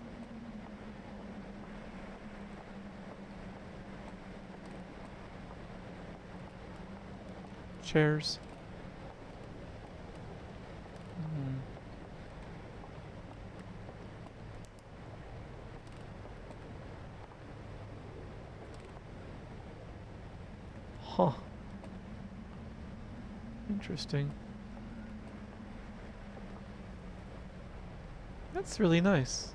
Chairs. Huh. Interesting. That's really nice.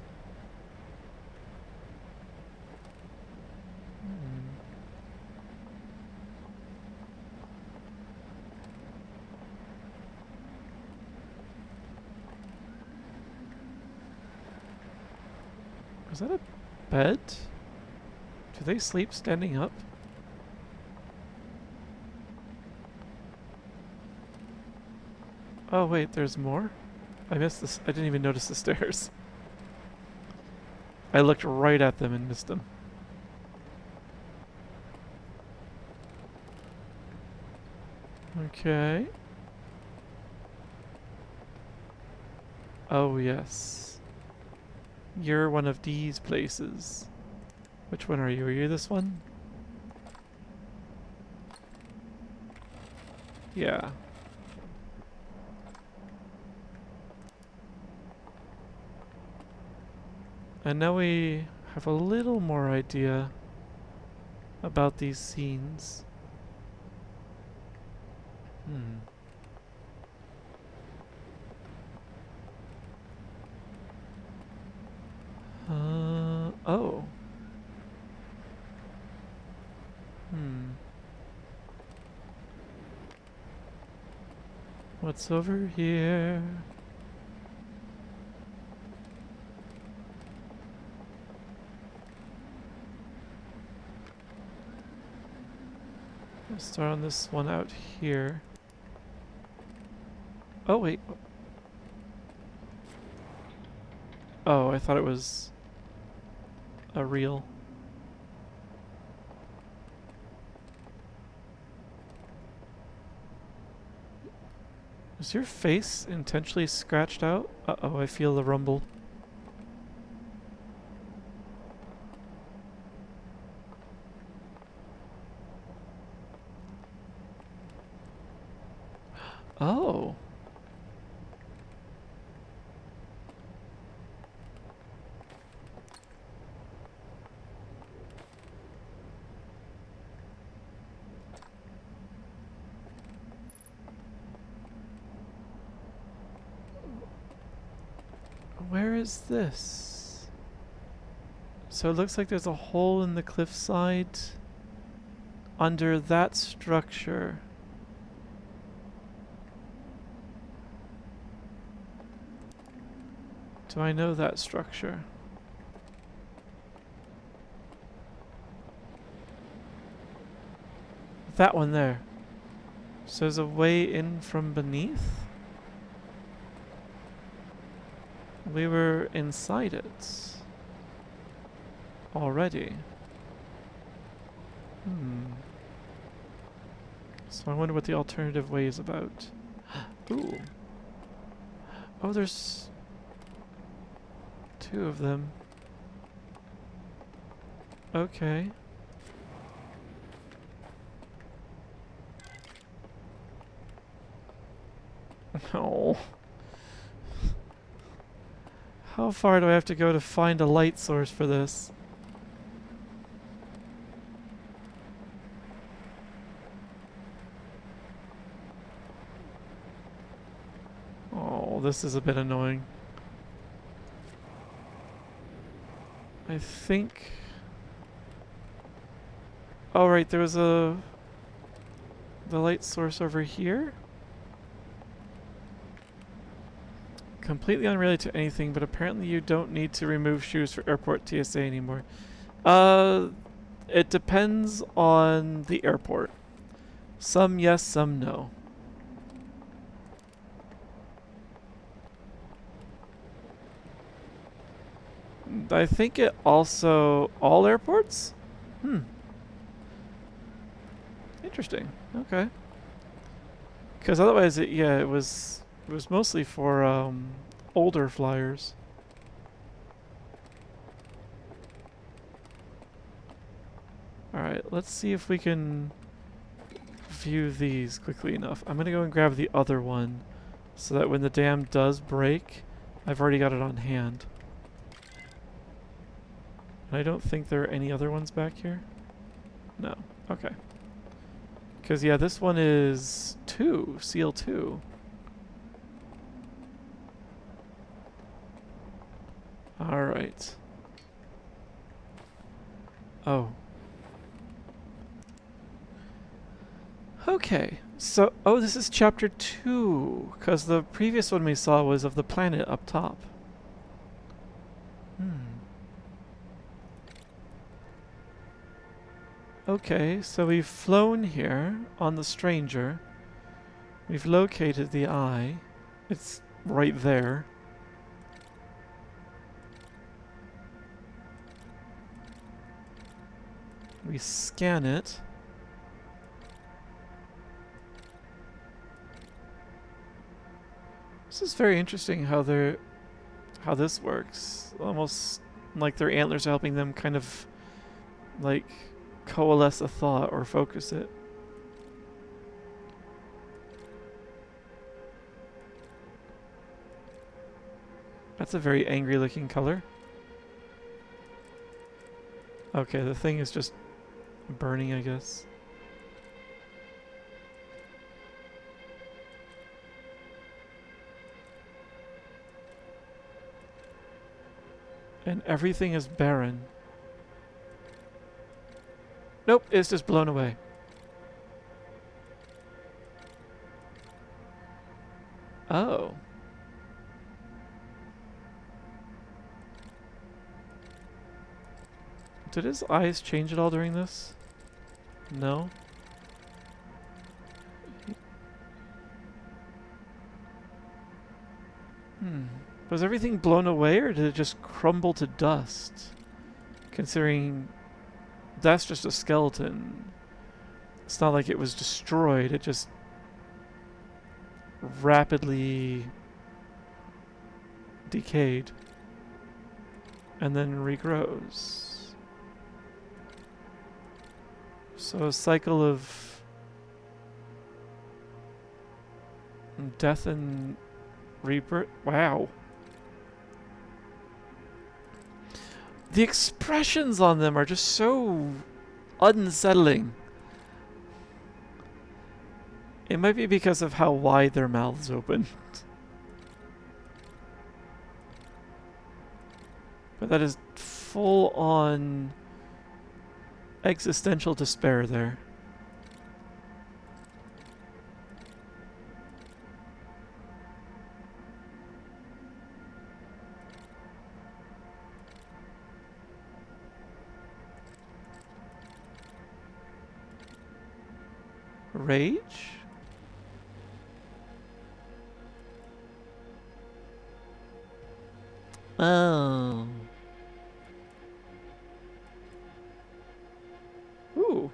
Is that a bed? Do they sleep standing up? Oh wait, there's more? I missed this. I didn't even notice the stairs. I looked right at them and missed them. Okay. Oh yes. You're one of these places. Which one are you? Are you this one? Yeah. And now we have a little more idea about these scenes. Oh. Hmm. What's over here? Let's start on this one out here. Oh, wait. Oh, I thought it was a reel. Is your face intentionally scratched out? Uh-oh, I feel the rumble. Oh. Where is this? So it looks like there's a hole in the cliffside under that structure. Do I know that structure? That one there. So there's a way in from beneath? We were inside it already. So I wonder what the alternative way is about. Ooh. Oh, there's two of them. Okay. Oh. How far do I have to go to find a light source for this? Oh, this is a bit annoying. I think... Oh, right, there was the light source over here? Completely unrelated to anything, but apparently you don't need to remove shoes for airport TSA anymore. It depends on the airport. Some yes, some no. I think it also... All airports? Interesting. Okay. Because otherwise, it was mostly for older flyers. All right, let's see if we can view these quickly enough. I'm gonna go and grab the other one, so that when the dam does break, I've already got it on hand. I don't think there are any other ones back here. No. Okay. Because, yeah, this one is 2, seal 2. Alright. Oh. Okay. So, oh, this is chapter 2. Because the previous one we saw was of the planet up top. Okay, so we've flown here on the stranger. We've located the eye. It's right there. We scan it. This is very interesting how this works. Almost like their antlers are helping them kind of like coalesce a thought or focus it. That's a very angry looking color. Okay, the thing is just burning, I guess. And everything is barren. Nope, it's just blown away. Oh. Did his eyes change at all during this? No. Was everything blown away or did it just crumble to dust? Considering that's just a skeleton. It's not like it was destroyed, it just rapidly decayed and then regrows. So a cycle of death and rebirth. Wow. The expressions on them are just so unsettling. It might be because of how wide their mouths open. But that is full on existential despair there. Rage? Oh. Ooh.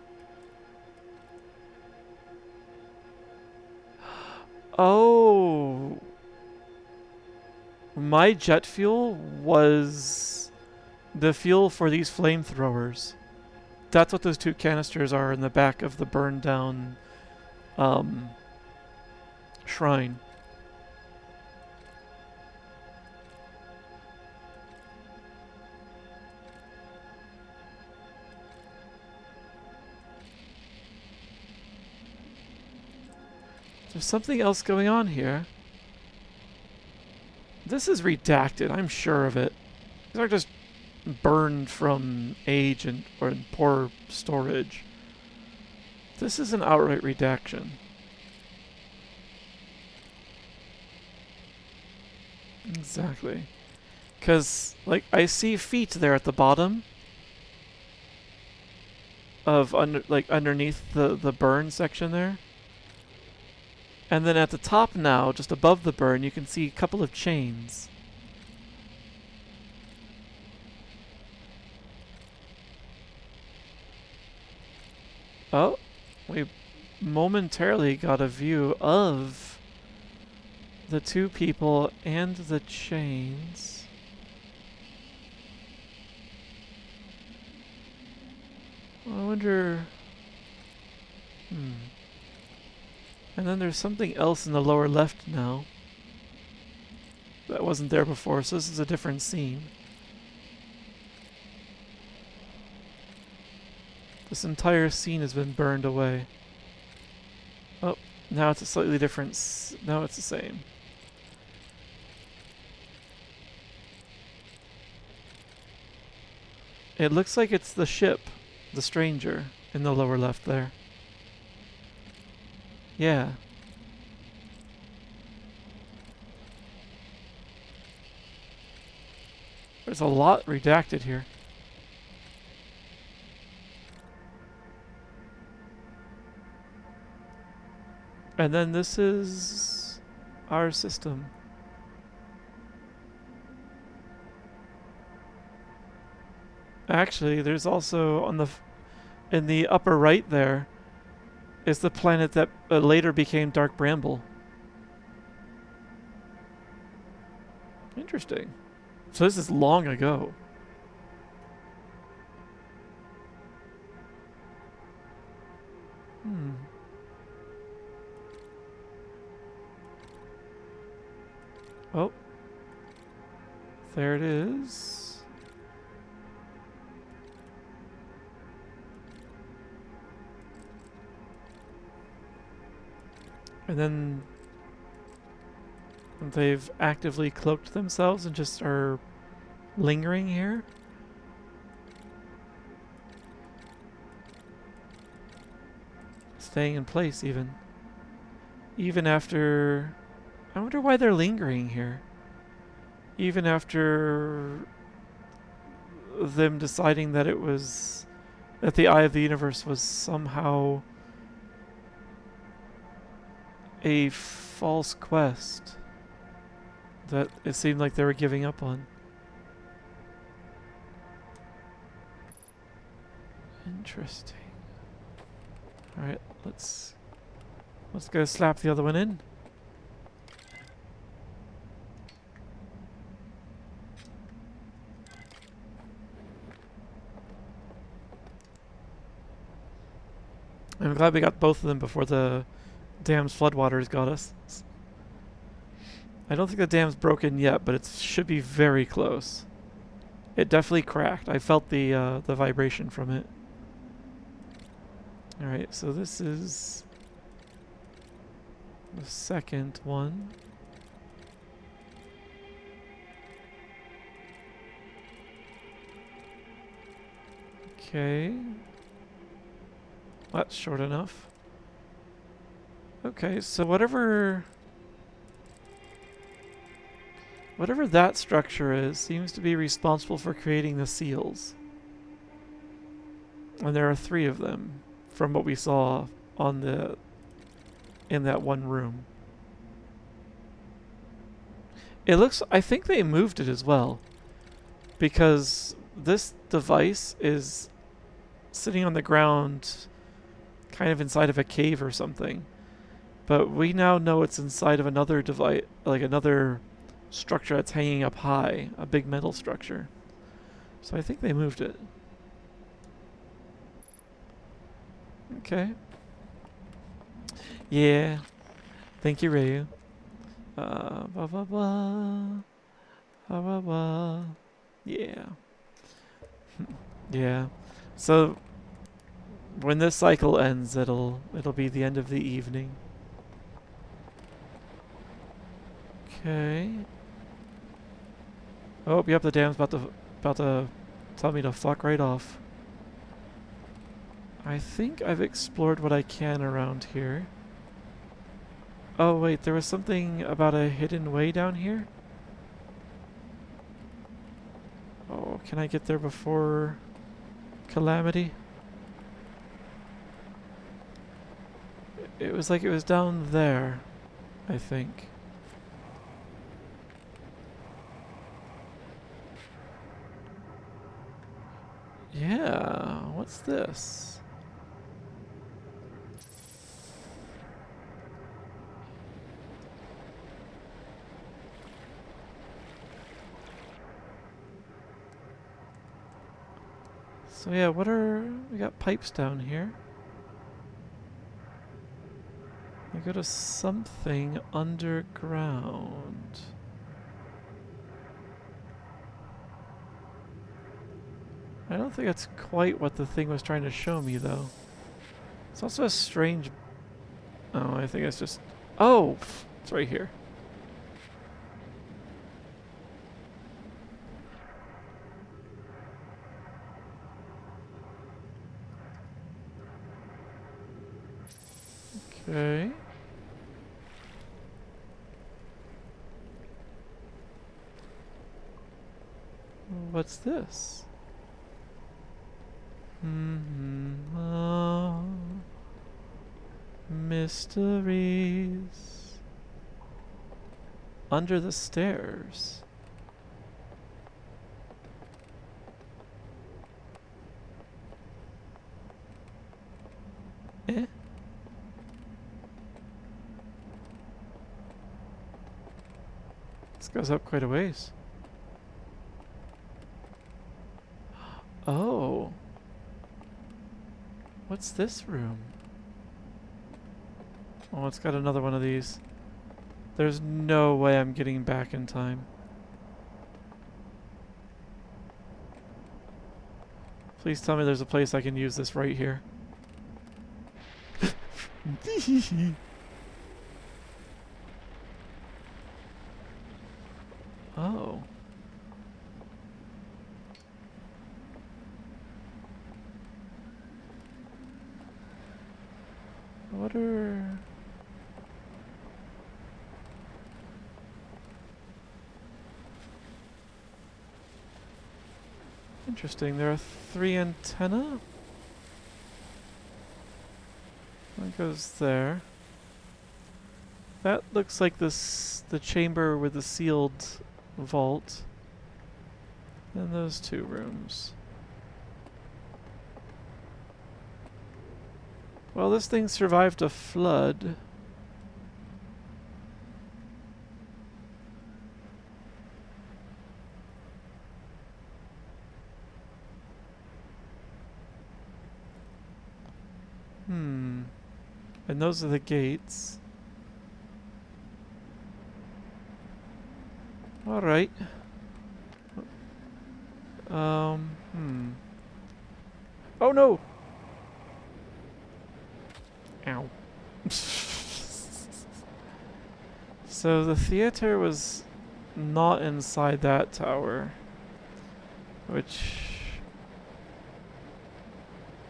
Oh. My jet fuel was the fuel for these flamethrowers. That's what those 2 canisters are in the back of the burned down shrine. There's something else going on here. This is redacted, I'm sure of it. These are just burned from age and or poor storage. This is an outright redaction. Exactly. Because, like, I see feet there at the bottom of underneath the burn section there. And then at the top now, just above the burn, you can see a couple of chains. Oh, we momentarily got a view of the 2 people and the chains. I wonder... And then there's something else in the lower left now. That wasn't there before, so this is a different scene. This entire scene has been burned away. Oh, now it's a slightly different... No, it's the same. It looks like it's the ship, the stranger, in the lower left there. Yeah. There's a lot redacted here. And then this is our system. Actually, there's also on the in the upper right there is the planet that later became Dark Bramble. Interesting. So this is long ago. Oh. There it is. And then they've actively cloaked themselves and just are lingering here. staying in place even after. I wonder why they're lingering here. Even after them deciding that the Eye of the Universe was somehow a false quest that it seemed like they were giving up on. Interesting. Alright, let's go slap the other one in. I'm glad we got both of them before the dam's floodwaters got us. I don't think the dam's broken yet, but it should be very close. It definitely cracked. I felt the vibration from it. Alright, so this is the second one. Okay. That's short enough. Okay, so whatever that structure is seems to be responsible for creating the seals. And there are 3 of them from what we saw in that one room. It looks, I think they moved it as well, because this device is sitting on the ground kind of inside of a cave or something. But we now know it's inside of another device, like another structure that's hanging up high, a big metal structure. So I think they moved it. Okay. Yeah. Thank you, Ryu. Blah, blah, blah. Blah, blah, blah. Yeah. Yeah. So when this cycle ends, it'll be the end of the evening. Okay. Oh, yep, the dam's about to tell me to fuck right off. I think I've explored what I can around here. Oh wait, there was something about a hidden way down here? Oh, can I get there before Calamity? It was like it was down there, I think. Yeah, what's this? So yeah, we got pipes down here. We go to something underground. I don't think that's quite what the thing was trying to show me, though. It's also a strange... Oh, I think it's just... Oh! It's right here. Okay. What's this? Oh, mysteries under the stairs. Eh? This goes up quite a ways. Oh. What's this room? Oh, it's got another one of these. There's no way I'm getting back in time. Please tell me there's a place I can use this right here. Oh. What are... Interesting, there are 3 antennae? That goes there. That looks like the chamber with the sealed vault. And those 2 rooms. Well, this thing survived a flood. And those are the gates. Alright. Oh no! Ow. So the theater was not inside that tower. Which...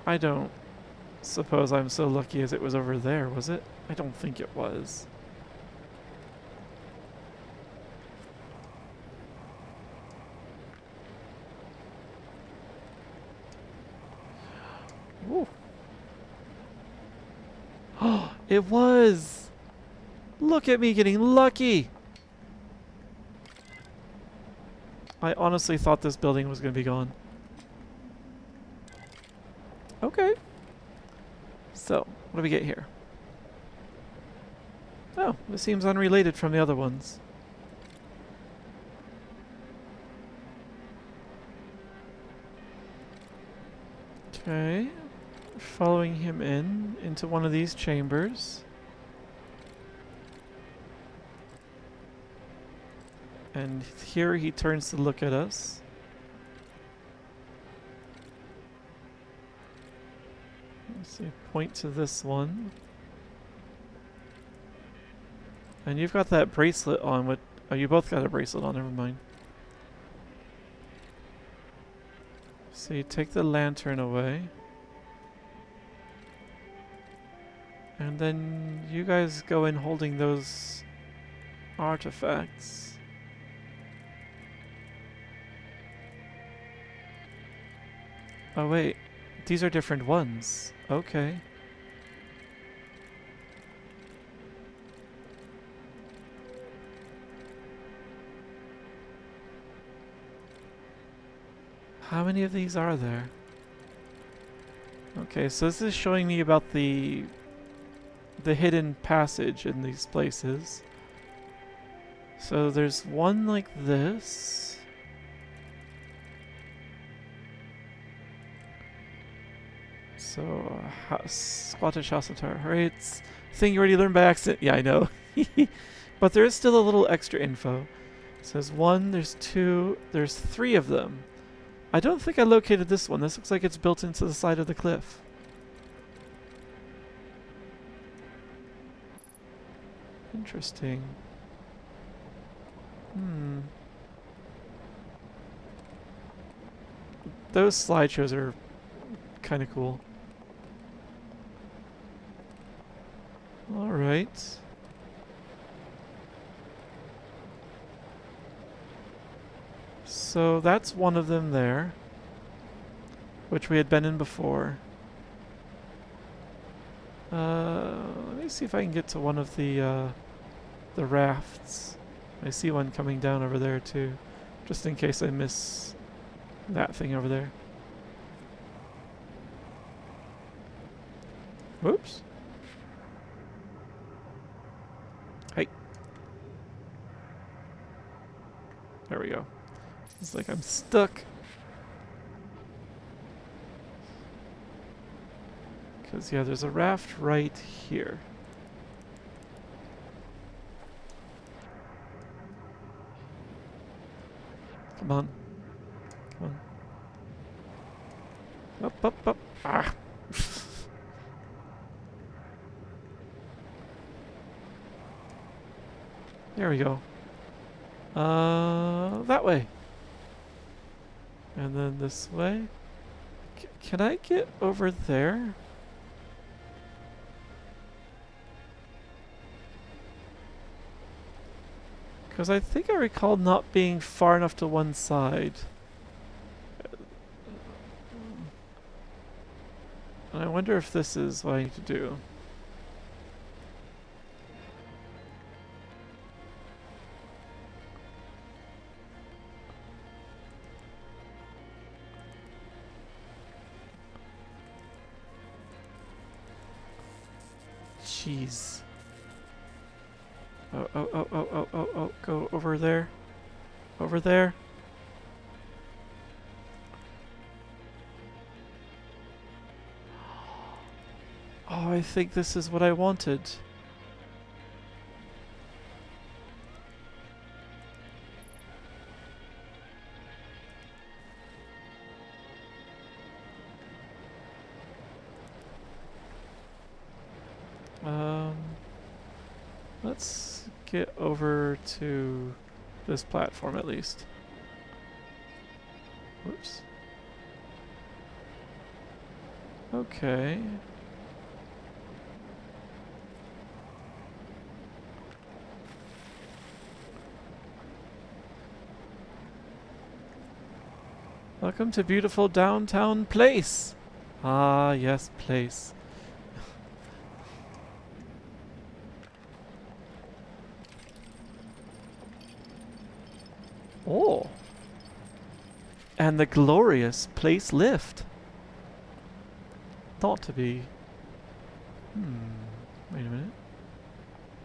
I don't suppose I'm so lucky as it was over there, was it? I don't think it was. Ooh. Oh, it was! Look at me getting lucky! I honestly thought this building was going to be gone. Okay. So, what do we get here? Oh, this seems unrelated from the other ones. Okay. Following him into one of these chambers. And here he turns to look at us. Let's see, point to this one. And you've got that bracelet on. What? Oh, you both got a bracelet on, never mind. So you take the lantern away. And then you guys go in holding those artifacts. Oh wait, these are different ones. Okay. How many of these are there? Okay, so this is showing me about the hidden passage in these places. So there's one like this. So, Scottish Hospital rates. Thing you already learned by accident. Yeah, I know. But there is still a little extra info. It says 1, there's 2, there's 3 of them. I don't think I located this one. This looks like it's built into the side of the cliff. Interesting. Those slideshows are kind of cool. Alright. So that's one of them there, which we had been in before. Let me see if I can get to one of the rafts. I see one coming down over there too, just in case I miss that thing over there. Whoops. Hey. There we go. It's like I'm stuck. Because, yeah, there's a raft right here. Come on. Come on. Up, up, up. Ah! There we go. That way. And then this way. Can I get over there? Because I think I recall not being far enough to one side. And I wonder if this is what I need to do. Jeez. Oh, go over there. Over there. Oh, I think this is what I wanted. Let's get over to this platform at least. Whoops. Okay. Welcome to beautiful downtown place. Ah, yes, place. Oh. And the glorious place lift. Thought to be. Wait a minute.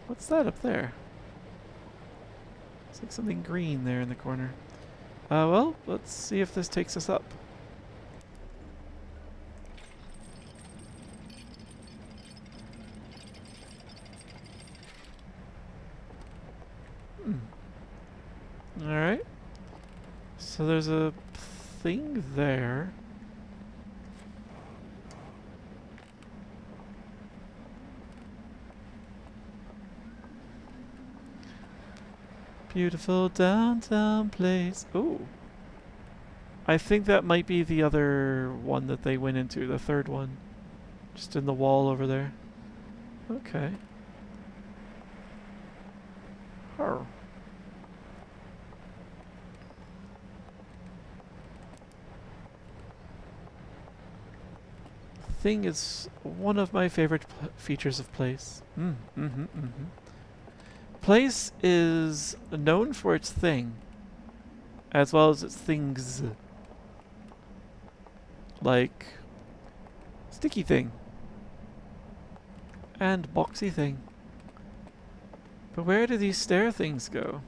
What's that up there? It's like something green there in the corner. Well, let's see if this takes us up. Alright. So there's a thing there. Beautiful downtown place. Ooh. I think that might be the other one that they went into, the third one. Just in the wall over there. Okay. Oh. Thing is one of my favorite features of place. Place is known for its thing, as well as its things. Like sticky thing and boxy thing. But where do these stair things go?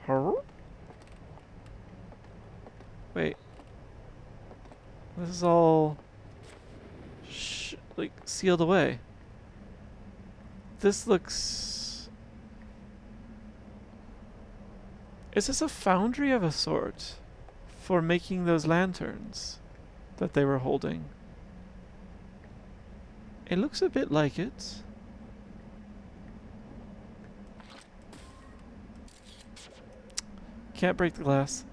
Huh? Wait. This is all like sealed away. This looks... Is this a foundry of a sort for making those lanterns that they were holding? It looks a bit like it. Can't break the glass.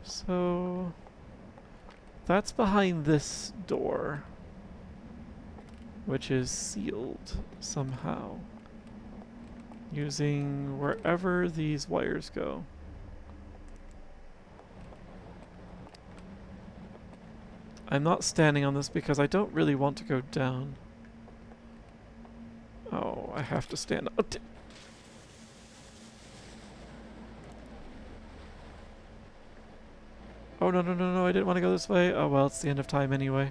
So that's behind this door, which is sealed somehow using wherever these wires go. I'm not standing on this because I don't really want to go down. Oh, I have to stand up. Oh, no, I didn't want to go this way. Oh, well, it's the end of time anyway.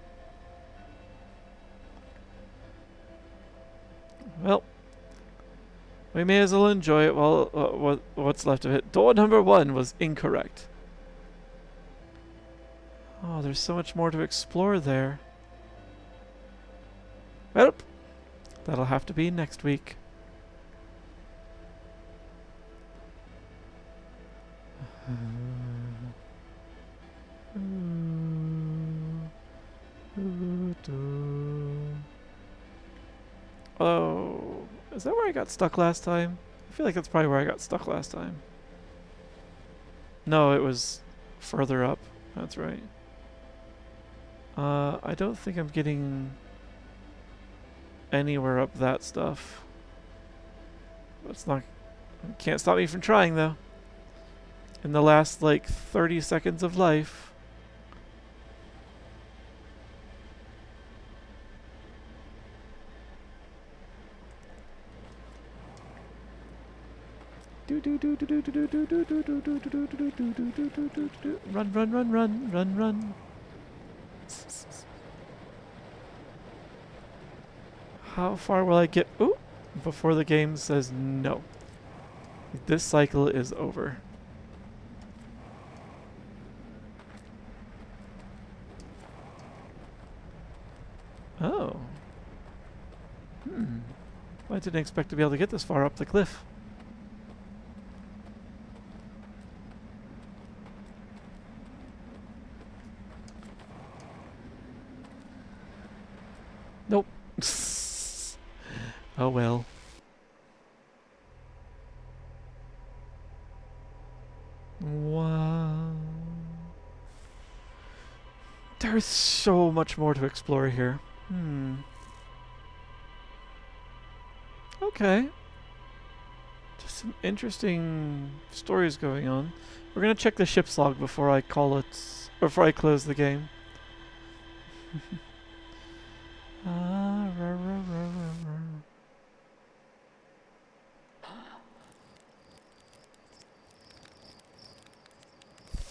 Well, we may as well enjoy it while what's left of it. Door number 1 was incorrect. Oh, there's so much more to explore there. Well, that'll have to be next week. Oh, is that where I got stuck last time? I feel like that's probably where I got stuck last time. No, it was further up. That's right. I don't think I'm getting anywhere up that stuff. It's not... Can't stop me from trying, though. In the last, like, 30 seconds of life. Run, run, run, run, run, run. How far will I get? Ooh, before the game says no. This cycle is over. Oh. I didn't expect to be able to get this far up the cliff. Nope. Oh well. Wow. There's so much more to explore here. Okay. Just some interesting stories going on. We're gonna check the ship's log before I call it, before I close the game.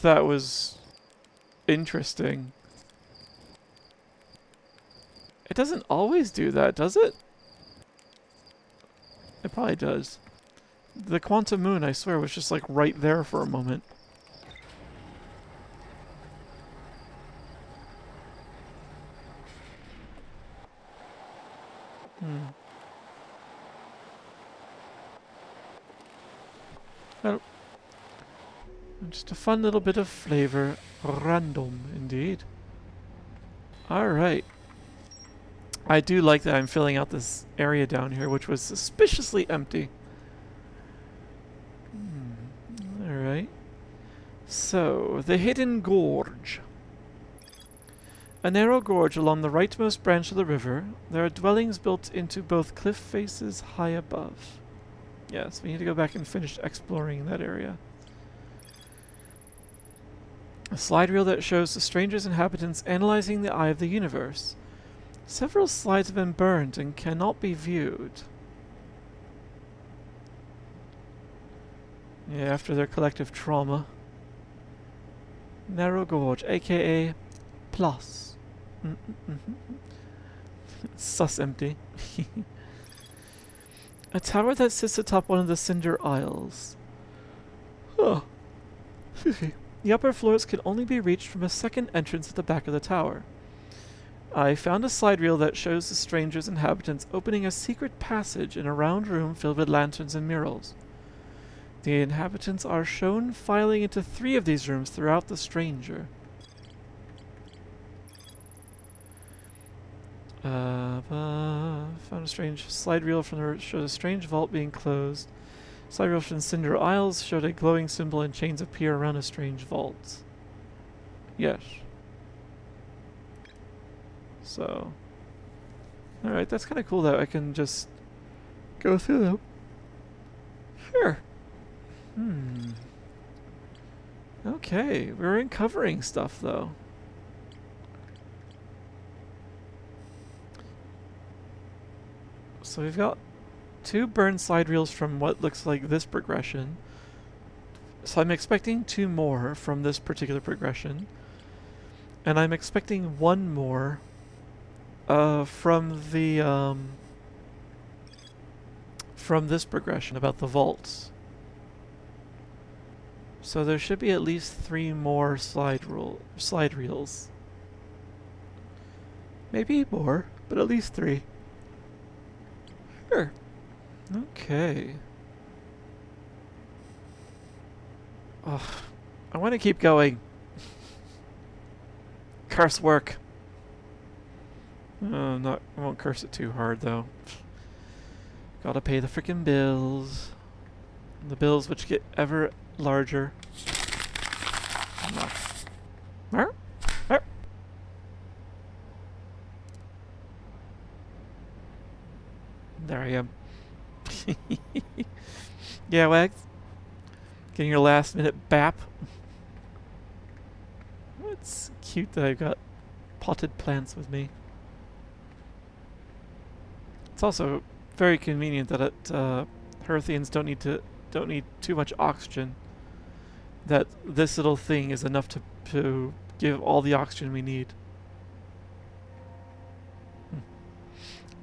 That was interesting. It doesn't always do that, does it? It probably does. The quantum moon, I swear, was just like right there for a moment. Well, just a fun little bit of flavor. Random, indeed. Alright. I do like that I'm filling out this area down here, which was suspiciously empty. Alright. So, the Hidden Gorge. A narrow gorge along the rightmost branch of the river. There are dwellings built into both cliff faces high above. Yes, we need to go back and finish exploring that area. A slide reel that shows the stranger's inhabitants analyzing the eye of the universe. Several slides have been burned and cannot be viewed. Yeah, after their collective trauma. Narrow Gorge, aka Plus. Sus empty. A tower that sits atop one of the Cinder Isles. Oh. The upper floors can only be reached from a second entrance at the back of the tower. I found a slide reel that shows the stranger's inhabitants opening a secret passage in a round room filled with lanterns and murals. The inhabitants are shown filing into 3 of these rooms throughout the stranger. Found a strange slide reel from the showed a strange vault being closed. Slide reel from Cinder Isles showed a glowing symbol and chains appear around a strange vault. Yes. So, alright, that's kind of cool that I can just go through them. Sure. Okay, we're uncovering stuff though. So we've got 2 burned slide reels from what looks like this progression. So I'm expecting 2 more from this particular progression. And I'm expecting 1 more from this progression about the vaults. So there should be at least 3 more slide reels. Maybe more, but at least 3. Sure. Okay. Ugh. I want to keep going. Curse work. I won't curse it too hard though. Gotta pay the frickin' bills. The bills which get ever larger. Mer? Mer? There I am. Yeah, Wags? Getting your last minute bap? It's cute that I've got potted plants with me. It's also very convenient that Hearthians don't need too much oxygen. That this little thing is enough to give all the oxygen we need.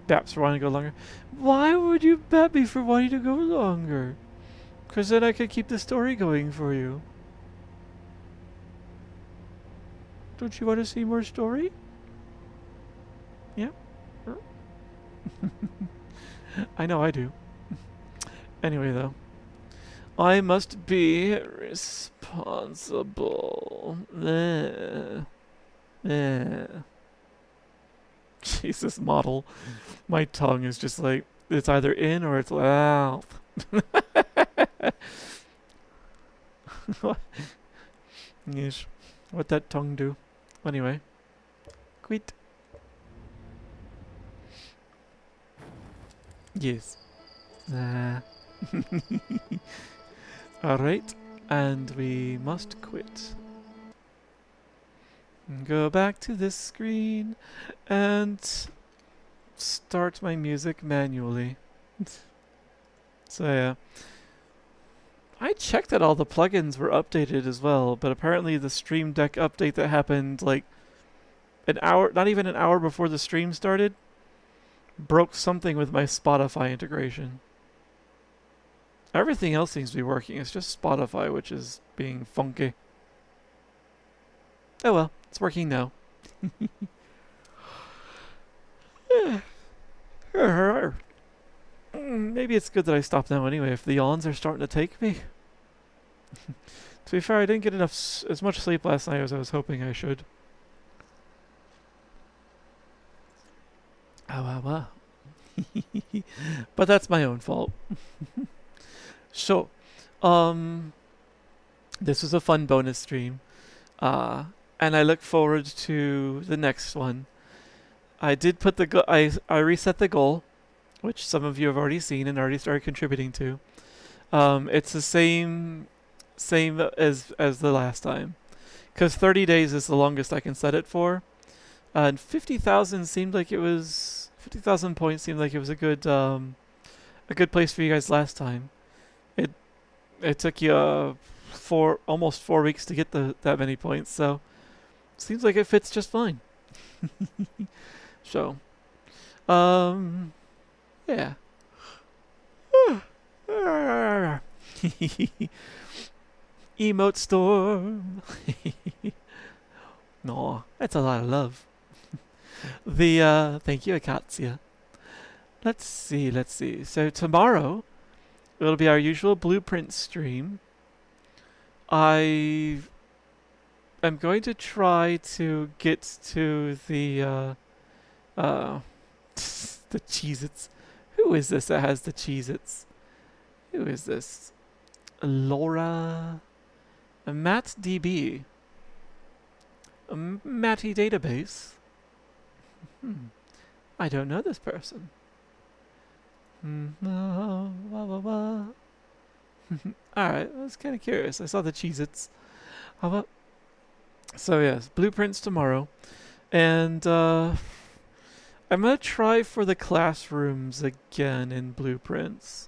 Baps for wanting to go longer. Why would you bat me for wanting to go longer? Because then I could keep the story going for you. Don't you want to see more story? Yeah? I know I do. Anyway, though. I must be responsible. Jesus, model. My tongue is just like, it's either in or it's out. Yes. What that tongue do? Anyway. Quit. Yes. Alright. And we must quit. Go back to this screen and start my music manually. So yeah. I checked that all the plugins were updated as well, but apparently the Stream Deck update that happened like an hour, not even an hour before the stream started, broke something with my Spotify integration. Everything else seems to be working. It's just Spotify which is being funky. Oh well, it's working now. Maybe it's good that I stopped now anyway, if the yawns are starting to take me. To be fair, I didn't get as much sleep last night as I was hoping I should. Ah. But that's my own fault. So, this was a fun bonus stream. And I look forward to the next one. I did put I reset the goal, which some of you have already seen and already started contributing to. It's the same as the last time, because 30 days is the longest I can set it for, and 50,000 seemed like it was 50,000 points seemed like it was a good place for you guys last time. It took you almost 4 weeks to get that many points, so seems like it fits just fine. So, yeah. Emote storm. No, that's a lot of love. Thank you, Akatsia. Let's see. So tomorrow it'll be our usual blueprint stream. I am going to try to get to the the Cheez-Its. Who is this that has the Cheez-Its? Who is this? Laura. Matt DB. Matty database. I don't know this person. Alright, I was kind of curious. I saw the Cheez-Its. So yes, blueprints tomorrow. And I'm going to try for the classrooms again in blueprints.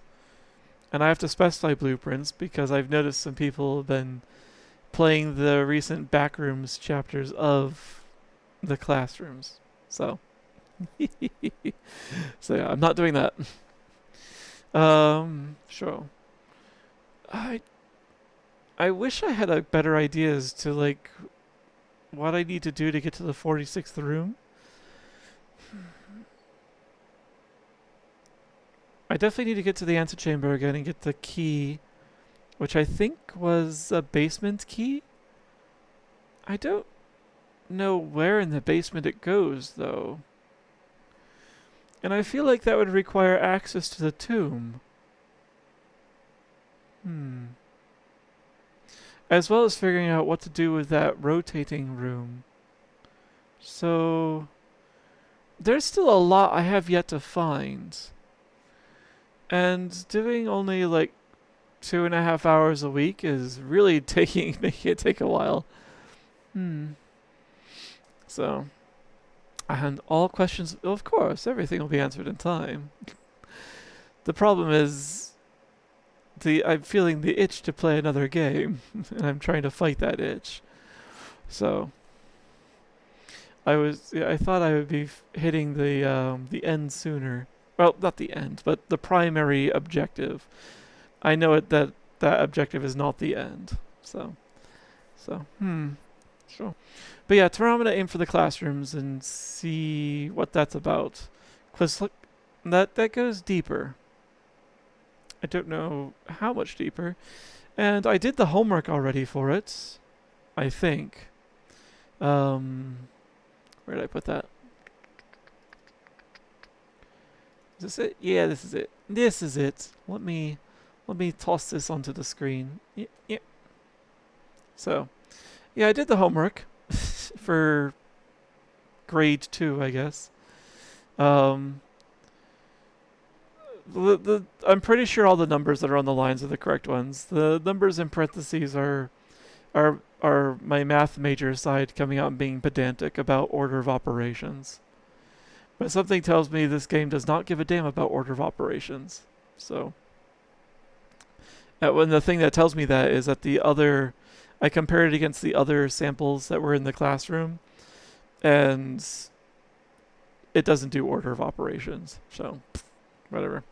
And I have to specify blueprints because I've noticed some people have been playing the recent Backrooms chapters of the classrooms. So, so yeah, I'm not doing that. Sure. I wish I had a better idea as to like what I need to do to get to the 46th room. I definitely need to get to the antechamber again and get the key, which I think was a basement key. I don't know where in the basement it goes, though. And I feel like that would require access to the tomb. as well as figuring out what to do with that rotating room. So there's still a lot I have yet to find. And doing only like 2.5 hours a week is really making it take a while. So, and all questions, of course, everything will be answered in time. The problem is, I'm feeling the itch to play another game, and I'm trying to fight that itch. So, I thought I would be hitting the end sooner. Well, not the end, but the primary objective. I know that objective is not the end. So, sure. But yeah, tomorrow I'm gonna aim for the classrooms and see what that's about. 'Cause look, that goes deeper. I don't know how much deeper. And I did the homework already for it, I think. Where did I put that? Is this it? Yeah, this is it. This is it. Let me toss this onto the screen. Yeah. So, yeah, I did the homework for grade 2, I guess. I'm pretty sure all the numbers that are on the lines are the correct ones. The numbers in parentheses are my math major side coming out and being pedantic about order of operations. But something tells me this game does not give a damn about order of operations. So, when the thing that tells me that is that I compared it against the other samples that were in the classroom, and it doesn't do order of operations. So, whatever.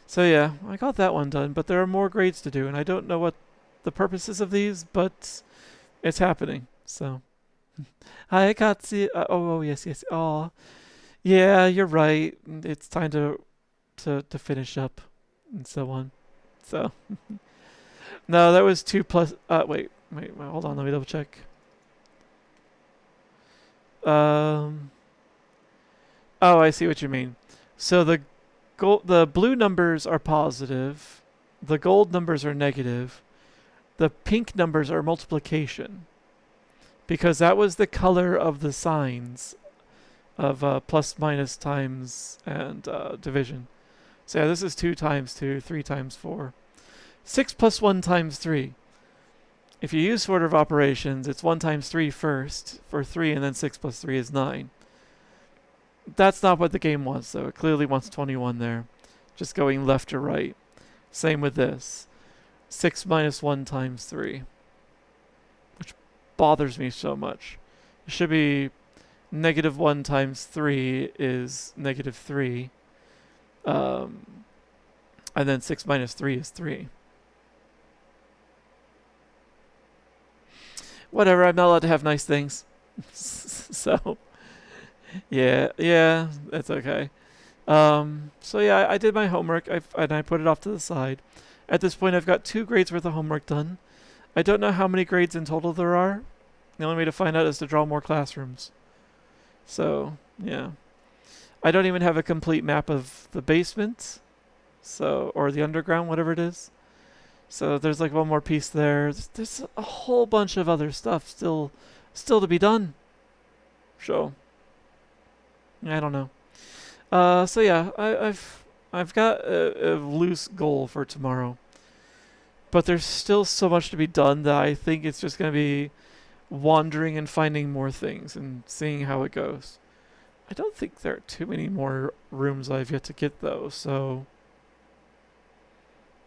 So yeah, I got that one done, but there are more grades to do, and I don't know what the purpose is of these, but it's happening. So, hi, Katsi. Oh, yes. Oh, yeah, you're right. It's time to finish up, and so on. So, no, that was 2 plus. Wait, hold on. Let me double check. Oh, I see what you mean. So the blue numbers are positive, the gold numbers are negative, the pink numbers are multiplication, because that was the color of the signs of plus, minus, times, and division. So yeah, this is 2 times 2, 3 times 4. 6 plus 1 times 3. If you use order of operations, it's 1 times 3 first for 3, and then 6 plus 3 is 9. That's not what the game wants, though. It clearly wants 21 there. Just going left to right. Same with this. 6 minus 1 times 3. Which bothers me so much. It should be negative 1 times 3 is negative 3. And then 6 minus 3 is 3. Whatever, I'm not allowed to have nice things. So, yeah, that's okay. So yeah, I did my homework, and I put it off to the side. At this point, I've got 2 grades worth of homework done. I don't know how many grades in total there are. The only way to find out is to draw more classrooms. So, yeah. I don't even have a complete map of the basement, or the underground, whatever it is. So there's like one more piece there. There's a whole bunch of other stuff still to be done. So, I don't know. So yeah, I've got a loose goal for tomorrow, but there's still so much to be done that I think it's just gonna be wandering and finding more things and seeing how it goes. I don't think there are too many more rooms I've yet to get though, so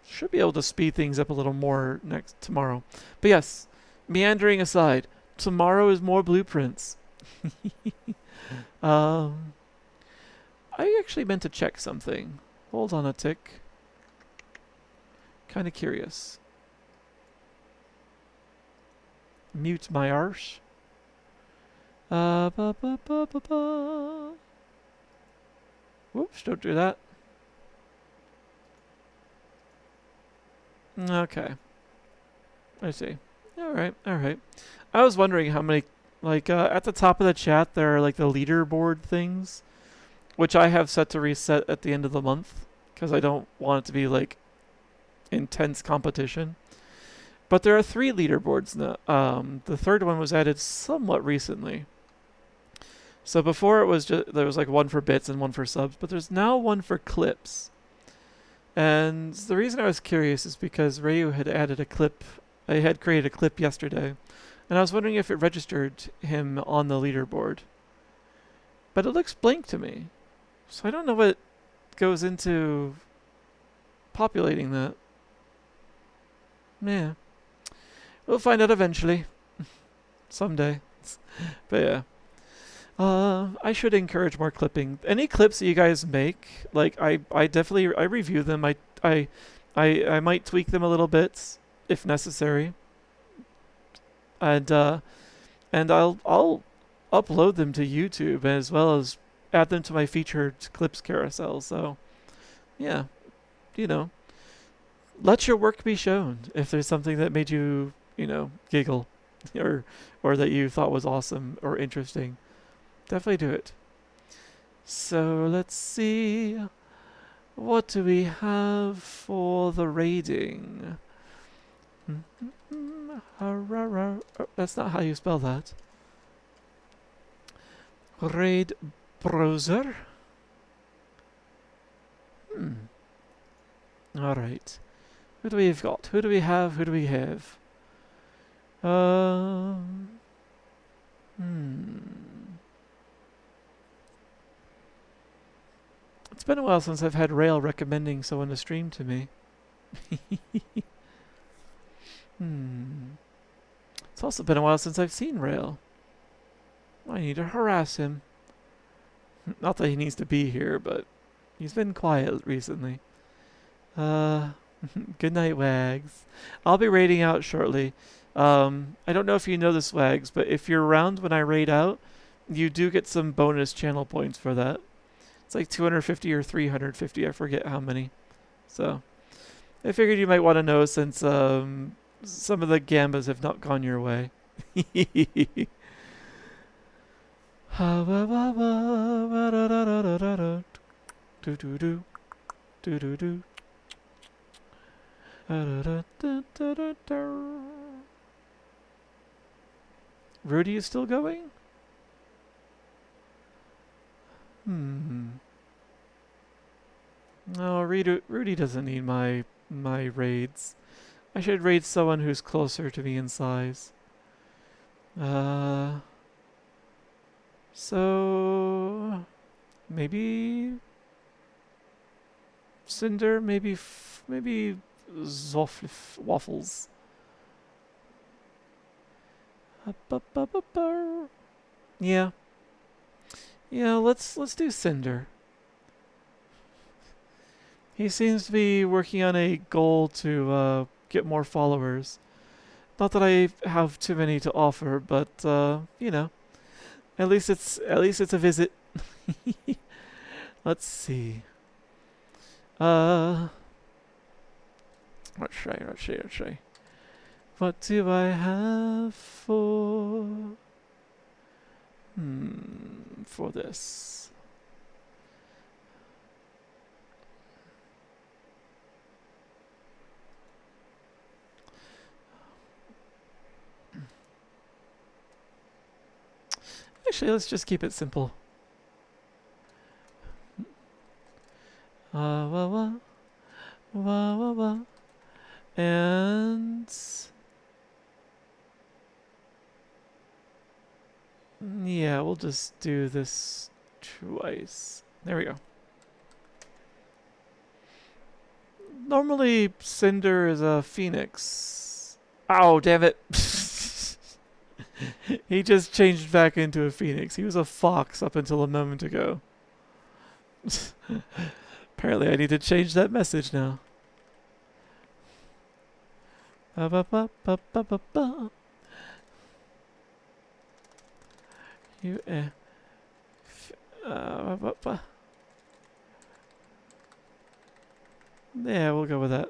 should be able to speed things up a little more tomorrow. But yes, meandering aside, tomorrow is more blueprints. I actually meant to check something. Hold on a tick. Kind of curious. Mute my arse. Whoops, don't do that. Okay. I see. Alright. I was wondering how many, at the top of the chat, there are, the leaderboard things, which I have set to reset at the end of the month, because I don't want it to be, intense competition. But there are 3 leaderboards now. The third one was added somewhat recently. So before it was just there was like one for bits and one for subs, but there's now one for clips. And the reason I was curious is because Ryu had added a clip. I had created a clip yesterday, and I was wondering if it registered him on the leaderboard. But it looks blank to me, so I don't know what goes into populating that. Yeah, we'll find out eventually, someday. But yeah. I should encourage more clipping. Any clips that you guys make, like I definitely I review them. I might tweak them a little bit if necessary, and I'll upload them to YouTube as well as add them to my featured clips carousel. So yeah, you know, let your work be shown. If there's something that made you giggle, or that you thought was awesome or interesting. Definitely do it. So let's see. What do we have for the raiding? That's not how you spell that. Raid browser. Alright. Who do we've got? Who do we have? Who do we have? It's been a while since I've had Rail recommending someone to stream to me. It's also been a while since I've seen Rail. I need to harass him. Not that he needs to be here, but he's been quiet recently. Good night, Wags. I'll be raiding out shortly. I don't know if you know this, Wags, but if you're around when I raid out, you do get some bonus channel points for that. It's like 250 or 350, I forget how many. So, I figured you might want to know since some of the gambas have not gone your way. Rudy is still going? No, Rudy doesn't need my raids. I should raid someone who's closer to me in size. So maybe Cinder, maybe Zoff Waffles. Yeah. Yeah, let's do Cinder. He seems to be working on a goal to get more followers. Not that I have too many to offer, but at least it's a visit. Let's see. What should I? What do I have for this? Actually, let's just keep it simple. And yeah, we'll just do this twice. There we go. Normally, Cinder is a phoenix. Oh, damn it. He just changed back into a phoenix. He was a fox up until a moment ago. Apparently I need to change that message now. You yeah, we'll go with that.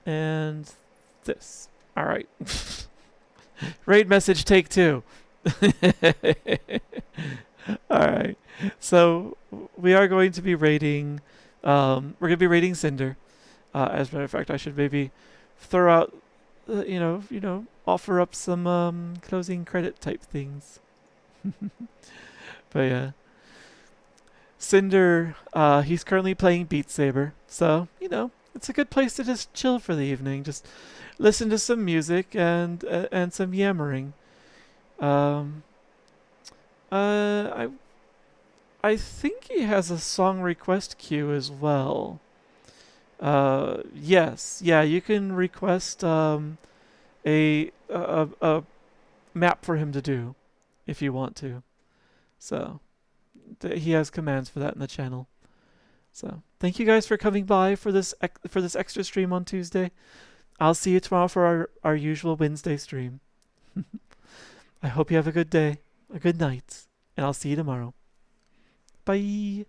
And this. All right. Raid message take 2. All right. So we are going to be raiding. We're going to be raiding Cinder. As a matter of fact, I should maybe throw out, offer up some closing credit type things. But yeah, Cinder. He's currently playing Beat Saber, so it's a good place to just chill for the evening. Just listen to some music and some yammering. Um, I think he has a song request queue as well. Yes, yeah, you can request a map for him to do if you want to. So he has commands for that in the channel. So thank you guys for coming by for this extra stream on Tuesday. I'll see you tomorrow for our usual Wednesday stream. I hope you have a good day, a good night, and I'll see you tomorrow. Bye.